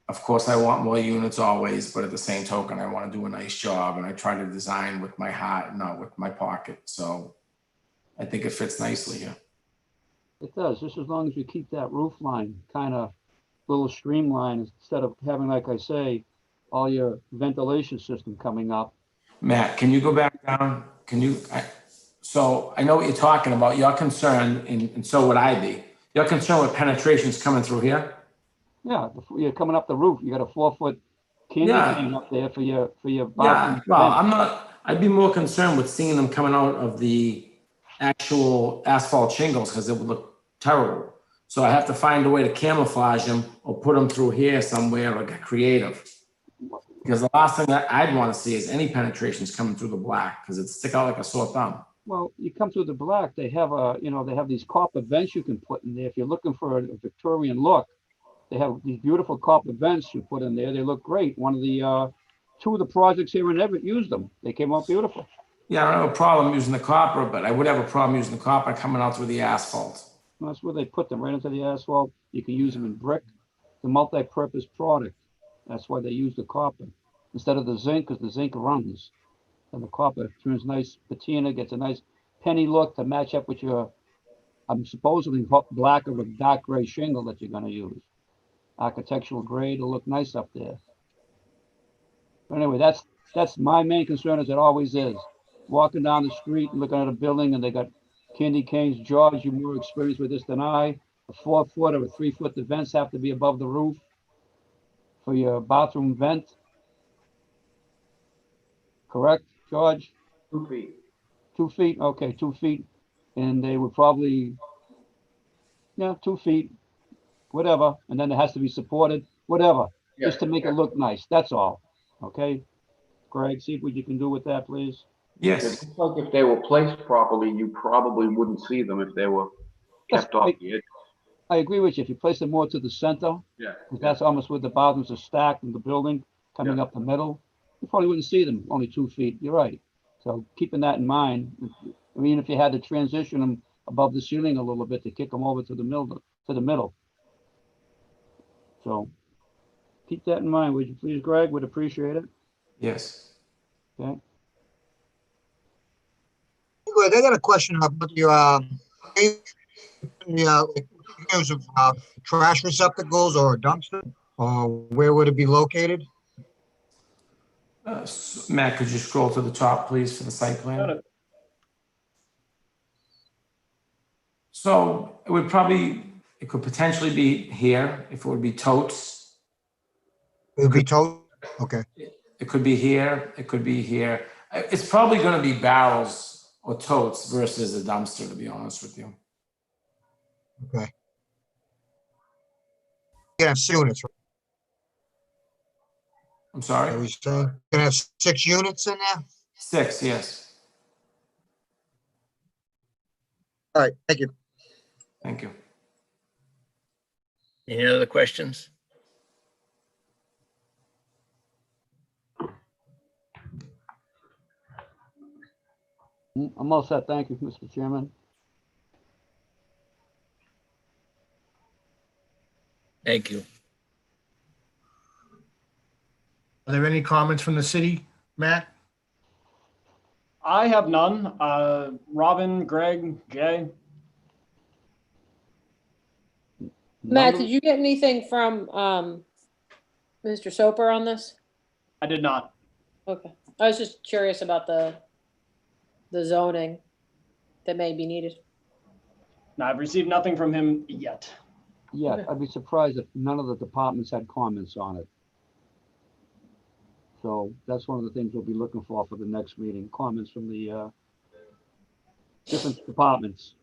Of course, I want more units always, but at the same token, I want to do a nice job, and I try to design with my heart, not with my pocket. So I think it fits nicely here. It does, just as long as you keep that roof line kind of little streamlined instead of having, like I say, all your ventilation system coming up. Matt, can you go back down? So I know what you're talking about. You're concerned, and so would I be. You're concerned with penetrations coming through here? Yeah, you're coming up the roof, you got a 4-foot candy Yeah. cane up there for your Yeah, bathroom. well, I'd be more concerned with seeing them coming out of the actual asphalt shingles because it would look terrible. So I have to find a way to camouflage them or put them through here somewhere or get creative. Because the last thing that I'd want to see is any penetrations coming through the black because it'd stick out like a sore thumb. Well, you come through the black, they have these copper vents you can put in there. If you're looking for a Victorian look, they have these beautiful copper vents you put in there. They look great. One of the, 2 of the projects here in Everett used them. They came out beautiful. Yeah, I don't have a problem using the copper, but I would have a problem using the copper coming out through the asphalt. And that's where they put them, right into the asphalt. You can use them in brick. The multi-purpose product. That's why they use the copper instead of the zinc, because the zinc runs. And the copper turns nice patina, gets a nice penny look to match up with your, supposedly black or a dark gray shingle that you're going to use. Architectural grade will look nice up there. But anyway, that's my main concern, as it always is. Walking down the street and looking at a building and they got candy canes. George, you're more experienced with this than I. a 4-foot or a 3-foot, the vents have to be above the roof for your bathroom vent. Correct, George? 2 feet. 2 feet, okay, 2 feet. And they would probably, yeah, 2 feet, whatever. And then it has to be supported, whatever, just to make it look nice. That's all. Okay? Greg, see what you can do with that, please. It looks like if they were placed properly, you probably wouldn't see them if they were Yes, kept off the edge. I agree with you. If you place them more to the center, Yeah. 'cause that's almost where the bathrooms are stacked in the building, coming up the middle, you probably wouldn't see them, only 2 feet. You're right. So keeping that in mind, I mean, if you had to transition them above the ceiling a little bit to kick them over to the middle. So keep that in mind, would you please, Greg? Would appreciate it. Yes. Okay. Greg, I got a question about your, like, areas of trash receptacles or a dumpster, or where would it be located? Matt, could you scroll to the top, please, for the site plan? So it could potentially be here, if it would be totes. It would be totes? Okay. It could be here, it could be here. It's probably gonna be barrels or totes versus a dumpster, to be honest with you. Okay. You can have 6 units, right? I'm sorry? Are we saying you can have 6 units in there? 6, yes. All right, thank you. Thank you. Any other questions? I'm all set. Thank you, Mr. Chairman. Thank you. Are there any comments from the city, Matt? I have none. Robin, Greg, Jay? Matt, did you get anything from Mr. Soper on this? I did not. Okay, I was just curious about the zoning that may be needed. No, I've received nothing from him yet. Yeah, I'd be surprised if none of the departments had comments on it. So that's one of the things we'll be looking for the next meeting, comments from the different departments.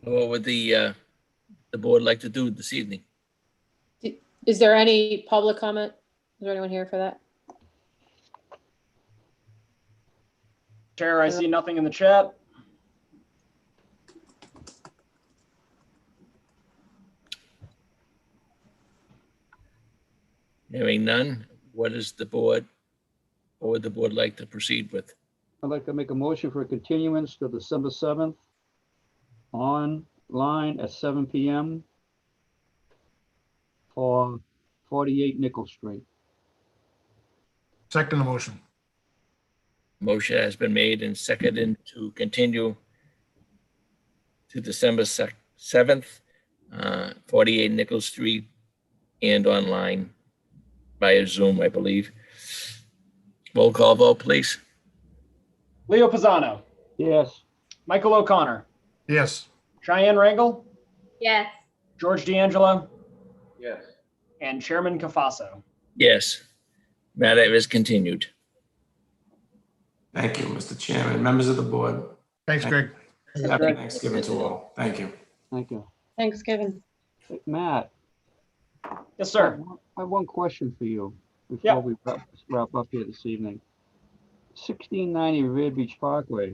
What would the board like to do this evening? Is there any public comment? Is there anyone here for that? Chair, I see nothing in the chat. Hearing none, what is the board, or would the board like to proceed with? I'd like to make a motion for a continuance to December 7th, online at 7 PM for 48 Nickel Street. Second motion. Motion has been made and seconded to continue to December 7th, 48 Nichols Street, and online via Zoom, I believe. Roll call vote, please. Leo Pisano, Yes. Michael O'Connor, Yes. Cheyenne Rangle, Yes. George D'Angelo, Yes. and Chairman Cafaso. Yes. Matter is continued. Thank you, Mr. Chairman, members of the board. Thanks, Greg. Happy Thanksgiving to all. Thank you. Thank you. Thanksgiving. Hey, Matt, Yes, sir. I have one question for you Yeah. before we wrap up here this evening. 1690 Revere Beach Parkway.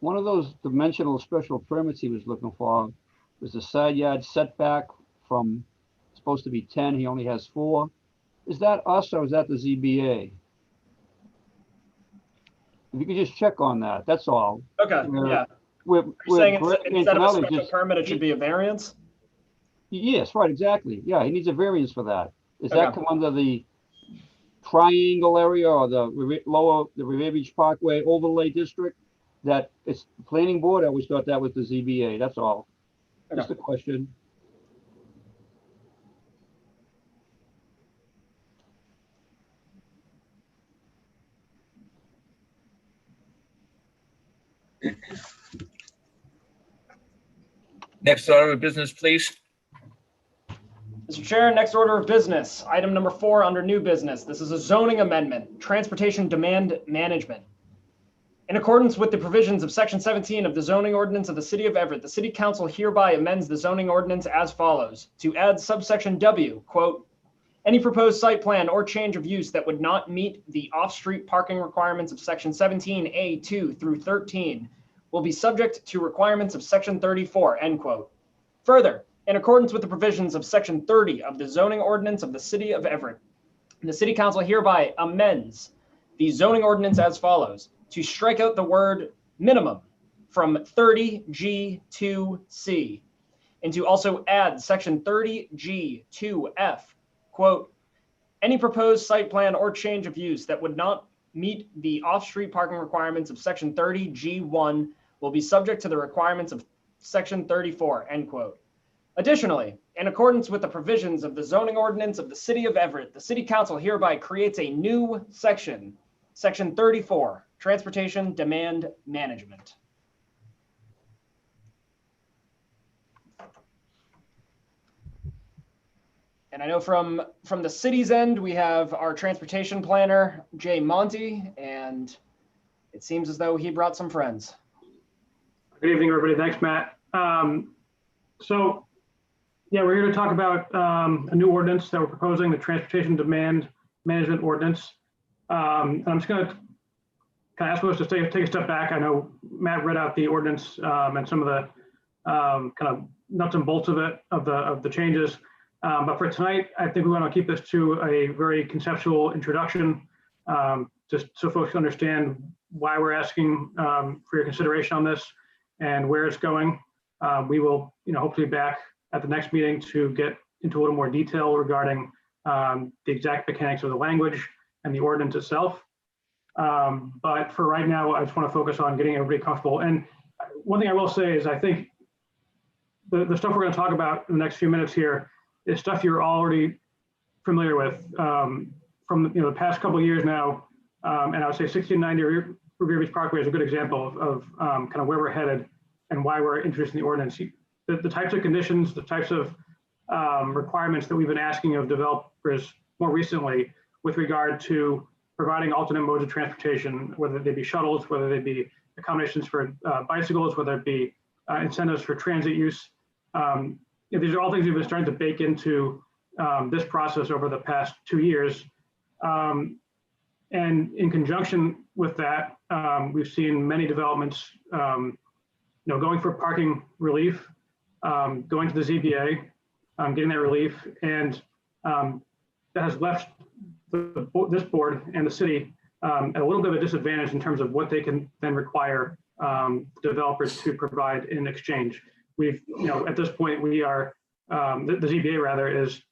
One of those dimensional special permits he was looking for was a side yard setback from supposed to be 10, he only has 4. Is that us or is that the ZBA? If you could just check on that, that's all. Okay, yeah. You're saying instead of a special permit, it should be a variance? Yes, right, exactly. Yeah, he needs a variance for that. Does that Okay. come under the triangle area or the Revere Beach Parkway overlay district? That it's the planning board? I always thought that was the ZBA, that's all. Just a question. Next order of business, please. Mr. Chair, next order of business, item number 4 under new business. This is a zoning amendment, transportation demand management. In accordance with the provisions of section 17 of the zoning ordinance of the city of Everett, the city council hereby amends the zoning ordinance as follows: to add subsection W, quote, any proposed site plan or change of use that would not meet the off-street parking requirements of section 17A2 through 13 will be subject to requirements of section 34, end quote. Further, in accordance with the provisions of section 30 of the zoning ordinance of the city of Everett, the city council hereby amends the zoning ordinance as follows: to strike out the word minimum from 30G2C and to also add section 30G2F, quote, any proposed site plan or change of use that would not meet the off-street parking requirements of section 30G1 will be subject to the requirements of section 34, end quote. Additionally, in accordance with the provisions of the zoning ordinance of the city of Everett, the city council hereby creates a new section, section 34, transportation demand management. And I know from the city's end, we have our transportation planner, Jay Monty, and it seems as though he brought some friends. Good evening, everybody. Thanks, Matt. So, yeah, we're here to talk about a new ordinance that we're proposing, the Transportation Demand Management Ordinance. And I'm just going to kind of ask us to take a step back. I know Matt read out the ordinance and some of the kind of nuts and bolts of it, of the changes. But for tonight, I think we want to keep this to a very conceptual introduction, just so folks understand why we're asking for your consideration on this and where it's going. We will, hopefully back at the next meeting to get into a little more detail regarding the exact mechanics of the language and the ordinance itself. But for right now, I just want to focus on getting everybody comfortable. And one thing I will say is I think the stuff we're going to talk about in the next few minutes here is stuff you're already familiar with from the past couple of years now. And I would say 1690 Revere Beach Parkway is a good example of kind of where we're headed and why we're interested in the ordinance. The types of conditions, the types of requirements that we've been asking of developers more recently with regard to providing alternate modes of transportation, whether they be shuttles, whether they be accommodations for bicycles, whether it be incentives for transit use. These are all things we've been starting to bake into this process over the past 2 years. And in conjunction with that, we've seen many developments, going for parking relief, going to the ZBA, getting that relief, and that has left this board and the city at a little bit of a disadvantage in terms of what they can then require developers to provide in exchange. We've, at this point, we are, the ZBA rather is,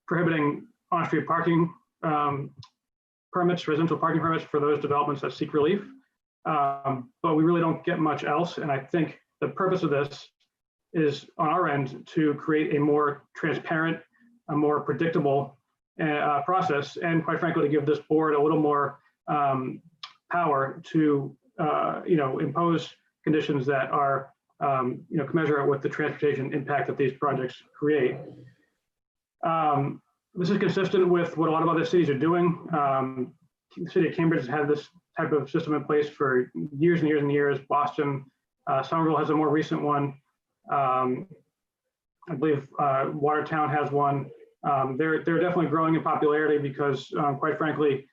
prohibiting on-street parking permits, residential parking permits for those developments that seek relief. But we really don't get much else. And I think the purpose of this is on our end to create a more transparent, a more predictable process, and quite frankly, to give this board a little more power to, impose conditions that are, commensurate with the transportation impact that these projects create. This is consistent with what a lot of other cities are doing. The city of Cambridge has had this type of system in place for years and years and years. Boston, Somerville has a more recent one. I believe Watertown has one. They're definitely growing in popularity because, quite frankly,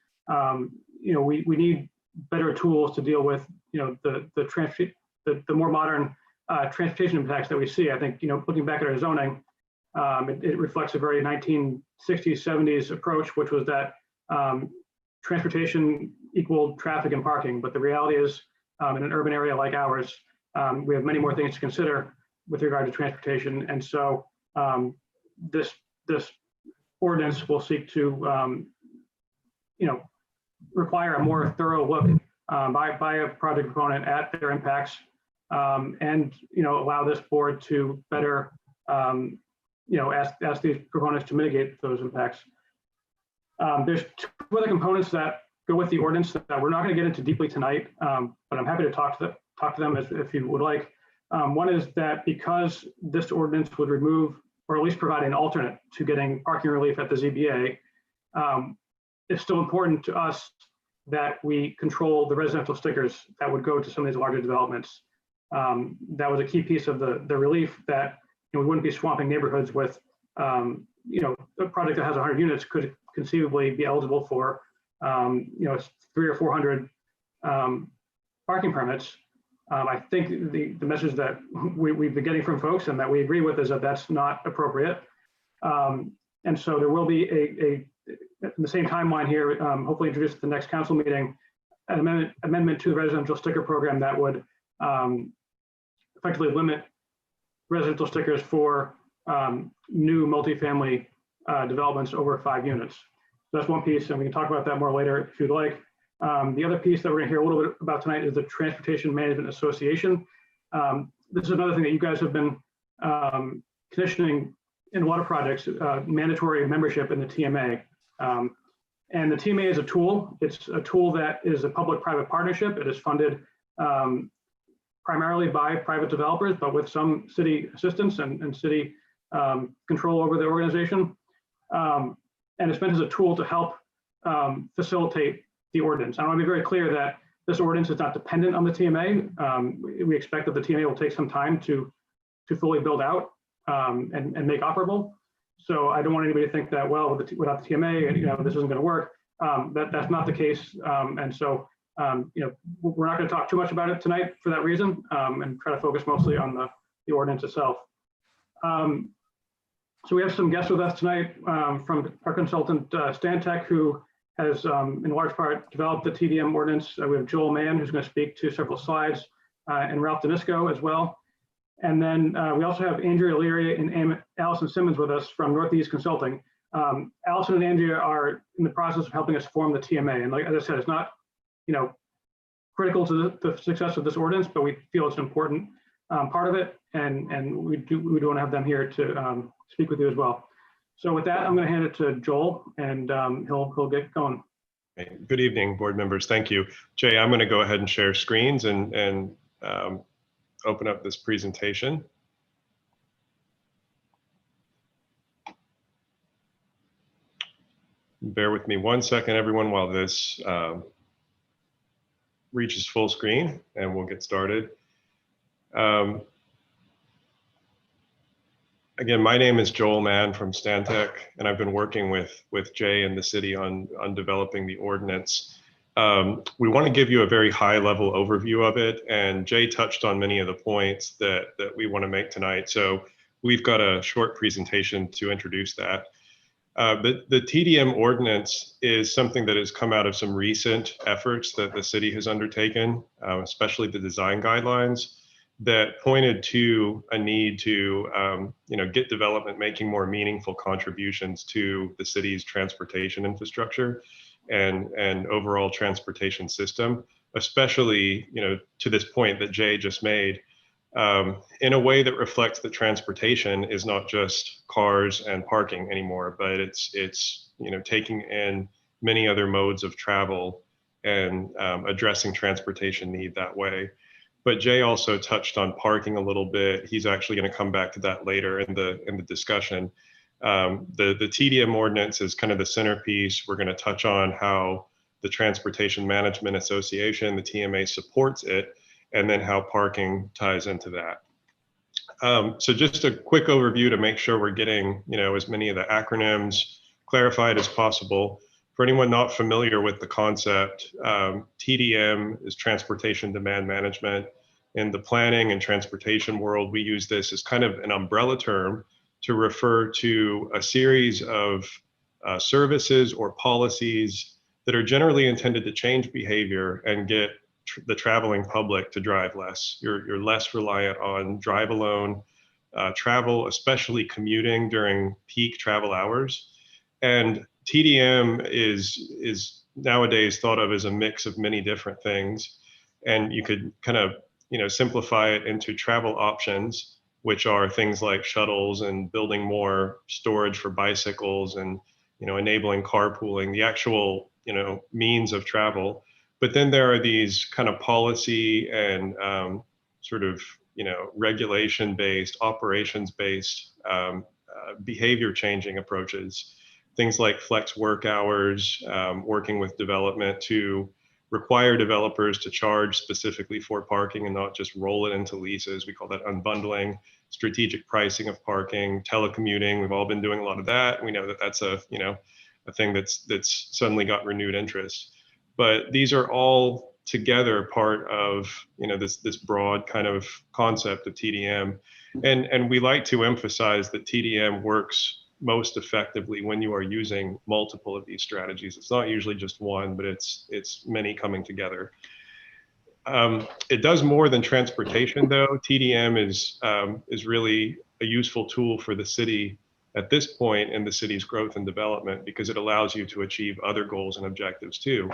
we need better tools to deal with, the more modern transportation impacts that we see. I think, looking back at our zoning, it reflects a very 1960s, 70s approach, which was that transportation equaled traffic and parking. But the reality is, in an urban area like ours, we have many more things to consider with regard to transportation. And so this ordinance will seek to, require a more thorough look by a project proponent at their impacts, and allow this board to better ask these proponents to mitigate those impacts. There's two other components that go with the ordinance that we're not going to get into deeply tonight, but I'm happy to talk to them if you would like. One is that because this ordinance would remove, or at least provide an alternate to getting parking relief at the ZBA, it's still important to us that we control the residential stickers that would go to some of these larger developments. That was a key piece of the relief, that we wouldn't be swamping neighborhoods with, a project that has 100 units could conceivably be eligible for, 300 or 400 parking permits. I think the message that we've been getting from folks and that we agree with is that that's not appropriate. And so there will be at the same timeline here, hopefully introduced at the next council meeting, an amendment to the residential sticker program that would effectively limit residential stickers for new multifamily developments over 5 units. So that's one piece, and we can talk about that more later if you'd like. The other piece that we're going to hear a little bit about tonight is the Transportation Management Association. This is another thing that you guys have been conditioning in a lot of projects, mandatory membership in the TMA. And the TMA is a tool. It's a tool that is a public-private partnership. It is funded primarily by private developers, but with some city assistance and city control over the organization. And it's meant as a tool to help facilitate the ordinance. I want to be very clear that this ordinance is not dependent on the TMA. We expect that the TMA will take some time to fully build out and make operable. So I don't want anybody to think that, well, without the TMA, this isn't going to work. That's not the case. And so, we're not going to talk too much about it tonight for that reason, and try to focus mostly on the ordinance itself. So we have some guests with us tonight from our consultant, Stantec, who has in large part developed the TDM ordinance. We have Joel Mann, who's going to speak to several slides, and Ralph Danisco as well. And then we also have Andrea Leary and Allison Simmons with us from Northeast Consulting. Allison and Andrea are in the process of helping us form the TMA. And as I said, it's not, critical to the success of this ordinance, but we feel it's an important part of it. And we do want to have them here to speak with you as well. So with that, I'm going to hand it to Joel, and he'll get going. Good evening, board members. Thank you. Jay, I'm going to go ahead and share screens and open up this presentation. Bear with me 1 second, everyone, while this reaches full screen, and we'll get started. Again, my name is Joel Mann from Stantec, and I've been working with Jay and the city on developing the ordinance. We want to give you a very high-level overview of it, and Jay touched on many of the points that we want to make tonight. So we've got a short presentation to introduce that. But the TDM ordinance is something that has come out of some recent efforts that the city has undertaken, especially the design guidelines, that pointed to a need to get development making more meaningful contributions to the city's transportation infrastructure and overall transportation system, especially to this point that Jay just made, in a way that reflects that transportation is not just cars and parking anymore, but it's taking in many other modes of travel and addressing transportation need that way. But Jay also touched on parking a little bit. He's actually going to come back to that later in the discussion. The TDM ordinance is kind of the centerpiece. We're going to touch on how the Transportation Management Association, the TMA, supports it, and then how parking ties into that. So just a quick overview to make sure we're getting as many of the acronyms clarified as possible. For anyone not familiar with the concept, TDM is Transportation Demand Management. In the planning and transportation world, we use this as kind of an umbrella term to refer to a series of services or policies that are generally intended to change behavior and get the traveling public to drive less. You're less reliant on drive alone travel, especially commuting during peak travel hours. And TDM is nowadays thought of as a mix of many different things. And you could kind of simplify it into travel options, which are things like shuttles and building more storage for bicycles and enabling carpooling, the actual means of travel. But then there are these kind of policy and sort of regulation-based, operations-based, behavior changing approaches. Things like flex work hours, working with development to require developers to charge specifically for parking and not just roll it into leases. We call that unbundling. Strategic pricing of parking, telecommuting. We've all been doing a lot of that. We know that that's a thing that's suddenly got renewed interest. But these are all together part of this broad kind of concept of TDM, and we like to emphasize that TDM works most effectively when you are using multiple of these strategies. It's not usually just one, but it's many coming together. It does more than transportation, though. TDM is really a useful tool for the city at this point in the city's growth and development, because it allows you to achieve other goals and objectives too.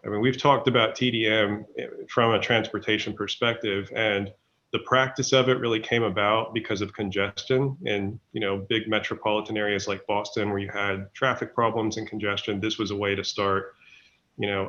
I mean, we've talked about TDM from a transportation perspective, and the practice of it really came about because of congestion in big metropolitan areas like Boston, where you had traffic problems and congestion. This was a way to start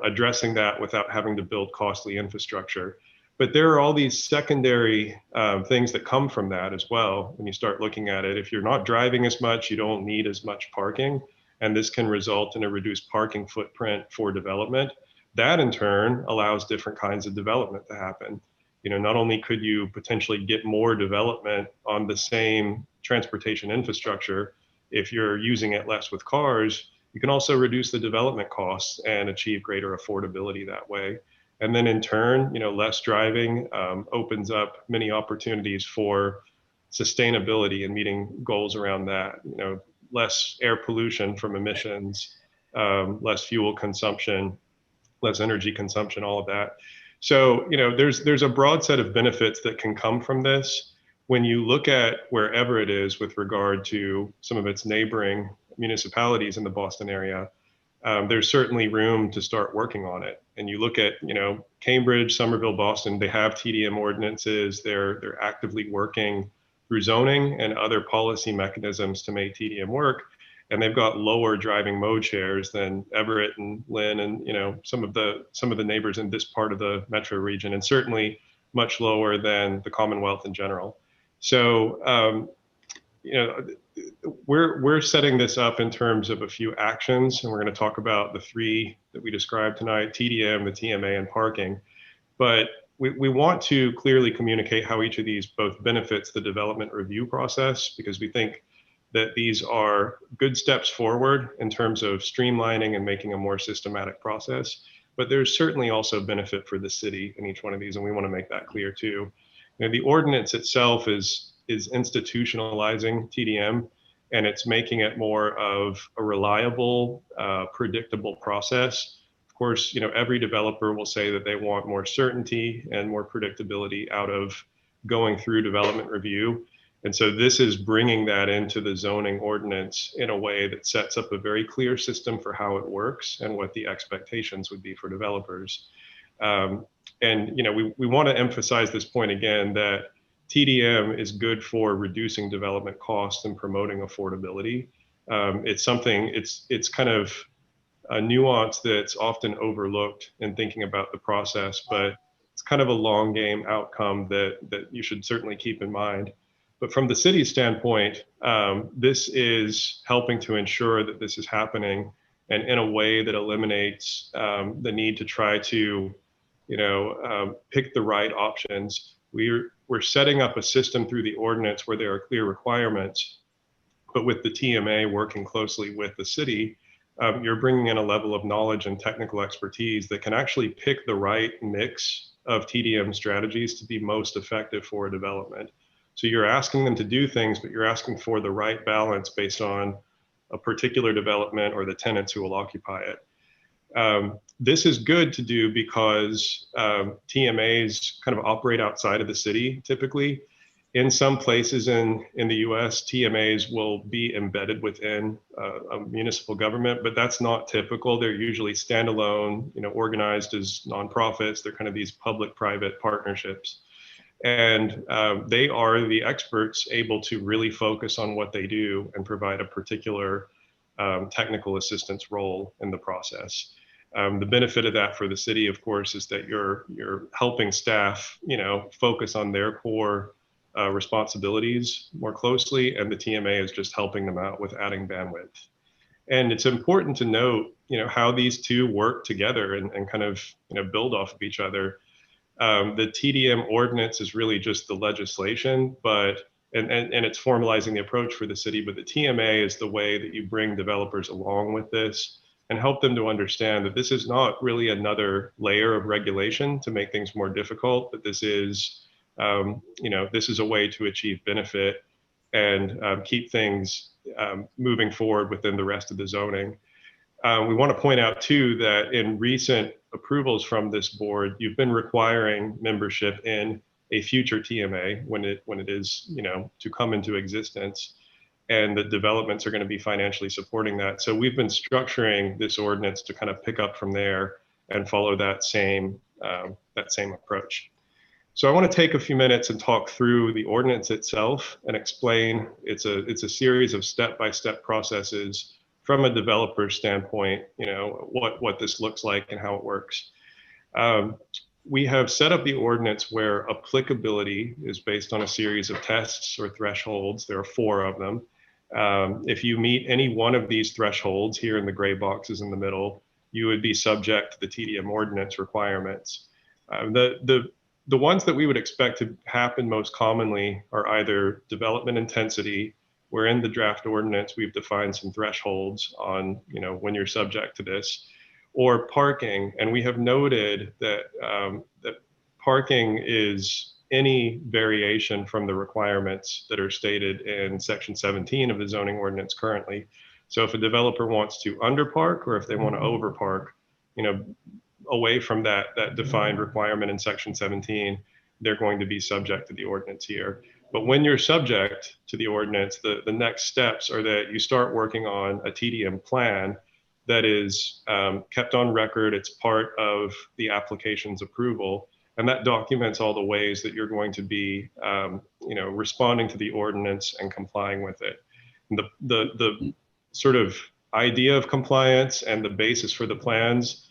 addressing that without having to build costly infrastructure. But there are all these secondary things that come from that as well. When you start looking at it, if you're not driving as much, you don't need as much parking, and this can result in a reduced parking footprint for development. That in turn allows different kinds of development to happen. Not only could you potentially get more development on the same transportation infrastructure if you're using it less with cars, you can also reduce the development costs and achieve greater affordability that way. And then in turn, less driving opens up many opportunities for sustainability and meeting goals around that. Less air pollution from emissions, less fuel consumption, less energy consumption, all of that. So, there's a broad set of benefits that can come from this. When you look at wherever it is with regard to some of its neighboring municipalities in the Boston area, there's certainly room to start working on it. And you look at, Cambridge, Somerville, Boston, they have TDM ordinances. They're actively working through zoning and other policy mechanisms to make TDM work. And they've got lower driving mode shares than Everett and Lynn and some of the neighbors in this part of the metro region, and certainly much lower than the Commonwealth in general. So we're setting this up in terms of a few actions, and we're going to talk about the three that we described tonight: TDM, the TMA, and parking. But we want to clearly communicate how each of these both benefits the development review process, because we think that these are good steps forward in terms of streamlining and making a more systematic process. But there's certainly also benefit for the city in each one of these, and we want to make that clear too. The ordinance itself is institutionalizing TDM, and it's making it more of a reliable, predictable process. Of course, every developer will say that they want more certainty and more predictability out of going through development review. And so this is bringing that into the zoning ordinance in a way that sets up a very clear system for how it works and what the expectations would be for developers. And we want to emphasize this point again, that TDM is good for reducing development costs and promoting affordability. It's kind of a nuance that's often overlooked in thinking about the process, but it's kind of a long game outcome that you should certainly keep in mind. But from the city's standpoint, this is helping to ensure that this is happening, and in a way that eliminates the need to try to, pick the right options. We're setting up a system through the ordinance where there are clear requirements, but with the TMA working closely with the city, you're bringing in a level of knowledge and technical expertise that can actually pick the right mix of TDM strategies to be most effective for a development. So you're asking them to do things, but you're asking for the right balance based on a particular development or the tenants who will occupy it. This is good to do because TMAs kind of operate outside of the city typically. In some places in the US, TMAs will be embedded within a municipal government, but that's not typical. They're usually standalone, organized as nonprofits. They're kind of these public-private partnerships. And they are the experts able to really focus on what they do and provide a particular technical assistance role in the process. The benefit of that for the city, of course, is that you're helping staff, focus on their core responsibilities more closely, and the TMA is just helping them out with adding bandwidth. And it's important to note, how these two work together and kind of, build off of each other. The TDM ordinance is really just the legislation, but and it's formalizing the approach for the city, but the TMA is the way that you bring developers along with this and help them to understand that this is not really another layer of regulation to make things more difficult, but this is, this is a way to achieve benefit and keep things moving forward within the rest of the zoning. We want to point out too that in recent approvals from this board, you've been requiring membership in a future TMA when it is, to come into existence, and the developments are going to be financially supporting that. So we've been structuring this ordinance to kind of pick up from there and follow that same approach. So I want to take a few minutes and talk through the ordinance itself and explain it's a series of step-by-step processes from a developer standpoint, what this looks like and how it works. We have set up the ordinance where applicability is based on a series of tests or thresholds. There are 4 of them. If you meet any one of these thresholds here in the gray boxes in the middle, you would be subject to the TDM ordinance requirements. The ones that we would expect to happen most commonly are either development intensity, where in the draft ordinance we've defined some thresholds on when you're subject to this, or parking. And we have noted that that parking is any variation from the requirements that are stated in section 17 of the zoning ordinance currently. So if a developer wants to underpark, or if they want to overpark, away from that defined requirement in section 17, they're going to be subject to the ordinance here. But when you're subject to the ordinance, the next steps are that you start working on a TDM plan that is kept on record. It's part of the application's approval, and that documents all the ways that you're going to be, responding to the ordinance and complying with it. And the sort of idea of compliance and the basis for the plans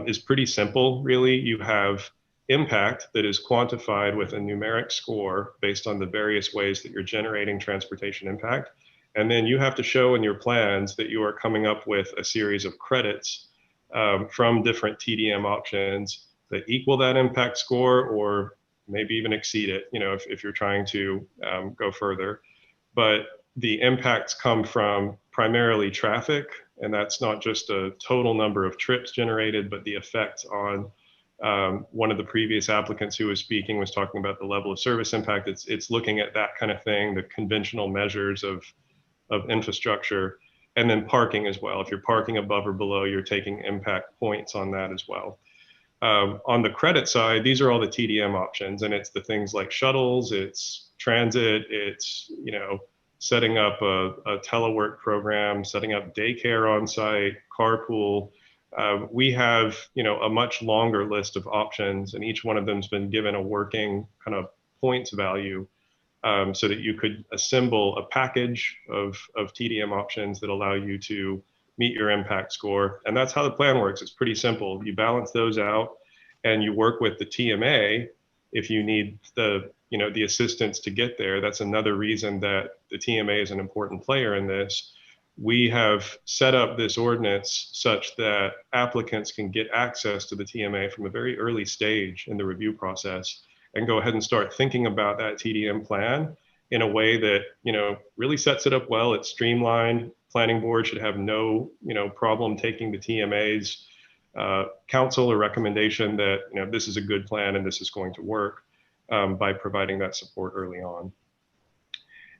is pretty simple, really. You have impact that is quantified with a numeric score based on the various ways that you're generating transportation impact. And then you have to show in your plans that you are coming up with a series of credits from different TDM options that equal that impact score, or maybe even exceed it, if you're trying to go further. But the impacts come from primarily traffic, and that's not just a total number of trips generated, but the effect on one of the previous applicants who was speaking was talking about the level of service impact. It's looking at that kind of thing, the conventional measures of infrastructure, and then parking as well. If you're parking above or below, you're taking impact points on that as well. On the credit side, these are all the TDM options, and it's the things like shuttles, it's transit, it's, setting up a telework program, setting up daycare on site, carpool. We have, a much longer list of options, and each one of them's been given a working kind of points value, so that you could assemble a package of TDM options that allow you to meet your impact score. And that's how the plan works. It's pretty simple. You balance those out and you work with the TMA if you need the assistance to get there. That's another reason that the TMA is an important player in this. We have set up this ordinance such that applicants can get access to the TMA from a very early stage in the review process and go ahead and start thinking about that TDM plan in a way that, really sets it up well. It's streamlined. Planning board should have no, problem taking the TMA's counsel or recommendation that, this is a good plan and this is going to work, by providing that support early on.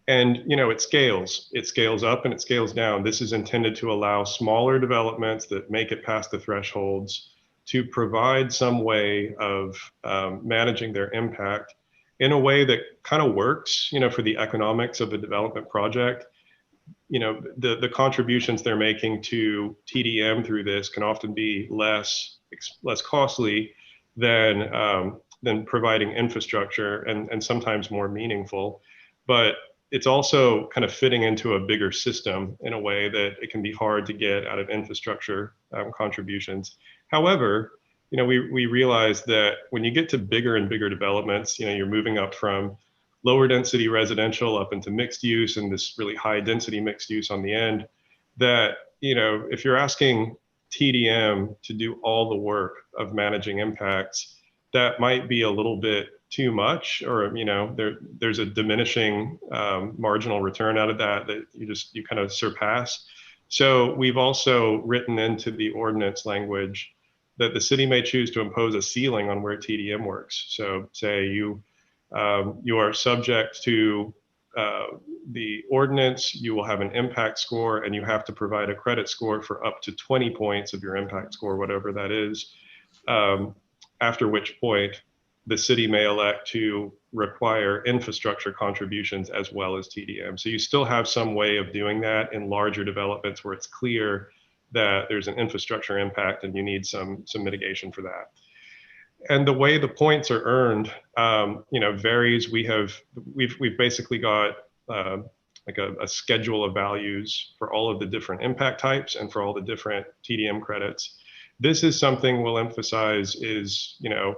And, it scales up and it scales down. This is intended to allow smaller developments that make it past the thresholds to provide some way of managing their impact in a way that kind of works, for the economics of the development project. The contributions they're making to TDM through this can often be less costly than providing infrastructure, and sometimes more meaningful. But it's also kind of fitting into a bigger system in a way that it can be hard to get out of infrastructure contributions. However, we realize that when you get to bigger and bigger developments, you're moving up from lower density residential up into mixed use and this really high density mixed use on the end, that, you know, if you're asking TDM to do all the work of managing impacts, that might be a little bit too much, or, you know, there's a diminishing marginal return out of that you kind of surpass. So we've also written into the ordinance language that the city may choose to impose a ceiling on where TDM works. So say you are subject to the ordinance, you will have an impact score, and you have to provide a credit score for up to 20 points of your impact score, whatever that is. After which point, the city may elect to require infrastructure contributions as well as TDM. So you still have some way of doing that in larger developments where it's clear that there's an infrastructure impact and you need some mitigation for that. And the way the points are earned, you know, varies. We've basically got like a schedule of values for all of the different impact types and for all the different TDM credits. This is something we'll emphasize is, you know,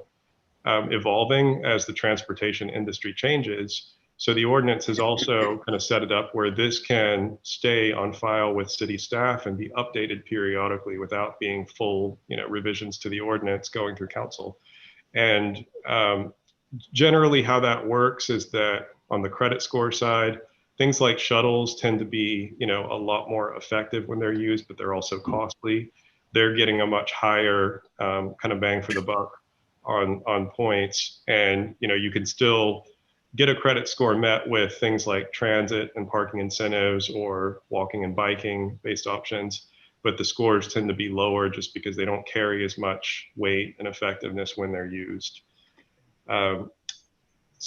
evolving as the transportation industry changes. So the ordinance has also kind of set it up where this can stay on file with city staff and be updated periodically without being full, you know, revisions to the ordinance going through council. And generally how that works is that on the credit score side, things like shuttles tend to be, you know, a lot more effective when they're used, but they're also costly. They're getting a much higher kind of bang for the buck on points. And, you know, you can still get a credit score met with things like transit and parking incentives or walking and biking based options, but the scores tend to be lower just because they don't carry as much weight and effectiveness when they're used. So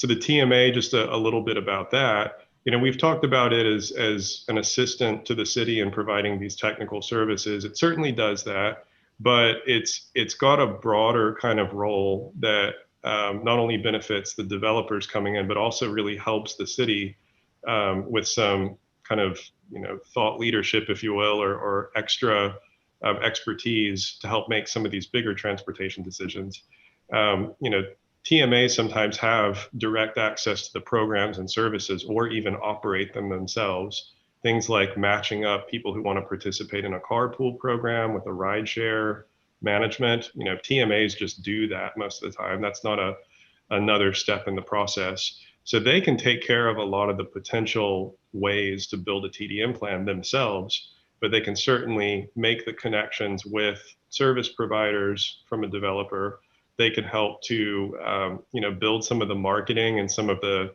the TMA, just a little bit about that, you know, we've talked about it as an assistant to the city in providing these technical services. It certainly does that, but it's got a broader kind of role that not only benefits the developers coming in, but also really helps the city with some kind of, you know, thought leadership, if you will, or extra expertise to help make some of these bigger transportation decisions. You know, TMAs sometimes have direct access to the programs and services or even operate them themselves. Things like matching up people who want to participate in a carpool program with a rideshare management. You know, TMAs just do that most of the time. That's not another step in the process. So they can take care of a lot of the potential ways to build a TDM plan themselves, but they can certainly make the connections with service providers from a developer. They can help to, you know, build some of the marketing and some of the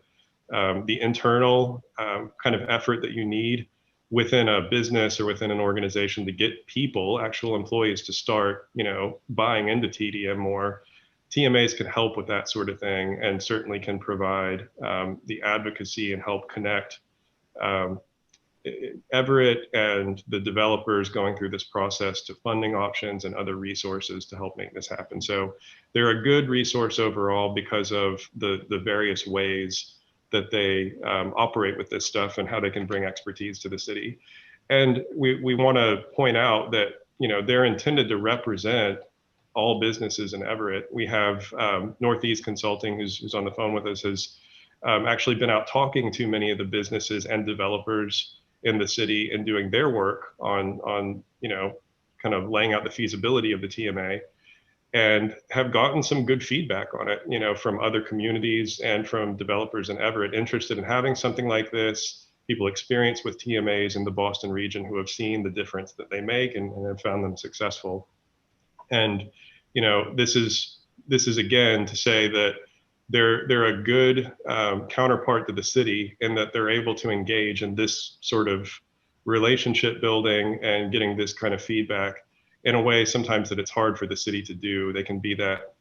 internal kind of effort that you need within a business or within an organization to get people, actual employees, to start, you know, buying into TDM more. TMAs can help with that sort of thing and certainly can provide the advocacy and help connect Everett and the developers going through this process to funding options and other resources to help make this happen. So they're a good resource overall because of the various ways that they operate with this stuff and how they can bring expertise to the city. And we want to point out that, you know, they're intended to represent all businesses in Everett. We have Northeast Consulting, who's on the phone with us, has actually been out talking to many of the businesses and developers in the city and doing their work on you know, kind of laying out the feasibility of the TMA, and have gotten some good feedback on it, you know, from other communities and from developers in Everett interested in having something like this, people experienced with TMAs in the Boston region who have seen the difference that they make and have found them successful. And, you know, this is again to say that they're a good counterpart to the city in that they're able to engage in this sort of relationship building and getting this kind of feedback in a way sometimes that it's hard for the city to do. They can be that,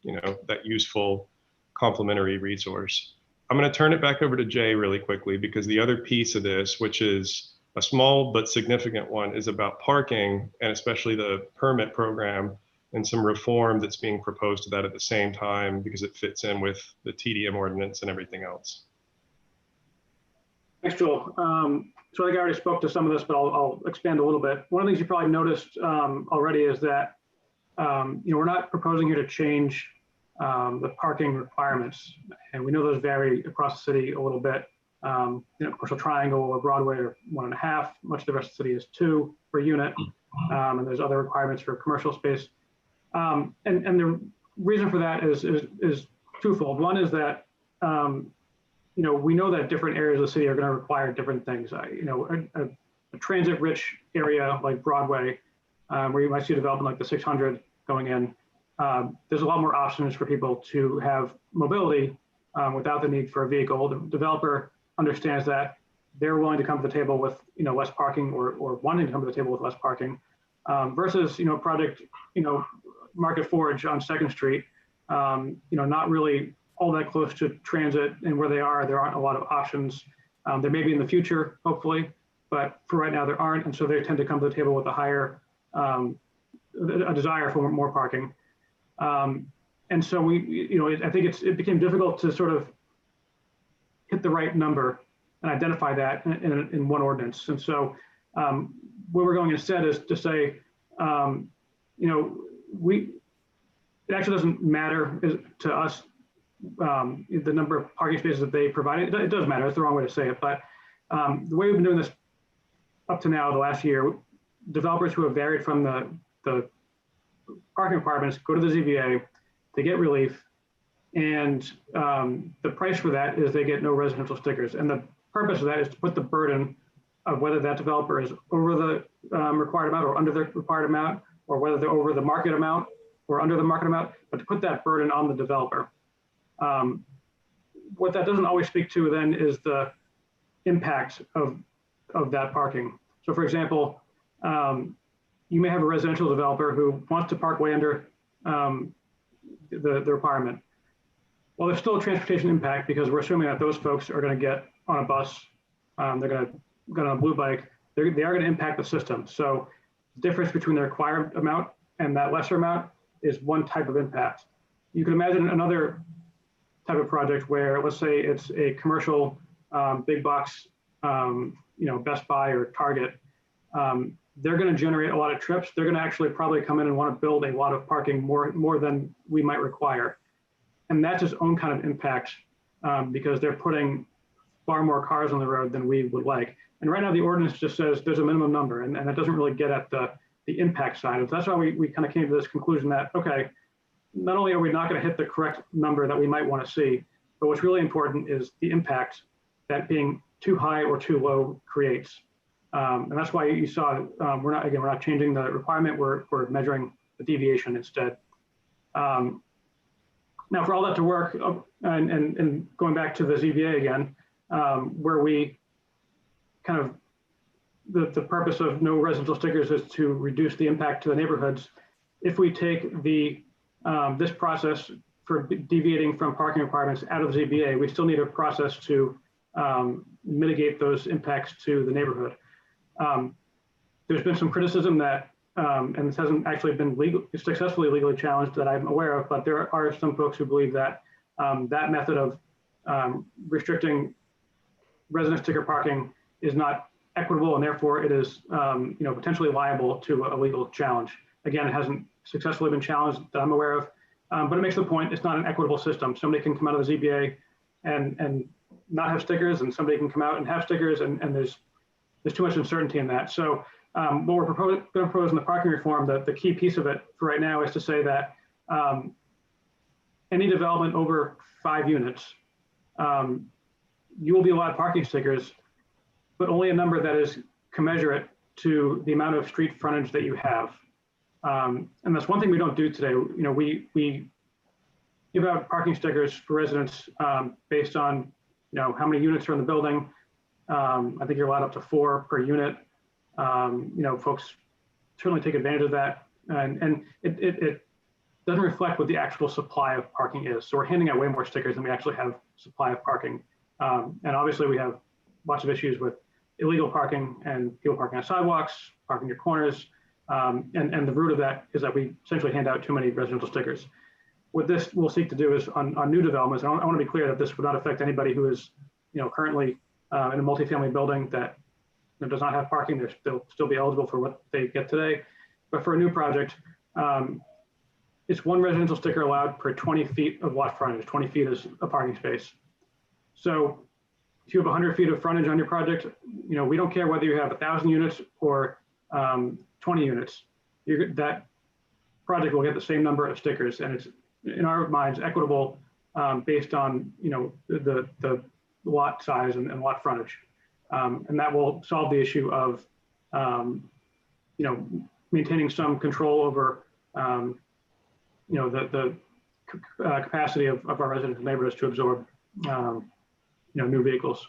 you know, that useful complementary resource. I'm going to turn it back over to Jay really quickly, because the other piece of this, which is a small but significant one, is about parking and especially the permit program and some reform that's being proposed to that at the same time because it fits in with the TDM ordinance and everything else. Thanks, Joel. So I think I already spoke to some of this, but I'll expand a little bit. One of the things you probably noticed already is that you know, we're not proposing here to change the parking requirements. And we know those vary across the city a little bit. Commercial Triangle or Broadway are 1.5, much of the rest of the city is 2 per unit. And there's other requirements for commercial space. And the reason for that is twofold. One is that, we know that different areas of the city are going to require different things. A transit-rich area like Broadway, where you might see development like the 600 going in, there's a lot more options for people to have mobility without the need for a vehicle. The developer understands that. They're willing to come to the table with less parking or wanting to come to the table with less parking versus project Market Forge on 2nd Street, not really all that close to transit, and where they are, there aren't a lot of options. There may be in the future, hopefully, but for right now there aren't, and so they tend to come to the table with a higher a desire for more parking. And so I think it became difficult to sort of hit the right number and identify that in one ordinance. And so where we're going instead is to say, it actually doesn't matter to us the number of parking spaces that they provide. It does matter. It's the wrong way to say it, but the way we've been doing this up to now, the last year, developers who have varied from the parking requirements go to the ZBA, they get relief, and the price for that is they get no residential stickers. And the purpose of that is to put the burden of whether that developer is over the required amount or under the required amount, or whether they're over the market amount or under the market amount, but to put that burden on the developer. What that doesn't always speak to then is the impact of that parking. So for example, you may have a residential developer who wants to park way under the requirement. Well, there's still a transportation impact because we're assuming that those folks are going to get on a bus, they're going to go on a blue bike, they are going to impact the system. So the difference between the required amount and that lesser amount is one type of impact. You can imagine another type of project where, let's say it's a commercial big box, Best Buy or Target. They're going to generate a lot of trips. They're going to actually probably come in and want to build a lot of parking more than we might require. And that's its own kind of impact because they're putting far more cars on the road than we would like. And right now the ordinance just says there's a minimum number, and that doesn't really get at the impact side of it. That's why we kind of came to this conclusion that, okay, not only are we not going to hit the correct number that we might want to see, but what's really important is the impact that being too high or too low creates. And that's why you saw we're not changing the requirement. We're measuring the deviation instead. Now, for all that to work, and going back to the ZBA again, where we kind of the purpose of no residential stickers is to reduce the impact to the neighborhoods. If we take this process for deviating from parking requirements out of the ZBA, we still need a process to mitigate those impacts to the neighborhood. There's been some criticism that, and this hasn't actually been successfully legally challenged that I'm aware of, but there are some folks who believe that that method of restricting resident sticker parking is not equitable, and therefore it is potentially liable to a legal challenge. Again, it hasn't successfully been challenged that I'm aware of, but it makes the point it's not an equitable system. Somebody can come out of the ZBA and not have stickers, and somebody can come out and have stickers, and there's too much uncertainty in that. So what we're going to propose in the parking reform, the key piece of it for right now is to say that any development over 5 units, you will be allowed parking stickers, but only a number that is commensurate to the amount of street frontage that you have. And that's one thing we don't do today. We give out parking stickers for residents based on how many units are in the building. I think you're allowed up to 4 per unit. Folks certainly take advantage of that, and it doesn't reflect what the actual supply of parking is. So we're handing out way more stickers than we actually have supply of parking. And obviously we have lots of issues with illegal parking and people parking on sidewalks, parking near corners. And the root of that is that we essentially hand out too many residential stickers. What this will seek to do is on new developments, and I want to be clear that this would not affect anybody who is currently in a multifamily building that does not have parking. They'll still be eligible for what they get today. But for a new project, it's one residential sticker allowed per 20 feet of lot frontage. 20 feet is a parking space. So if you have 100 feet of frontage on your project, we don't care whether you have 1,000 units or 20 units. That project will get the same number of stickers, and it's, in our minds, equitable based on the lot size and lot frontage, and that will solve the issue of maintaining some control over the capacity of our residential neighborhoods to absorb new vehicles.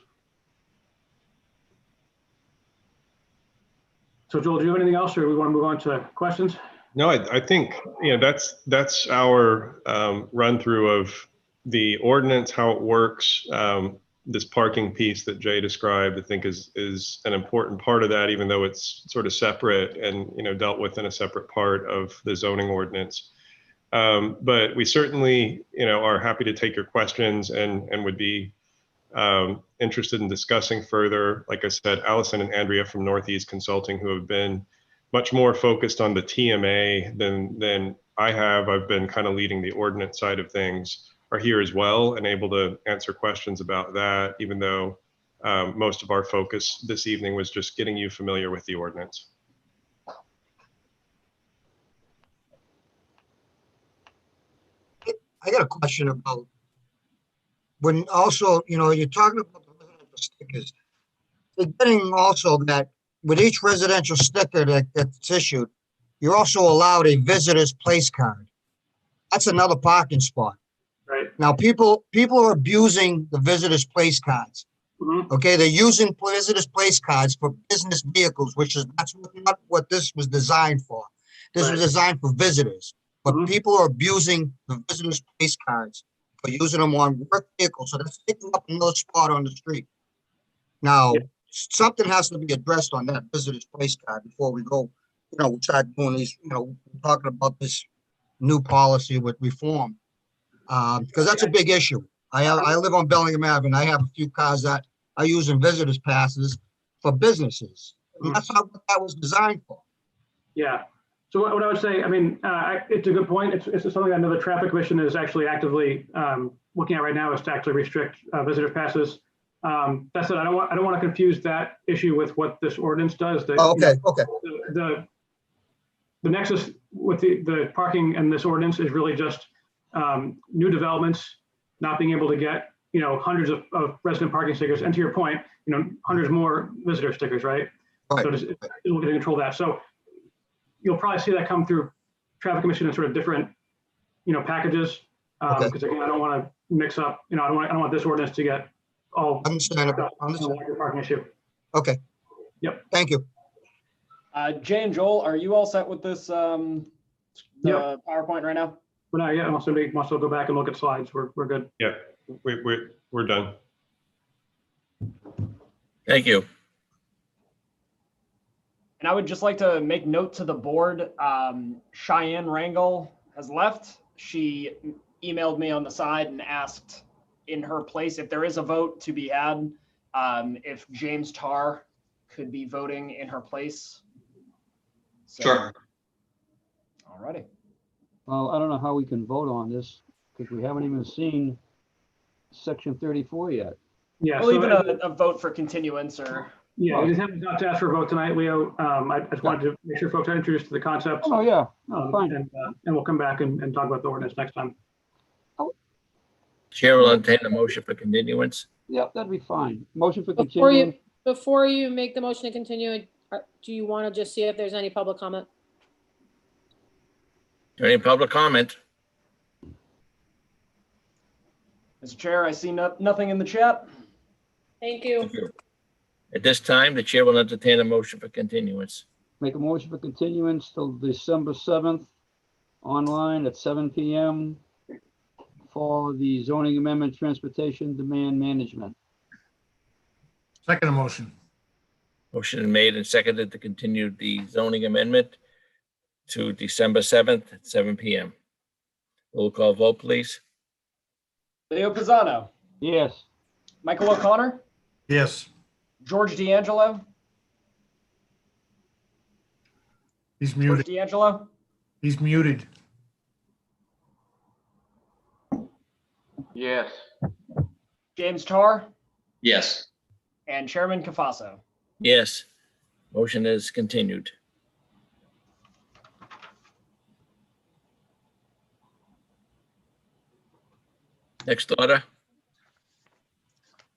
So Joel, do you have anything else, or we want to move on to questions? No, I think, that's our run through of the ordinance, how it works. This parking piece that Jay described, I think is an important part of that, even though it's sort of separate and, dealt with in a separate part of the zoning ordinance. But we certainly, are happy to take your questions and would be interested in discussing further. Like I said, Allison and Andrea from Northeast Consulting, who have been much more focused on the TMA than I have. I've been kind of leading the ordinance side of things, are here as well and able to answer questions about that, even though most of our focus this evening was just getting you familiar with the ordinance. I got a question about when also, you're talking about the residential stickers. They're getting also that with each residential sticker that's issued, you're also allowed a visitor's place card. That's another parking spot. Right. Now, people are abusing the visitor's place cards. Okay, they're using visitors' place cards for business vehicles, that's not what this was designed for. This was designed for visitors, but people are abusing the visitors' place cards for using them on work vehicles. So that's taking up another spot on the street. Now, something has to be addressed on that visitors' place card before we go. We start doing these. Talking about this new policy with reform, because that's a big issue. I live on Bellingham Ave, and I have a few cars that are using visitors passes for businesses. And that's not what that was designed for. Yeah. So what I would say, it's a good point. It's something I know the Traffic Commission is actually actively looking at right now, is to actually restrict visitors passes. That said, I don't want to confuse that issue with what this ordinance does. Okay. The nexus with the parking and this ordinance is really just new developments not being able to get hundreds of resident parking stickers, and to your point, hundreds more visitor stickers, right? So it's looking to control that. So you'll probably see that come through Traffic Commission in sort of different packages, because again, I don't want to mix up. I don't want this ordinance to get all understandable. Parking issue. Okay. Yep. Thank you. Jay and Joel, are you all set with this PowerPoint right now? We're not yet. Unless somebody wants to go back and look at slides, we're good. Yeah, we're done. Thank you. And I would just like to make note to the board, Cheyenne Rangel has left. She emailed me on the side and asked in her place if there is a vote to be had, if James Tarr could be voting in her place. So, sure. All righty. Well, I don't know how we can vote on this because we haven't even seen section 34 yet. Yeah. Well, even a vote for continuance or. Yeah, we just have not to ask for a vote tonight, Leo. I just wanted to make sure folks are introduced to the concepts. Oh, yeah. Fine. And we'll come back and talk about the ordinance next time. Chair will entertain a motion for continuance. Yeah, that'd be fine. Motion for continuance. Before you make the motion to continue, do you want to just see if there's any public comment? Any public comment? Mr. Chair, I see nothing in the chat. Thank you. Thank you. At this time, the chair will entertain a motion for continuance. Make a motion for continuance till December 7th, online at 7 p.m. for the zoning amendment, transportation demand management. Second motion. Motion made and seconded to continue the zoning amendment to December 7th at 7 p.m. Roll call vote, please. Leo Pisano. Yes. Michael O'Connor. Yes. George D'Angelo. He's George muted. D'Angelo. He's muted. Yes. James Tar, Yes. and Chairman Cafaso. Yes. Motion is continued. Next order.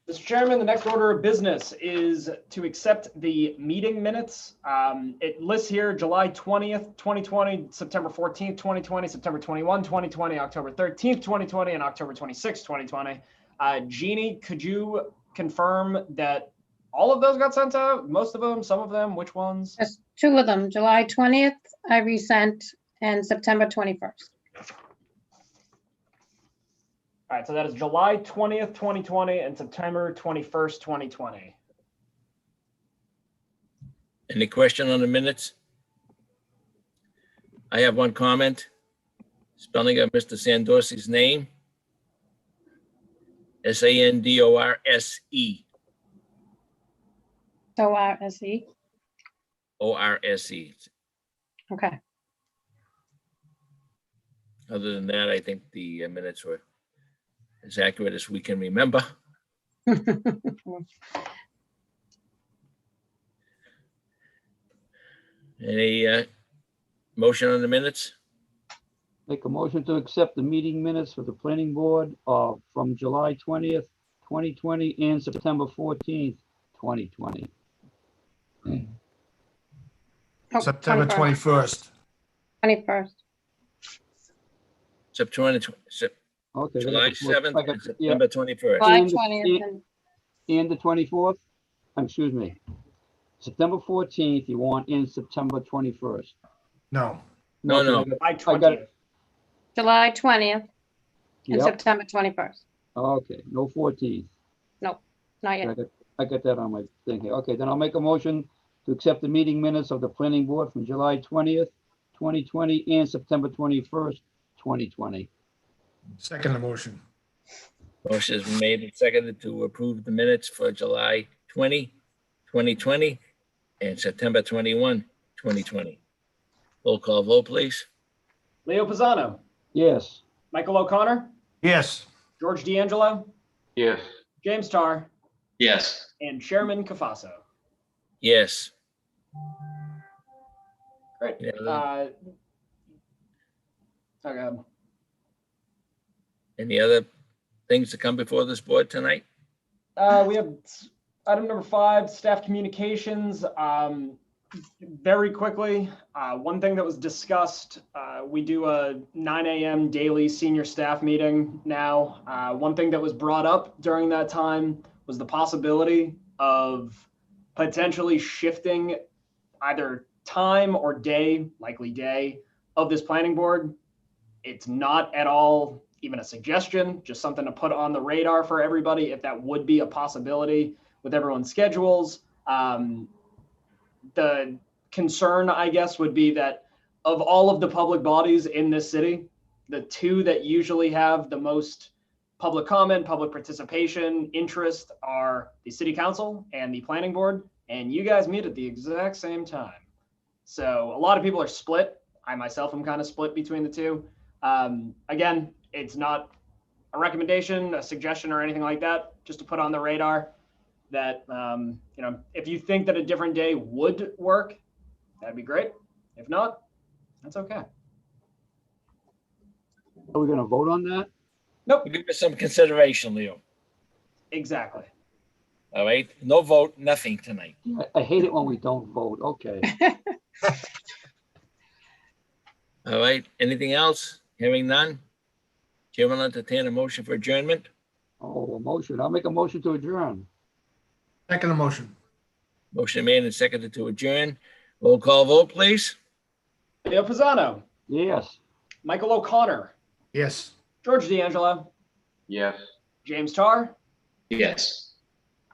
Mr. Chairman, the next order of business is to accept the meeting minutes. It lists here July 20th, 2020, September 14th, 2020, September 21, 2020, October 13th, 2020, and October 26th, 2020. Jeannie, could you confirm that all of those got sent out? Most of them, some of them, which ones? There's two of them, July 20th, I resent, and September 21st. All right, so that is July 20th, 2020 and September 21st, 2020. Any question on the minutes? I have one comment. Spelling of Mr. Sandorsi's name. Sandorse. O-R-S-E. Orse. Okay. Other than that, I think the minutes were as accurate as we can remember. Any motion on the minutes? Make a motion to accept the meeting minutes for the planning board from July 20th, 2020 and September 14th, 2020. Oh, September 21st. 21st. September, Okay. July that's what- 7th I got- and September 21st. July And- 20th and And the 24th? Excuse me. September 14th, you want in September 21st? No. No, no. Okay, July I got it. 20th. July 20th and Yep. September 21st. Okay, no 14th. Nope, not yet. I got that on my thing here. Okay, then I'll make a motion to accept the meeting minutes of the planning board from July 20th, 2020 and September 21st, 2020. Second the motion. Motion is made and seconded to approve the minutes for July 20, 2020 and September 21, 2020. Roll call vote, please. Leo Pisano, Yes. Michael O'Connor, Yes. George D'Angelo, Yes. James Tar, Yes. and Chairman Cafaso. Yes. Great. Yeah. Okay. Any other things to come before this board tonight? We have item number 5, staff communications. Very quickly, one thing that was discussed, we do a 9 a.m. daily senior staff meeting now. One thing that was brought up during that time was the possibility of potentially shifting either time or day, likely day, of this planning board. It's not at all even a suggestion, just something to put on the radar for everybody if that would be a possibility with everyone's schedules. The concern, I guess, would be that of all of the public bodies in this city, the two that usually have the most public comment, public participation, interest are the city council and the planning board, and you guys meet at the exact same time. So a lot of people are split. I myself am kind of split between the two. Again, it's not a recommendation, a suggestion, or anything like that, just to put on the radar that, if you think that a different day would work, that'd be great. If not, that's okay. Are we gonna vote on that? Nope. Give us some consideration, Leo. Exactly. All right, no vote, nothing tonight. I hate it when we don't vote. Okay. All right, anything else? Hearing none? Chair will entertain a motion for adjournment. Oh, a motion. I'll make a motion to adjourn. Second the motion. Motion made and seconded to adjourn. Roll call vote, please. Leo Pisano, Yes. Michael O'Connor, Yes. George D'Angelo, Yes. James Tar, Yes.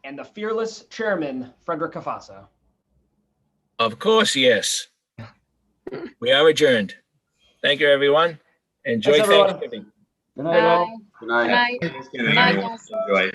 and the fearless chairman, Frederick Cafaso. Of course, yes. We are adjourned. Thank you, everyone. Enjoy Thanks, everyone. Thanksgiving. Good night, all. Bye. Good night. Good night. Thanksgiving, Good night, everyone. guys. Enjoy.